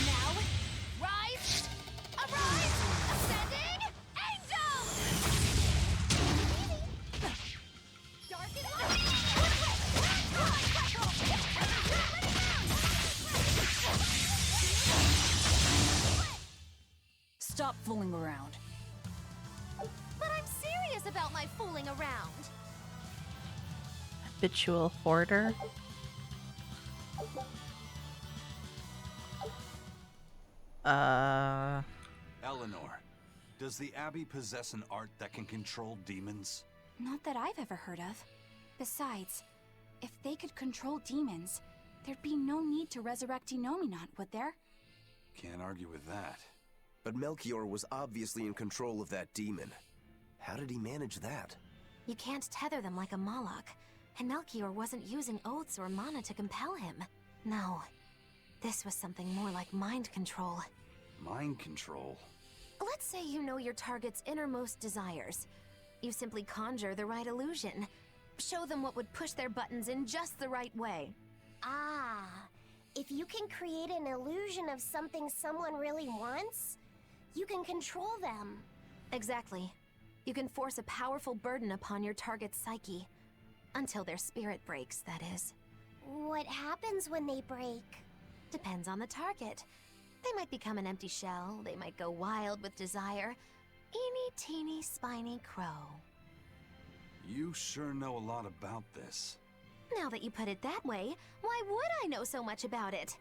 Now, rise, arise, ascending, angel! Dark and Stop fooling around. But I'm serious about my fooling around. Habitual hoarder. Eleanor, does the Abbey possess an art that can control demons? Not that I've ever heard of. Besides, if they could control demons, there'd be no need to resurrect Enominat, would there? Can't argue with that. But Melchior was obviously in control of that demon. How did he manage that? You can't tether them like a Moloch, and Melchior wasn't using oaths or mana to compel him. No, this was something more like mind control. Mind control? Let's say you know your target's innermost desires. You simply conjure the right illusion. Show them what would push their buttons in just the right way. Ah, if you can create an illusion of something someone really wants, you can control them. Exactly. You can force a powerful burden upon your target's psyche. Until their spirit breaks, that is. What happens when they break? Depends on the target. They might become an empty shell, they might go wild with desire. Eeny teeny spiny crow. You sure know a lot about this. Now that you put it that way, why would I know so much about it?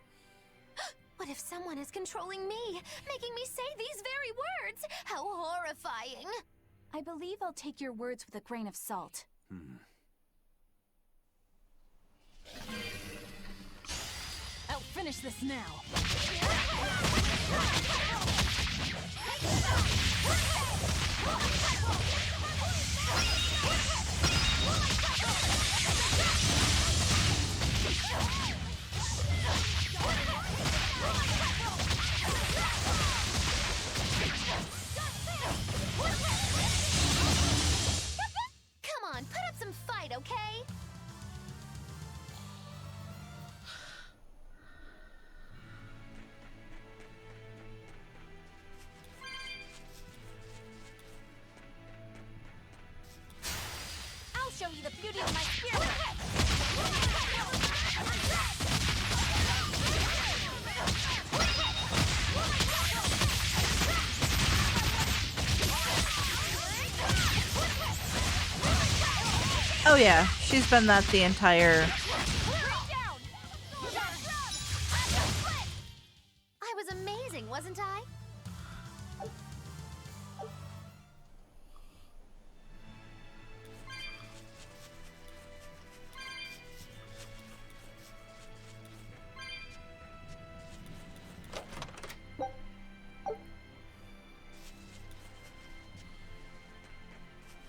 What if someone is controlling me, making me say these very words? How horrifying! I believe I'll take your words with a grain of salt. I'll finish this now. Come on, put up some fight, okay? I'll show you the beauty of my spirit. Oh yeah, she's been that the entire... I was amazing, wasn't I?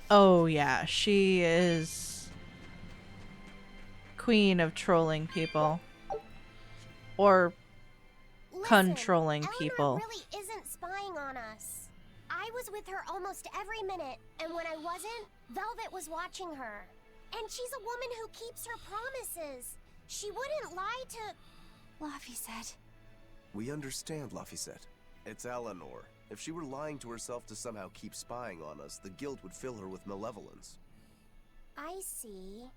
Oh yeah, she is queen of trolling people. Or controlling people. Eleanor really isn't spying on us. I was with her almost every minute, and when I wasn't, Velvet was watching her. And she's a woman who keeps her promises. She wouldn't lie to... Laphicet. We understand, Laphicet. It's Eleanor. If she were lying to herself to somehow keep spying on us, the guilt would fill her with malevolence. I see.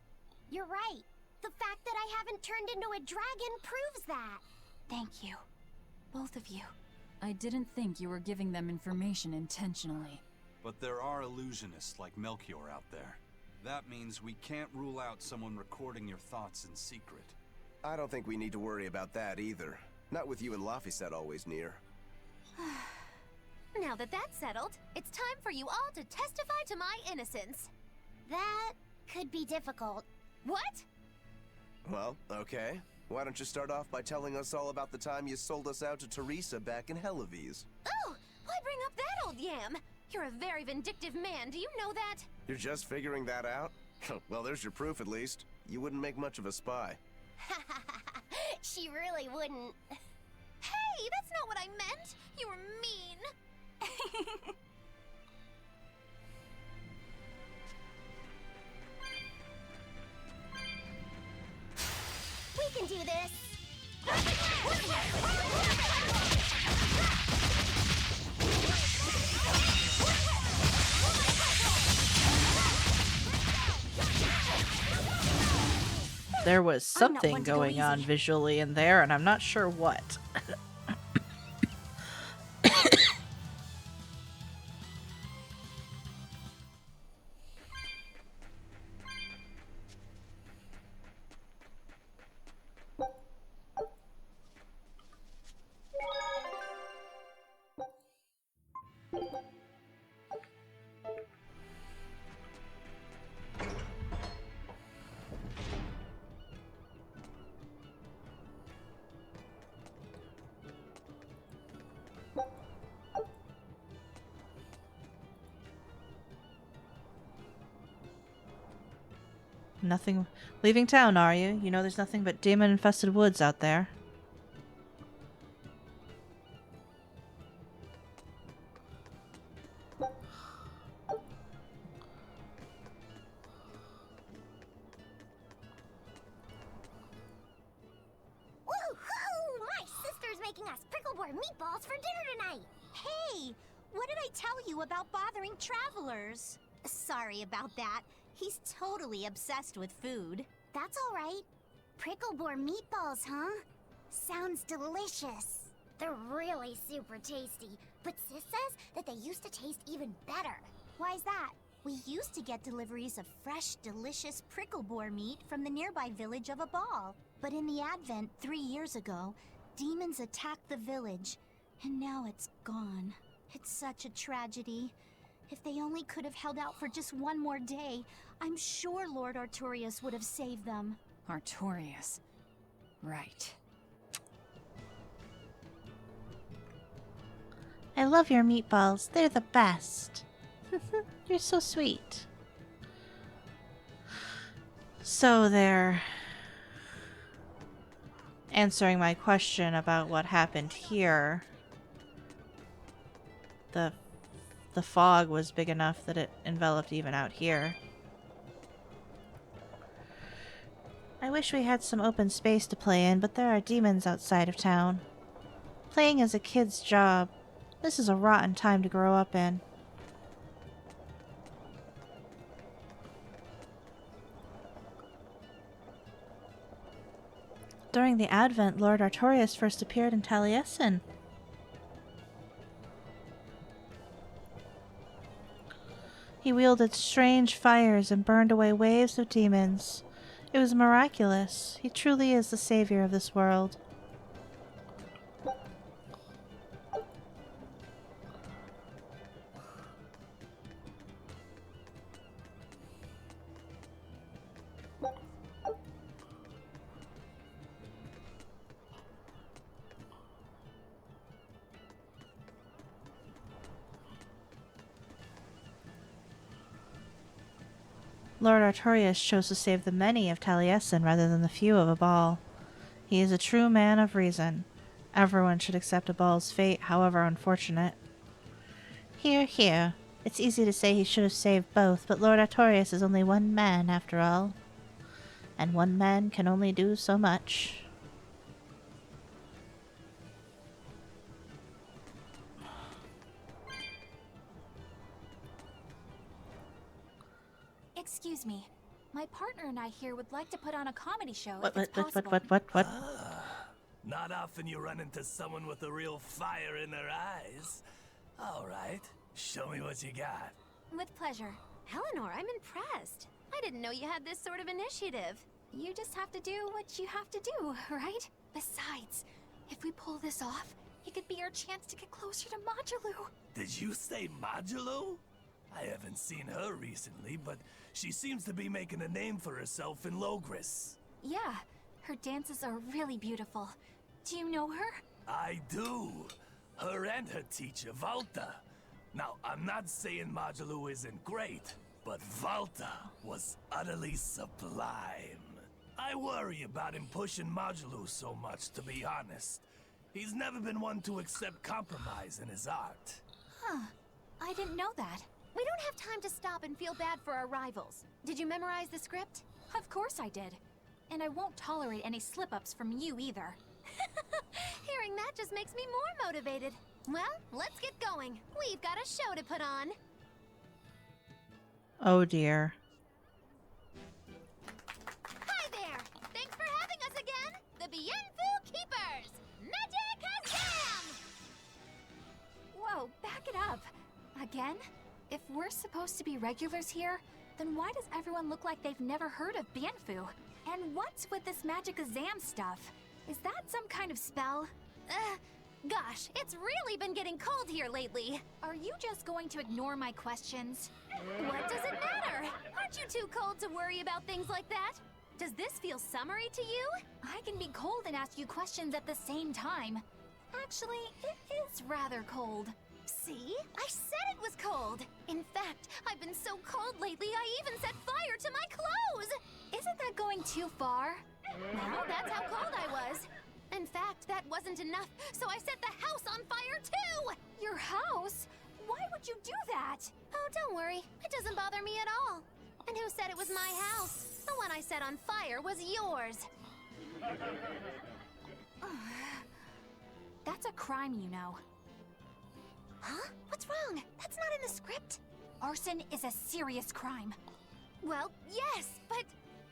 You're right. The fact that I haven't turned into a dragon proves that. Thank you. Both of you. I didn't think you were giving them information intentionally. But there are illusionists like Melchior out there. That means we can't rule out someone recording your thoughts in secret. I don't think we need to worry about that either. Not with you and Laphicet always near. Now that that's settled, it's time for you all to testify to my innocence. That could be difficult. What? Well, okay. Why don't you start off by telling us all about the time you sold us out to Teresa back in Helives? Oh, why bring up that old yam? You're a very vindictive man, do you know that? You're just figuring that out? Well, there's your proof at least. You wouldn't make much of a spy. She really wouldn't. Hey, that's not what I meant! You were mean! We can do this! There was something going on visually in there, and I'm not sure what. Nothing. Leaving town, are you? You know there's nothing but demon-infested woods out there. Woohoo! My sister's making us prickle-board meatballs for dinner tonight! Hey! What did I tell you about bothering travelers? Sorry about that. He's totally obsessed with food. That's alright. Prickle-board meatballs, huh? Sounds delicious. They're really super tasty, but Sis says that they used to taste even better. Why's that? We used to get deliveries of fresh, delicious prickle-boar meat from the nearby village of Abal. But in the Advent 3 years ago, demons attacked the village, and now it's gone. It's such a tragedy. If they only could have held out for just one more day, I'm sure Lord Artorius would have saved them. Artorius. Right. I love your meatballs. They're the best. You're so sweet. So they're answering my question about what happened here. The fog was big enough that it enveloped even out here. I wish we had some open space to play in, but there are demons outside of town. Playing is a kid's job. This is a rotten time to grow up in. During the Advent, Lord Artorius first appeared in Taliesin. He wielded strange fires and burned away waves of demons. It was miraculous. He truly is the savior of this world. Lord Artorius chose to save the many of Taliesin rather than the few of Abal. He is a true man of reason. Everyone should accept Abal's fate, however unfortunate. Hear, hear. It's easy to say he should have saved both, but Lord Artorius is only one man, after all. And one man can only do so much. Excuse me. My partner and I here would like to put on a comedy show What? if it's possible. What? Not often you run into someone with a real fire in their eyes. All right, show me what you got. With pleasure. Eleanor, I'm impressed. I didn't know you had this sort of initiative. You just have to do what you have to do, right? Besides, if we pull this off, it could be our chance to get closer to Modulu. Did you say Modulu? I haven't seen her recently, but she seems to be making a name for herself in Logris. Yeah, her dances are really beautiful. Do you know her? I do. Her and her teacher, Valta. Now, I'm not saying Modulu isn't great, but Valta was utterly sublime. I worry about him pushing Modulu so much, to be honest. He's never been one to accept compromise in his art. Huh. I didn't know that. We don't have time to stop and feel bad for our rivals. Did you memorize the script? Of course I did. And I won't tolerate any slip-ups from you either. Hearing that just makes me more motivated. Well, let's get going. We've got a show to put on. Oh dear. Hi there! Thanks for having us again! The Bienfu Keepers! Magicazam! Whoa, back it up. Again? If we're supposed to be regulars here, then why does everyone look like they've never heard of Bienfu? And what's with this Magicazam stuff? Is that some kind of spell? Gosh, it's really been getting cold here lately. Are you just going to ignore my questions? What does it matter? Aren't you too cold to worry about things like that? Does this feel summery to you? I can be cold and ask you questions at the same time. Actually, it is rather cold. See? I said it was cold! In fact, I've been so cold lately I even set fire to my clothes! Isn't that going too far? Well, that's how cold I was. In fact, that wasn't enough, so I set the house on fire too! Your house? Why would you do that? Oh, don't worry. It doesn't bother me at all. And who said it was my house? The one I set on fire was yours. That's a crime, you know. Huh? What's wrong? That's not in the script. Arson is a serious crime. Well, yes, but...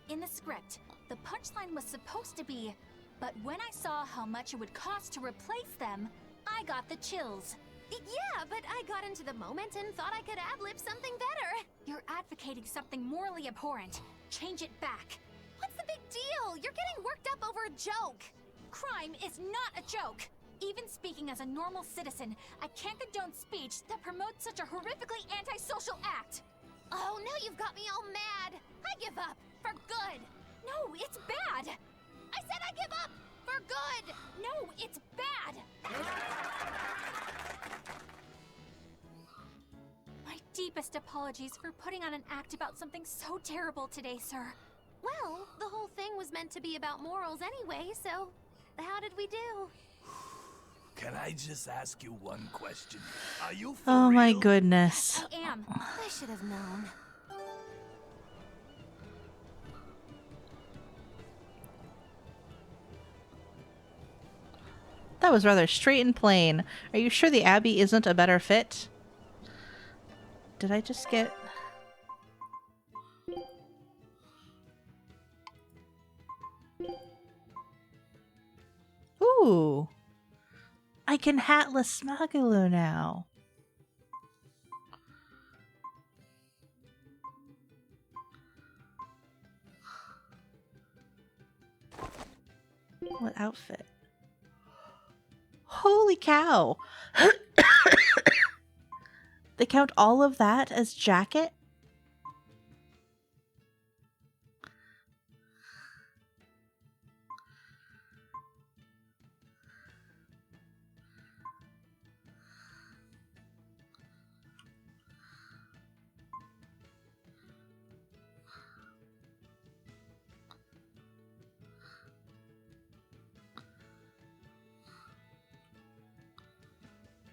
In the script, the punchline was supposed to be, but when I saw how much it would cost to replace them, I got the chills. Yeah, but I got into the moment and thought I could ad-lib something better. You're advocating something morally abhorrent. Change it back. What's the big deal? You're getting worked up over a joke. Crime is not a joke. Even speaking as a normal citizen, I can't condone speech that promotes such a horrifically antisocial act. Oh, now you've got me all mad. I give up. For good. No, it's bad. I said I give up. For good. No, it's bad. My deepest apologies for putting on an act about something so terrible today, sir. Well, the whole thing was meant to be about morals anyway, so how did we do? Can I just ask you one question? Are you for Oh my real? goodness. I am. I should have known. That was rather straight and plain. Are you sure the Abbey isn't a better fit? Did I just get... Ooh! I can hatless Smagaloo now. What outfit? Holy cow! They count all of that as jacket?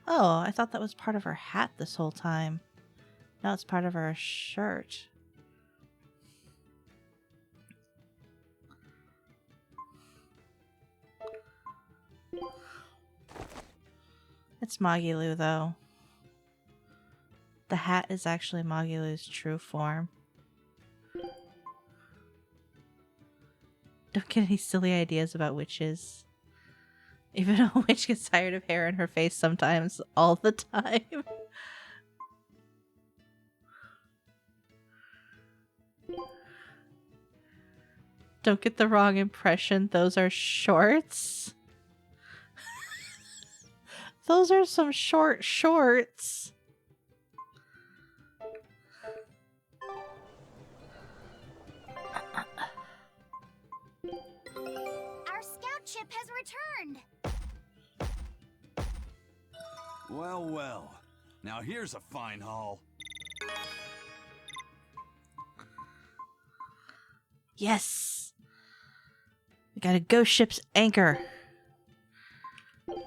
Oh, I thought that was part of her hat this whole time. Now it's part of her shirt. It's Magilou, though. The hat is actually Magilou's true form. Don't get any silly ideas about witches. Even a witch gets tired of hair in her face sometimes, all the time. Don't get the wrong impression. Those are shorts. Those are some short shorts. Our scout ship has returned. Well, well. Now here's a fine haul. Yes! We got a ghost ship's anchor.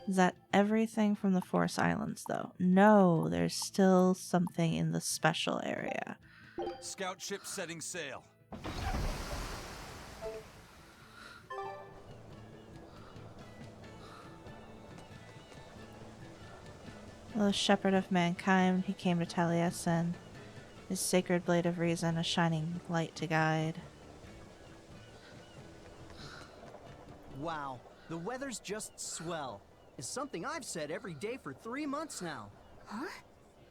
Is that everything from the Forest Islands, though? No, there's still something in the special area. Scout ship setting sail. The shepherd of mankind, he came to Taliesin, his sacred blade of reason, a shining light to guide. Wow, the weather's just swell. It's something I've said every day for 3 months now. Huh?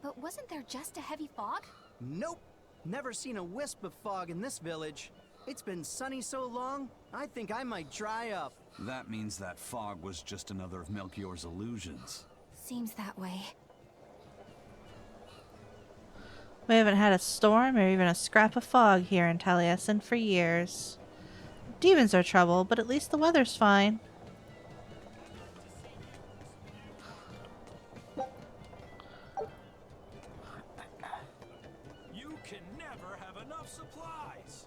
But wasn't there just a heavy fog? Nope. Never seen a wisp of fog in this village. It's been sunny so long, I think I might dry up. That means that fog was just another of Melchior's illusions. Seems that way. We haven't had a storm or even a scrap of fog here in Taliesin for years. Demons are trouble, but at least the weather's fine. You can never have enough supplies.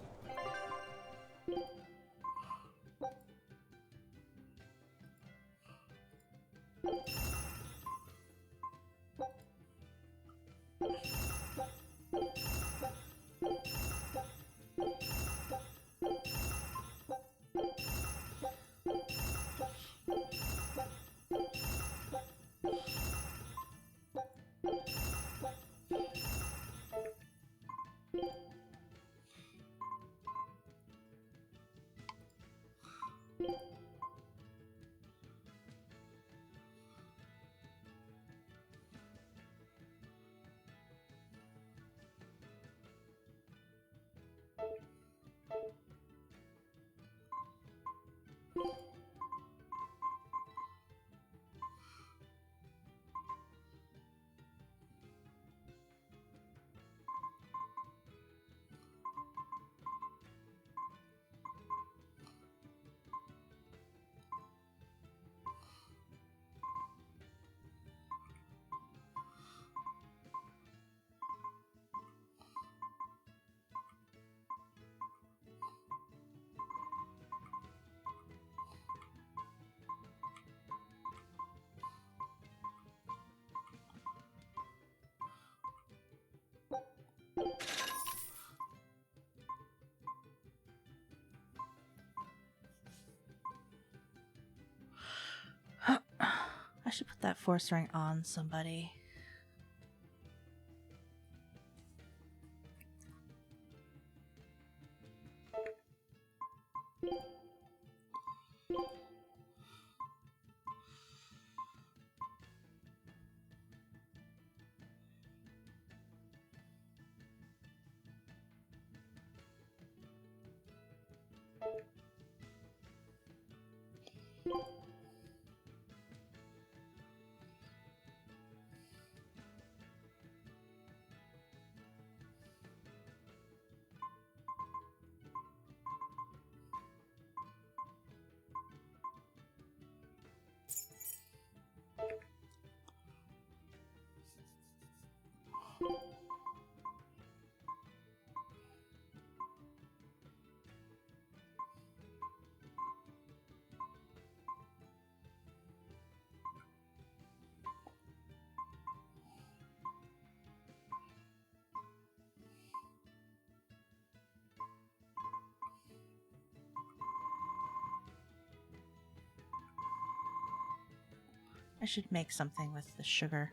I should put that force ring on somebody. I should make something with the sugar.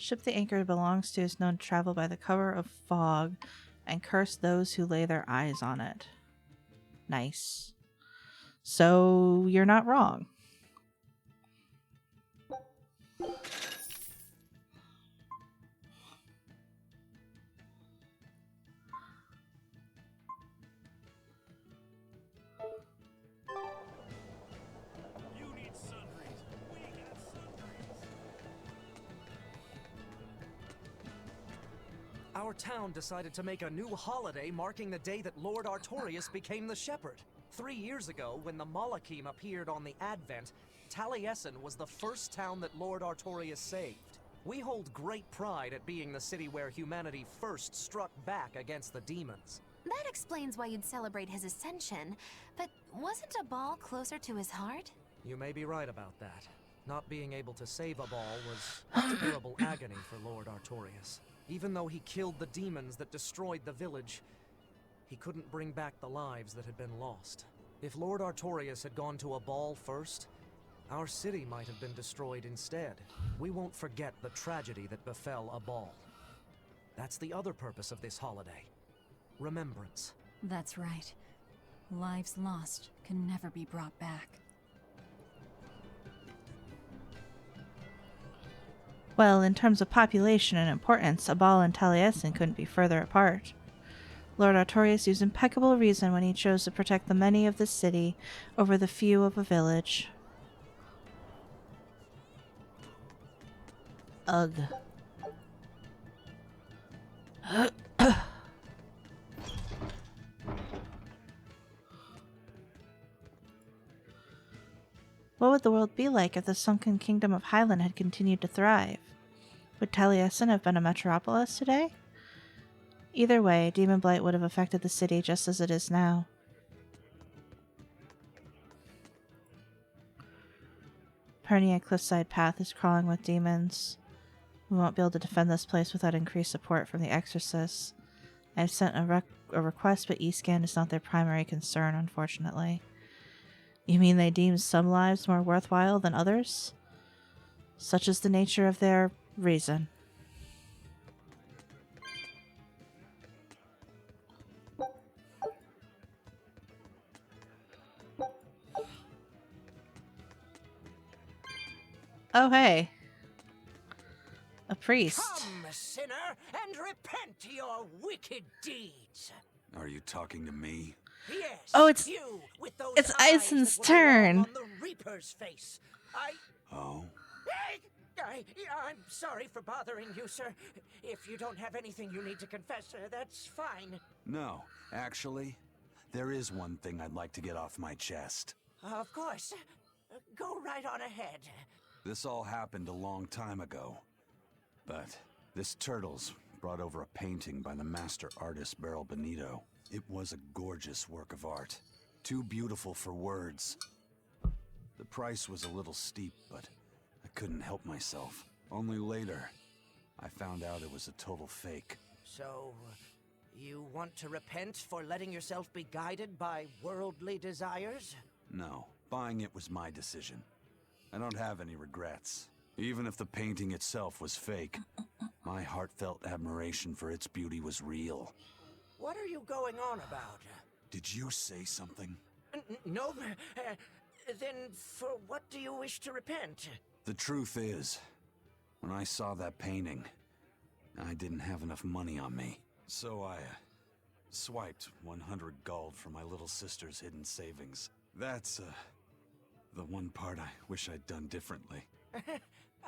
Ship the anchor belongs to is known to travel by the cover of fog and curse those who lay their eyes on it. Nice. So you're not wrong. Our town decided to make a new holiday marking the day that Lord Artorias became the Shepherd. 3 years ago, when the Malachim appeared on the Advent, Taliesin was the first town that Lord Artorias saved. We hold great pride at being the city where humanity first struck back against the demons. That explains why you'd celebrate his ascension, but wasn't a ball closer to his heart? You may be right about that. Not being able to save a ball was terrible agony for Lord Artorias. Even though he killed the demons that destroyed the village, he couldn't bring back the lives that had been lost. If Lord Artorias had gone to a ball first, our city might have been destroyed instead. We won't forget the tragedy that befell a ball. That's the other purpose of this holiday. Remembrance. That's right. Lives lost can never be brought back. Well, in terms of population and importance, Abal and Taliesin couldn't be further apart. Lord Artorias used impeccable reason when he chose to protect the many of the city over the few of a village. Ugh. What would the world be like if the sunken kingdom of Highland had continued to thrive? Would Taliesin have been a metropolis today? Either way, Demon Blight would have affected the city just as it is now. Pernia Cliffside Path is crawling with demons. We won't be able to defend this place without increased support from the Exorcists. I've sent a request, but Eastgand is not their primary concern, unfortunately. You mean they deem some lives more worthwhile than others? Such is the nature of their reason. Oh, hey. A priest. Come, sinner, and repent your wicked deeds. Are you talking to me? Yes, Oh, it's you with those Ison's eyes that turn. belong on the Reaper's face. Oh? I'm sorry for bothering you, sir. If you don't have anything you need to confess, that's fine. No, actually, there is one thing I'd like to get off my chest. Of course. Go right on ahead. This all happened a long time ago. But this Turtles brought over a painting by the master artist Beryl Benito. It was a gorgeous work of art. Too beautiful for words. The price was a little steep, but I couldn't help myself. Only later, I found out it was a total fake. So, you want to repent for letting yourself be guided by worldly desires? No, buying it was my decision. I don't have any regrets. Even if the painting itself was fake, my heartfelt admiration for its beauty was real. What are you going on about? Did you say something? No. Then for what do you wish to repent? The truth is, when I saw that painting, I didn't have enough money on me. So I swiped 100 gold from my little sister's hidden savings. That's the one part I wish I'd done differently.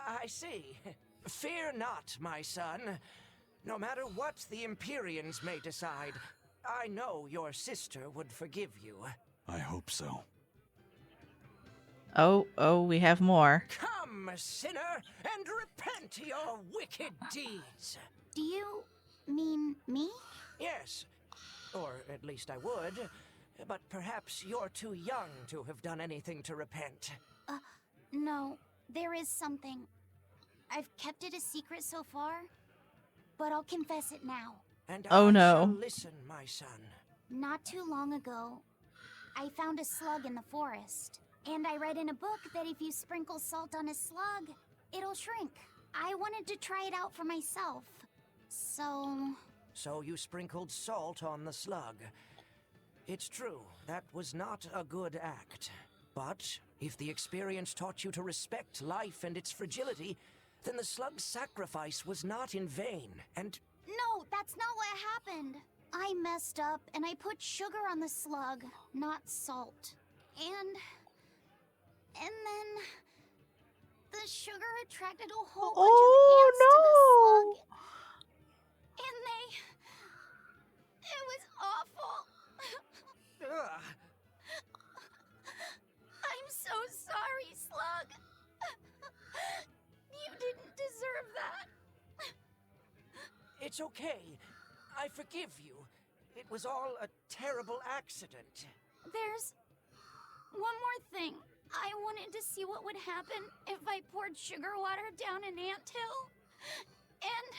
I see. Fear not, my son. No matter what the Empyreans may decide, I know your sister would forgive you. I hope so. Oh, we have more. Come, sinner, and repent your wicked deeds. Do you mean me? Yes, or at least I would. But perhaps you're too young to have done anything to repent. No, there is something. I've kept it a secret so far, but I'll confess it now. And Oh, I no. shall listen, my son. Not too long ago, I found a slug in the forest. And I read in a book that if you sprinkle salt on a slug, it'll shrink. I wanted to try it out for myself. So... So you sprinkled salt on the slug. It's true, that was not a good act. But if the experience taught you to respect life and its fragility, then the slug's sacrifice was not in vain, and... No, that's not what happened. I messed up and I put sugar on the slug, not salt. And then the sugar attracted a whole bunch of ants to the slug. And it was awful. Ugh. I'm so sorry, Slug. You didn't deserve that. It's okay. I forgive you. It was all a terrible accident. There's one more thing. I wanted to see what would happen if I poured sugar water down an anthill. And...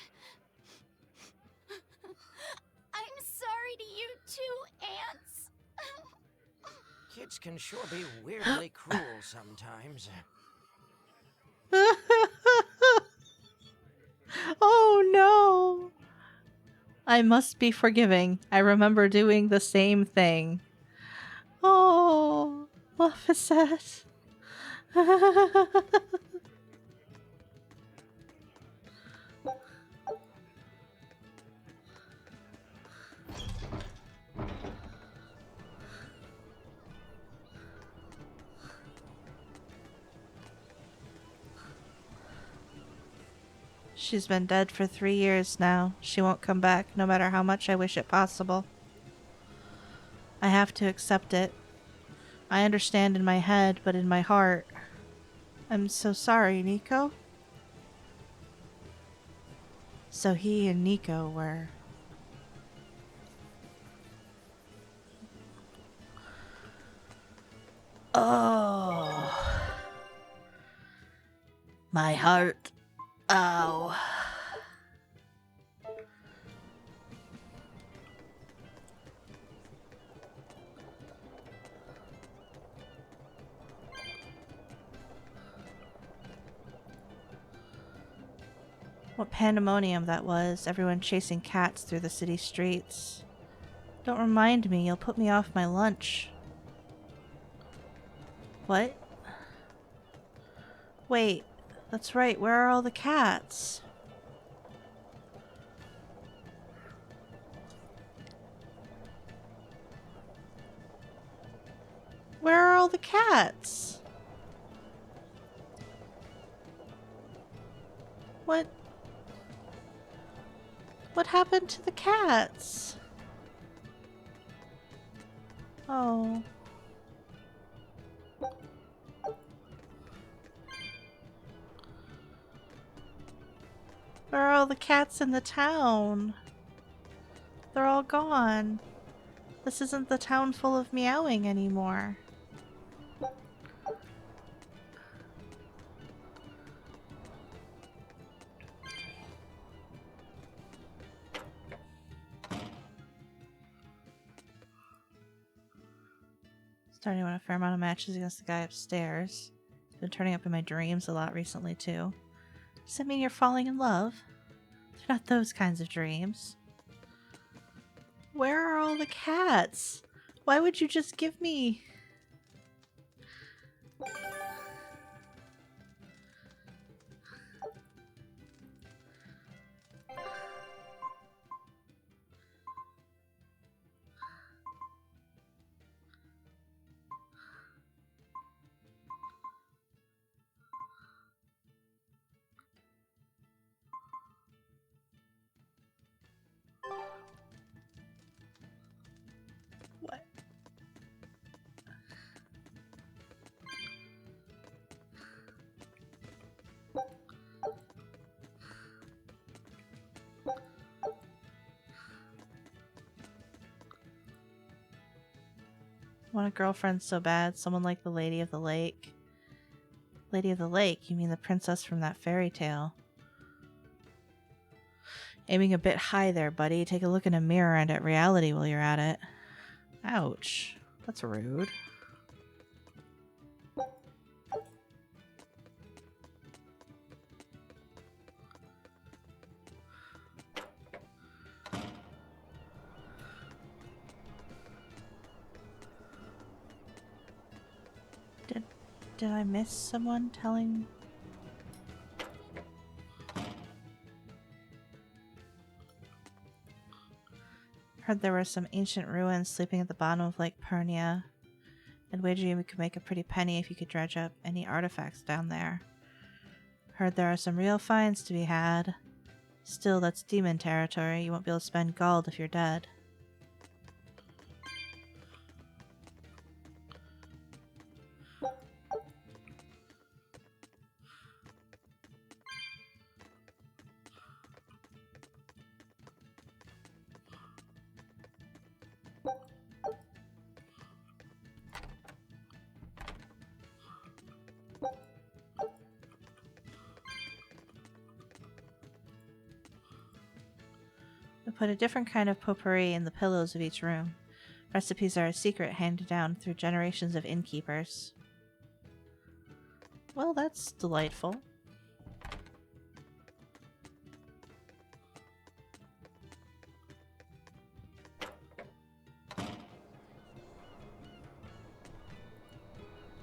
I'm sorry to you too, ants. Kids can sure be weirdly cruel sometimes. Oh no! I must be forgiving. I remember doing the same thing. Oh, Laphicet. She's been dead for 3 years now. She won't come back, no matter how much I wish it possible. I have to accept it. I understand in my head, but in my heart... I'm so sorry, Nico. So he and Nico were... Oh. My heart. Ow. What pandemonium that was, everyone chasing cats through the city streets. Don't remind me, you'll put me off my lunch. What? Wait, that's right, where are all the cats? Where are all the cats? What happened to the cats? Oh. Where are all the cats in the town? They're all gone. This isn't the town full of meowing anymore. Starting to win a fair amount of matches against the guy upstairs. He's been turning up in my dreams a lot recently, too. Does that mean you're falling in love? They're not those kinds of dreams. Where are all the cats? Why would you just give me... What? Want a girlfriend so bad, someone like the Lady of the Lake. Lady of the Lake, you mean the princess from that fairy tale. Aiming a bit high there, buddy. Take a look in a mirror and at reality while you're at it. Ouch. That's rude. Did I miss someone telling? Heard there were some ancient ruins sleeping at the bottom of Lake Pernia. I'd wager you could make a pretty penny if you could dredge up any artifacts down there. Heard there are some real finds to be had. Still, that's demon territory. You won't be able to spend gold if you're dead. We put a different kind of potpourri in the pillows of each room. Recipes are a secret handed down through generations of innkeepers. Well, that's delightful.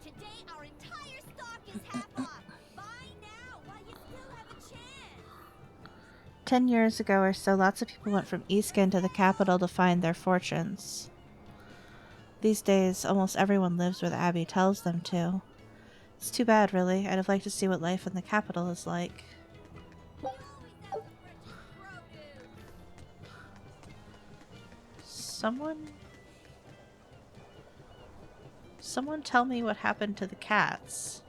Today our entire stock is half off. Buy now while you still have a chance. 10 years ago or so, lots of people went from Eastgand to the capital to find their fortunes. These days, almost everyone lives where the Abbey tells them to. It's too bad, really. I'd have liked to see what life in the capital is like. Someone tell me what happened to the cats.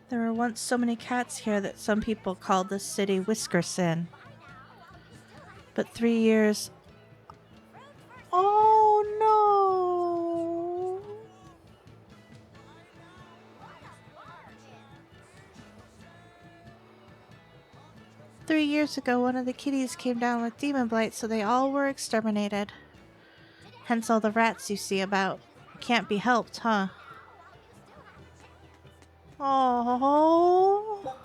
There were once so many cats here that some people called this city Whiskersin. But 3 years... Oh no! 3 years ago, one of the kitties came down with demon blight, so they all were exterminated. Hence all the rats you see about. Can't be helped, huh? Oh.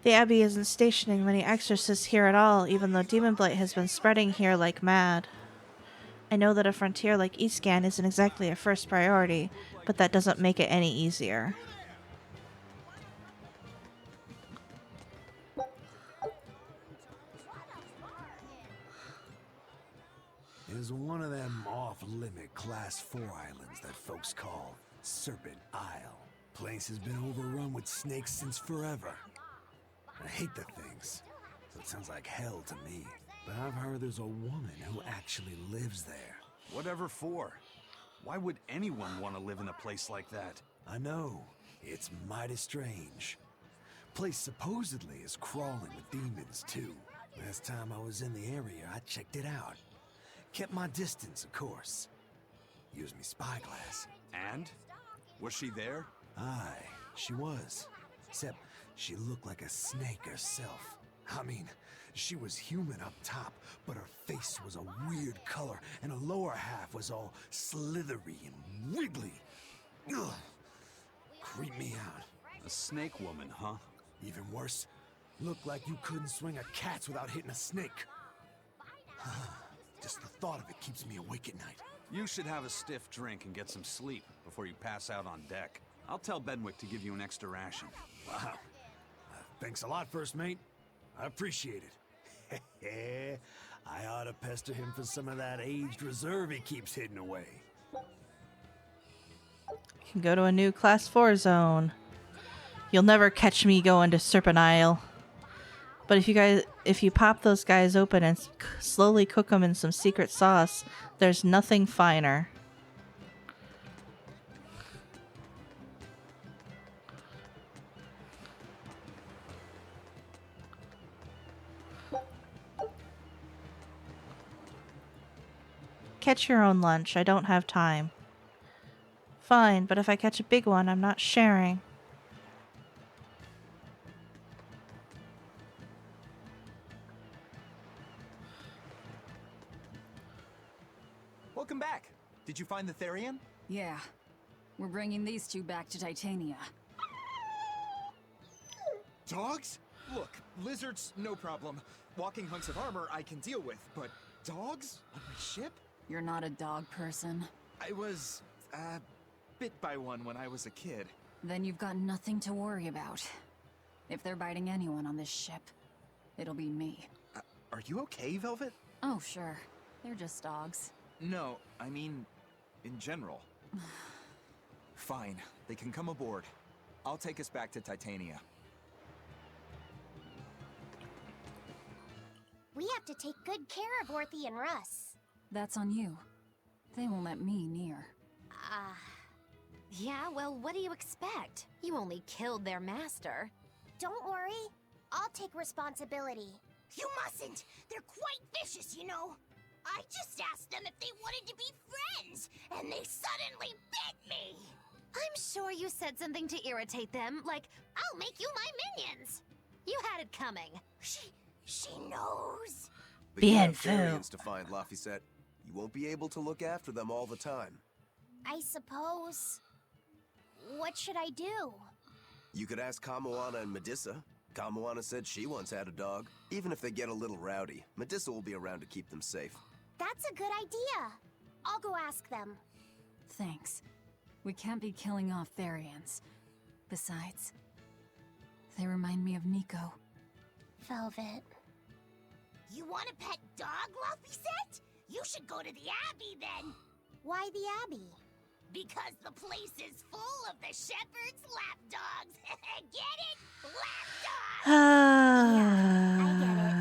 The Abbey isn't stationing many exorcists here at all, even though demon blight has been spreading here like mad. I know that a frontier like Eastgand isn't exactly a first priority, but that doesn't make it any easier. Is one of them off-limit Class 4 islands that folks call Serpent Isle. Place has been overrun with snakes since forever. I hate the things, so it sounds like hell to me. But I've heard there's a woman who actually lives there. Whatever for? Why would anyone want to live in a place like that? I know. It's mighty strange. Place supposedly is crawling with demons, too. Last time I was in the area, I checked it out. Kept my distance, of course. Used me spyglass. And? Was she there? Aye, she was. Except she looked like a snake herself. I mean, she was human up top, but her face was a weird color, and her lower half was all slithery and wiggly. Ugh. Creeped me out. A snake woman, huh? Even worse, looked like you couldn't swing a cat's without hitting a snake. Just the thought of it keeps me awake at night. You should have a stiff drink and get some sleep before you pass out on deck. I'll tell Benwick to give you an extra ration. Wow. Thanks a lot, First Mate. I appreciate it. I ought to pester him for some of that aged reserve he keeps hidden away. You can go to a new Class 4 zone. You'll never catch me going to Serpent Isle. But if you pop those guys open and slowly cook them in some secret sauce, there's nothing finer. catch your own lunch. I don't have time. Fine, but if I catch a big one, I'm not sharing. Welcome back. Did you find the Therian? Yeah. We're bringing these two back to Titania. Dogs? Look, lizards, no problem. Walking hunks of armor I can deal with, but dogs? On my ship? You're not a dog person. I was, bit by one when I was a kid. Then you've got nothing to worry about. If they're biting anyone on this ship, it'll be me. Are you okay, Velvet? Oh, sure. They're just dogs. No, I mean, in general. Fine, they can come aboard. I'll take us back to Titania. We have to take good care of Orthy and Russ. That's on you. They won't let me near. Yeah, well, what do you expect? You only killed their master. Don't worry. I'll take responsibility. You mustn't. They're quite vicious, you know. I just asked them if they wanted to be friends, and they suddenly bit me. I'm sure you said something to irritate them, like, I'll make you my minions. You had it coming. She knows. But you have Therians to find, Laphicet. You won't be able to look after them all the time. I suppose... What should I do? You could ask Kamoana and Medissa. Kamoana said she once had a dog. Even if they get a little rowdy, Medissa will be around to keep them safe. That's a good idea. I'll go ask them. Thanks. We can't be killing off Therians. Besides, they remind me of Nico. Velvet. You want a pet dog, Laphicet? You should go to the Abbey then. Why the Abbey? Because the place is full of the shepherd's lapdogs. Get it? Lapdogs! Yeah, I get it.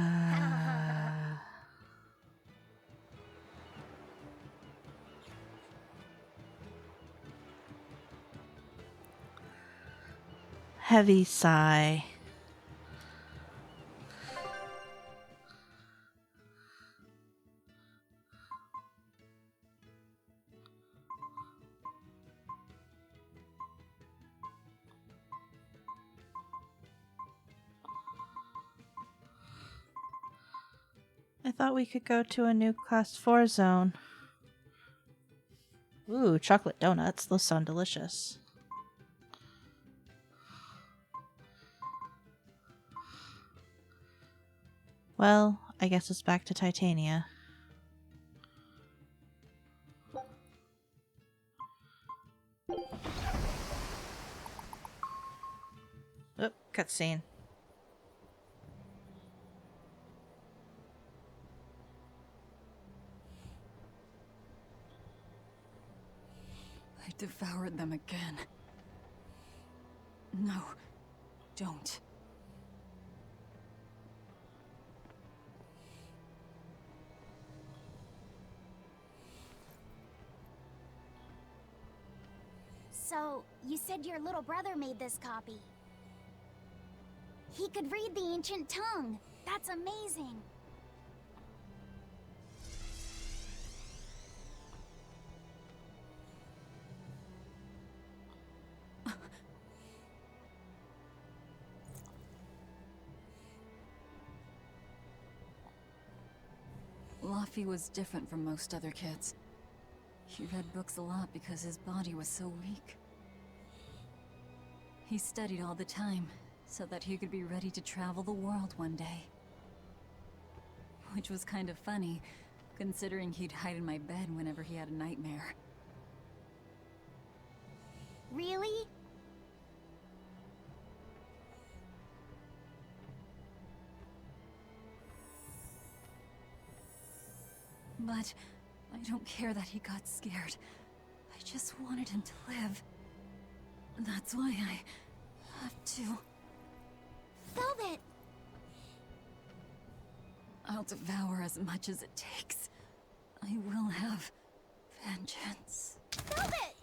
Heavy sigh. I thought we could go to a new class 4 zone. Ooh, chocolate donuts. Those sound delicious. Well, I guess it's back to Titania. Oh, cutscene. I devoured them again. No, don't. So, you said your little brother made this copy. He could read the ancient tongue. That's amazing. Laffy was different from most other kids. He read books a lot because his body was so weak. He studied all the time, so that he could be ready to travel the world one day. Which was kind of funny, considering he'd hide in my bed whenever he had a nightmare. Really? But I don't care that he got scared. I just wanted him to live. That's why I have to. Velvet! I'll devour as much as it takes. I will have vengeance. Velvet!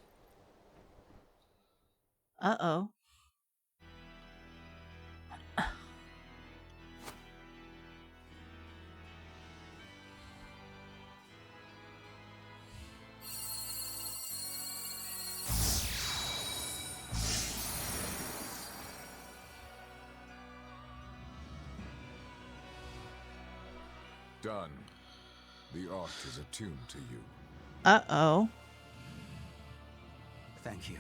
Uh-oh. Done. The art is attuned to you. Uh-oh. Thank you.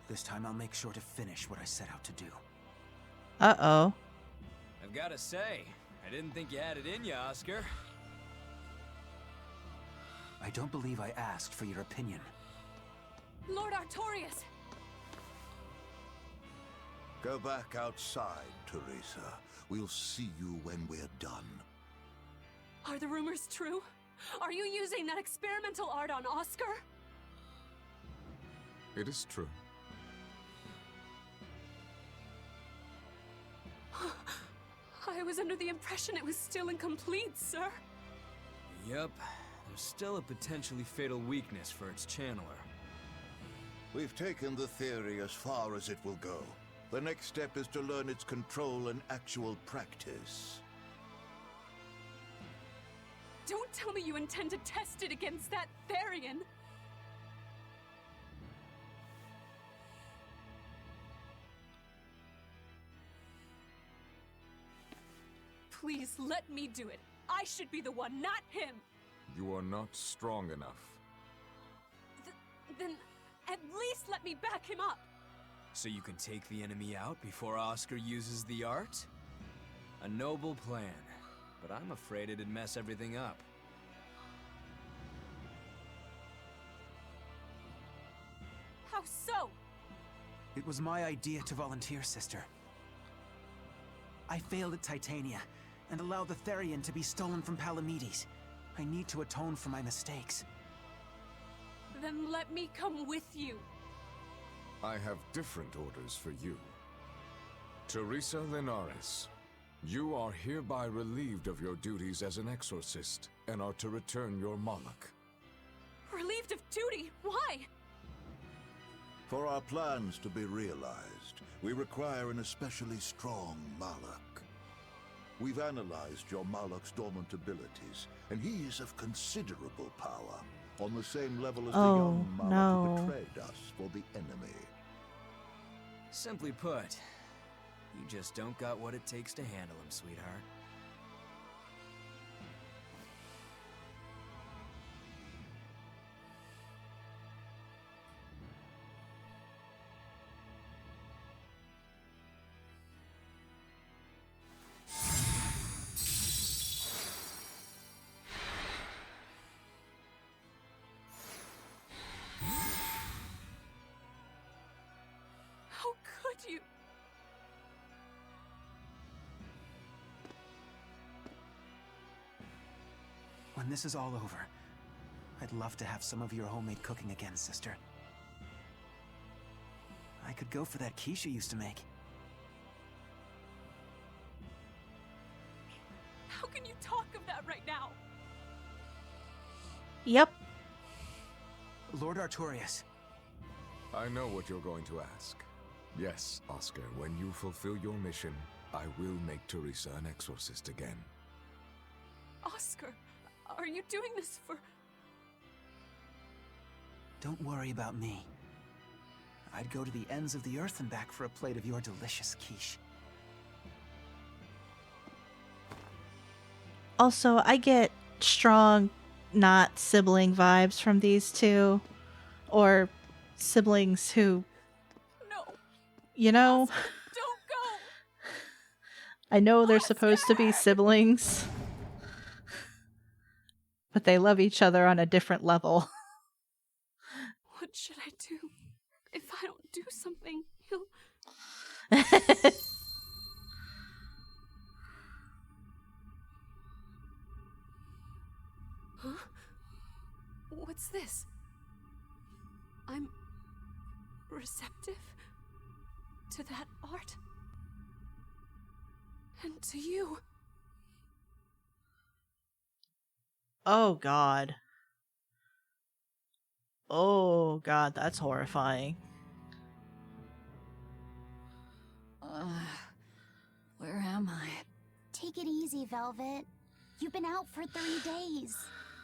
This time I'll make sure to finish what I set out to do. Uh-oh. I've gotta say, I didn't think you had it in you, Oscar. I don't believe I asked for your opinion. Lord Artorias! Go back outside, Teresa. We'll see you when we're done. Are the rumors true? Are you using that experimental art on Oscar? It is true. I was under the impression it was still incomplete, sir. Yep, there's still a potentially fatal weakness for its channeler. We've taken the theory as far as it will go. The next step is to learn its control and actual practice. Don't tell me you intend to test it against that Therian. Please let me do it. I should be the one, not him. You are not strong enough. Then at least let me back him up. So you can take the enemy out before Oscar uses the art? A noble plan, but I'm afraid it'd mess everything up. How so? It was my idea to volunteer, sister. I failed at Titania, and allowed the Therian to be stolen from Palamedes. I need to atone for my mistakes. Then let me come with you. I have different orders for you. Teresa Linares, you are hereby relieved of your duties as an exorcist, and are to return your Moloch. Relieved of duty? Why? For our plans to be realized, we require an especially strong Moloch. We've analyzed your Moloch's dormant abilities, and he is of considerable power, on the same level as the young Moloch who betrayed us for the enemy. Simply put, you just don't got what it takes to handle him, sweetheart. How could you? When this is all over, I'd love to have some of your homemade cooking again, sister. I could go for that quiche you used to make. How can you talk of that right now? Yep. Lord Artorias. I know what you're going to ask. Yes, Oscar, when you fulfill your mission, I will make Teresa an exorcist again. Oscar, are you doing this for... Don't worry about me. I'd go to the ends of the earth and back for a plate of your delicious quiche. Also, I get strong, not sibling vibes from these two. Or siblings who... No. You know? Oscar, don't go! I know they're supposed to be siblings. But they love each other on a different level. What should I do? If I don't do something, he'll... Huh? What's this? I'm receptive to that art. And to you. Oh god. Oh god, that's horrifying. Where am I? Take it easy, Velvet. You've been out for 3 days.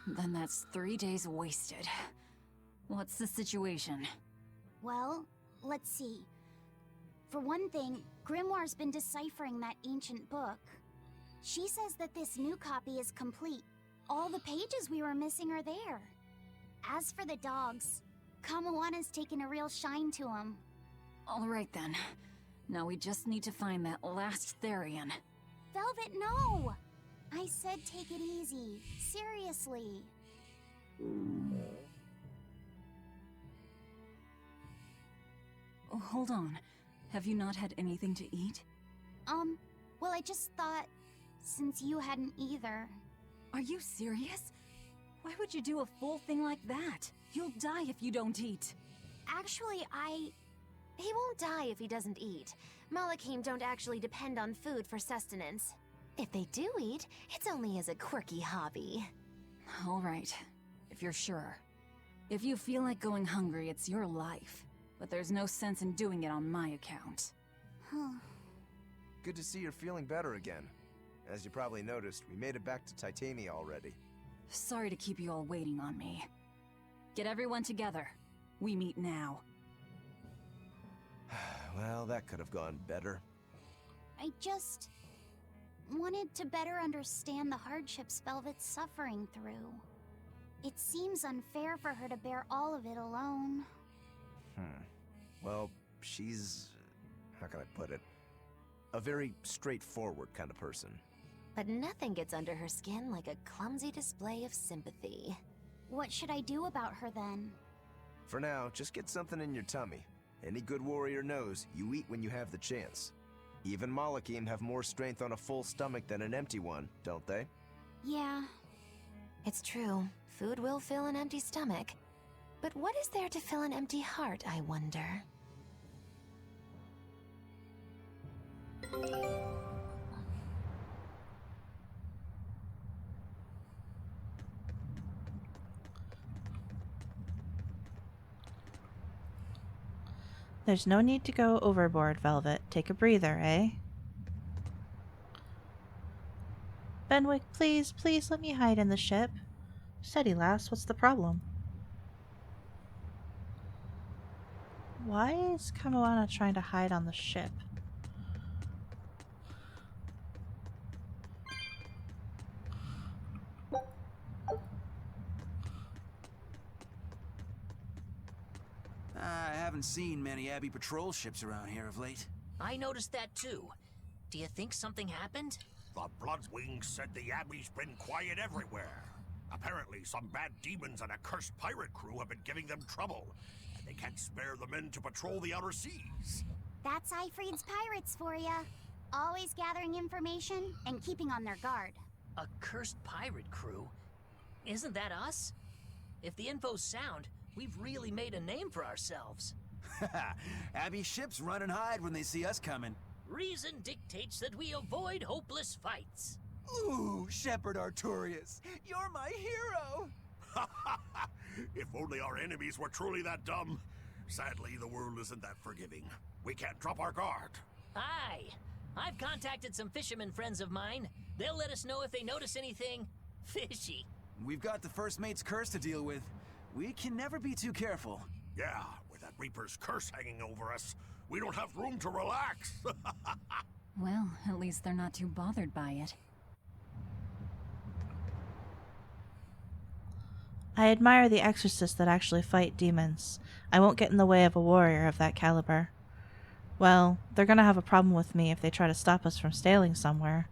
Then that's 3 days wasted. What's the situation? Well, let's see. For one thing, Grimoire's been deciphering that ancient book. She says that this new copy is complete. All the pages we were missing are there. As for the dogs, Kamawana's taken a real shine to them. Alright then. Now we just need to find that last Therian. Velvet, no! I said take it easy. Seriously. Oh, hold on. Have you not had anything to eat? Well, I just thought, since you hadn't either. Are you serious? Why would you do a full thing like that? You'll die if you don't eat. Actually, He won't die if he doesn't eat. Malachim don't actually depend on food for sustenance. If they do eat, it's only as a quirky hobby. Alright, if you're sure. If you feel like going hungry, it's your life. But there's no sense in doing it on my account. Good to see you're feeling better again. As you probably noticed, we made it back to Titania already. Sorry to keep you all waiting on me. Get everyone together. We meet now. Well, that could have gone better. I just wanted to better understand the hardships Velvet's suffering through. It seems unfair for her to bear all of it alone. Well, she's... how can I put it? A very straightforward kind of person. But nothing gets under her skin like a clumsy display of sympathy. What should I do about her then? For now, just get something in your tummy. Any good warrior knows you eat when you have the chance. Even Malachim have more strength on a full stomach than an empty one, don't they? Yeah. It's true. Food will fill an empty stomach. But what is there to fill an empty heart, I wonder? There's no need to go overboard, Velvet. Take a breather, eh? Benwick, please, please let me hide in the ship. Steady, lass, what's the problem? Why is Kamoana trying to hide on the ship? I haven't seen many Abbey patrol ships around here of late. I noticed that too. Do you think something happened? The Bloodwings said the Abbey's been quiet everywhere. Apparently, some bad demons and a cursed pirate crew have been giving them trouble, and they can't spare the men to patrol the outer seas. That's Eifried's pirates for ya. Always gathering information and keeping on their guard. A cursed pirate crew? Isn't that us? If the info's sound, we've really made a name for ourselves. Abbey ships run and hide when they see us coming. Reason dictates that we avoid hopeless fights. Ooh, Shepherd Artorias, you're my hero! If only our enemies were truly that dumb. Sadly, the world isn't that forgiving. We can't drop our guard. Aye. I've contacted some fishermen friends of mine. They'll let us know if they notice anything fishy. We've got the First Mate's curse to deal with. We can never be too careful. Yeah, with that Reaper's curse hanging over us, we don't have room to relax. Well, at least they're not too bothered by it. I admire the exorcists that actually fight demons. I won't get in the way of a warrior of that caliber. Well, they're gonna have a problem with me if they try to stop us from sailing somewhere.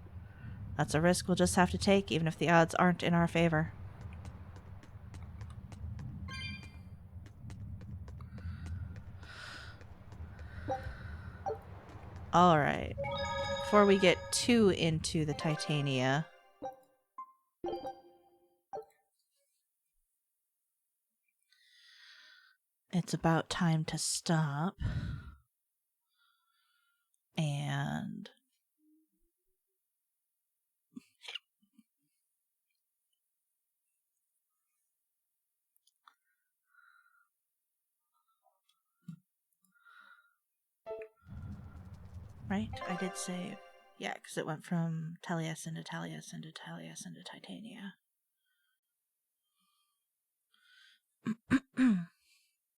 That's a risk we'll just have to take, even if the odds aren't in our favor. Alright. Before we get too into the Titania, it's about time to stop and right? I did save. Yeah, because it went from Taliesin to Taliesin to Taliesin to Titania.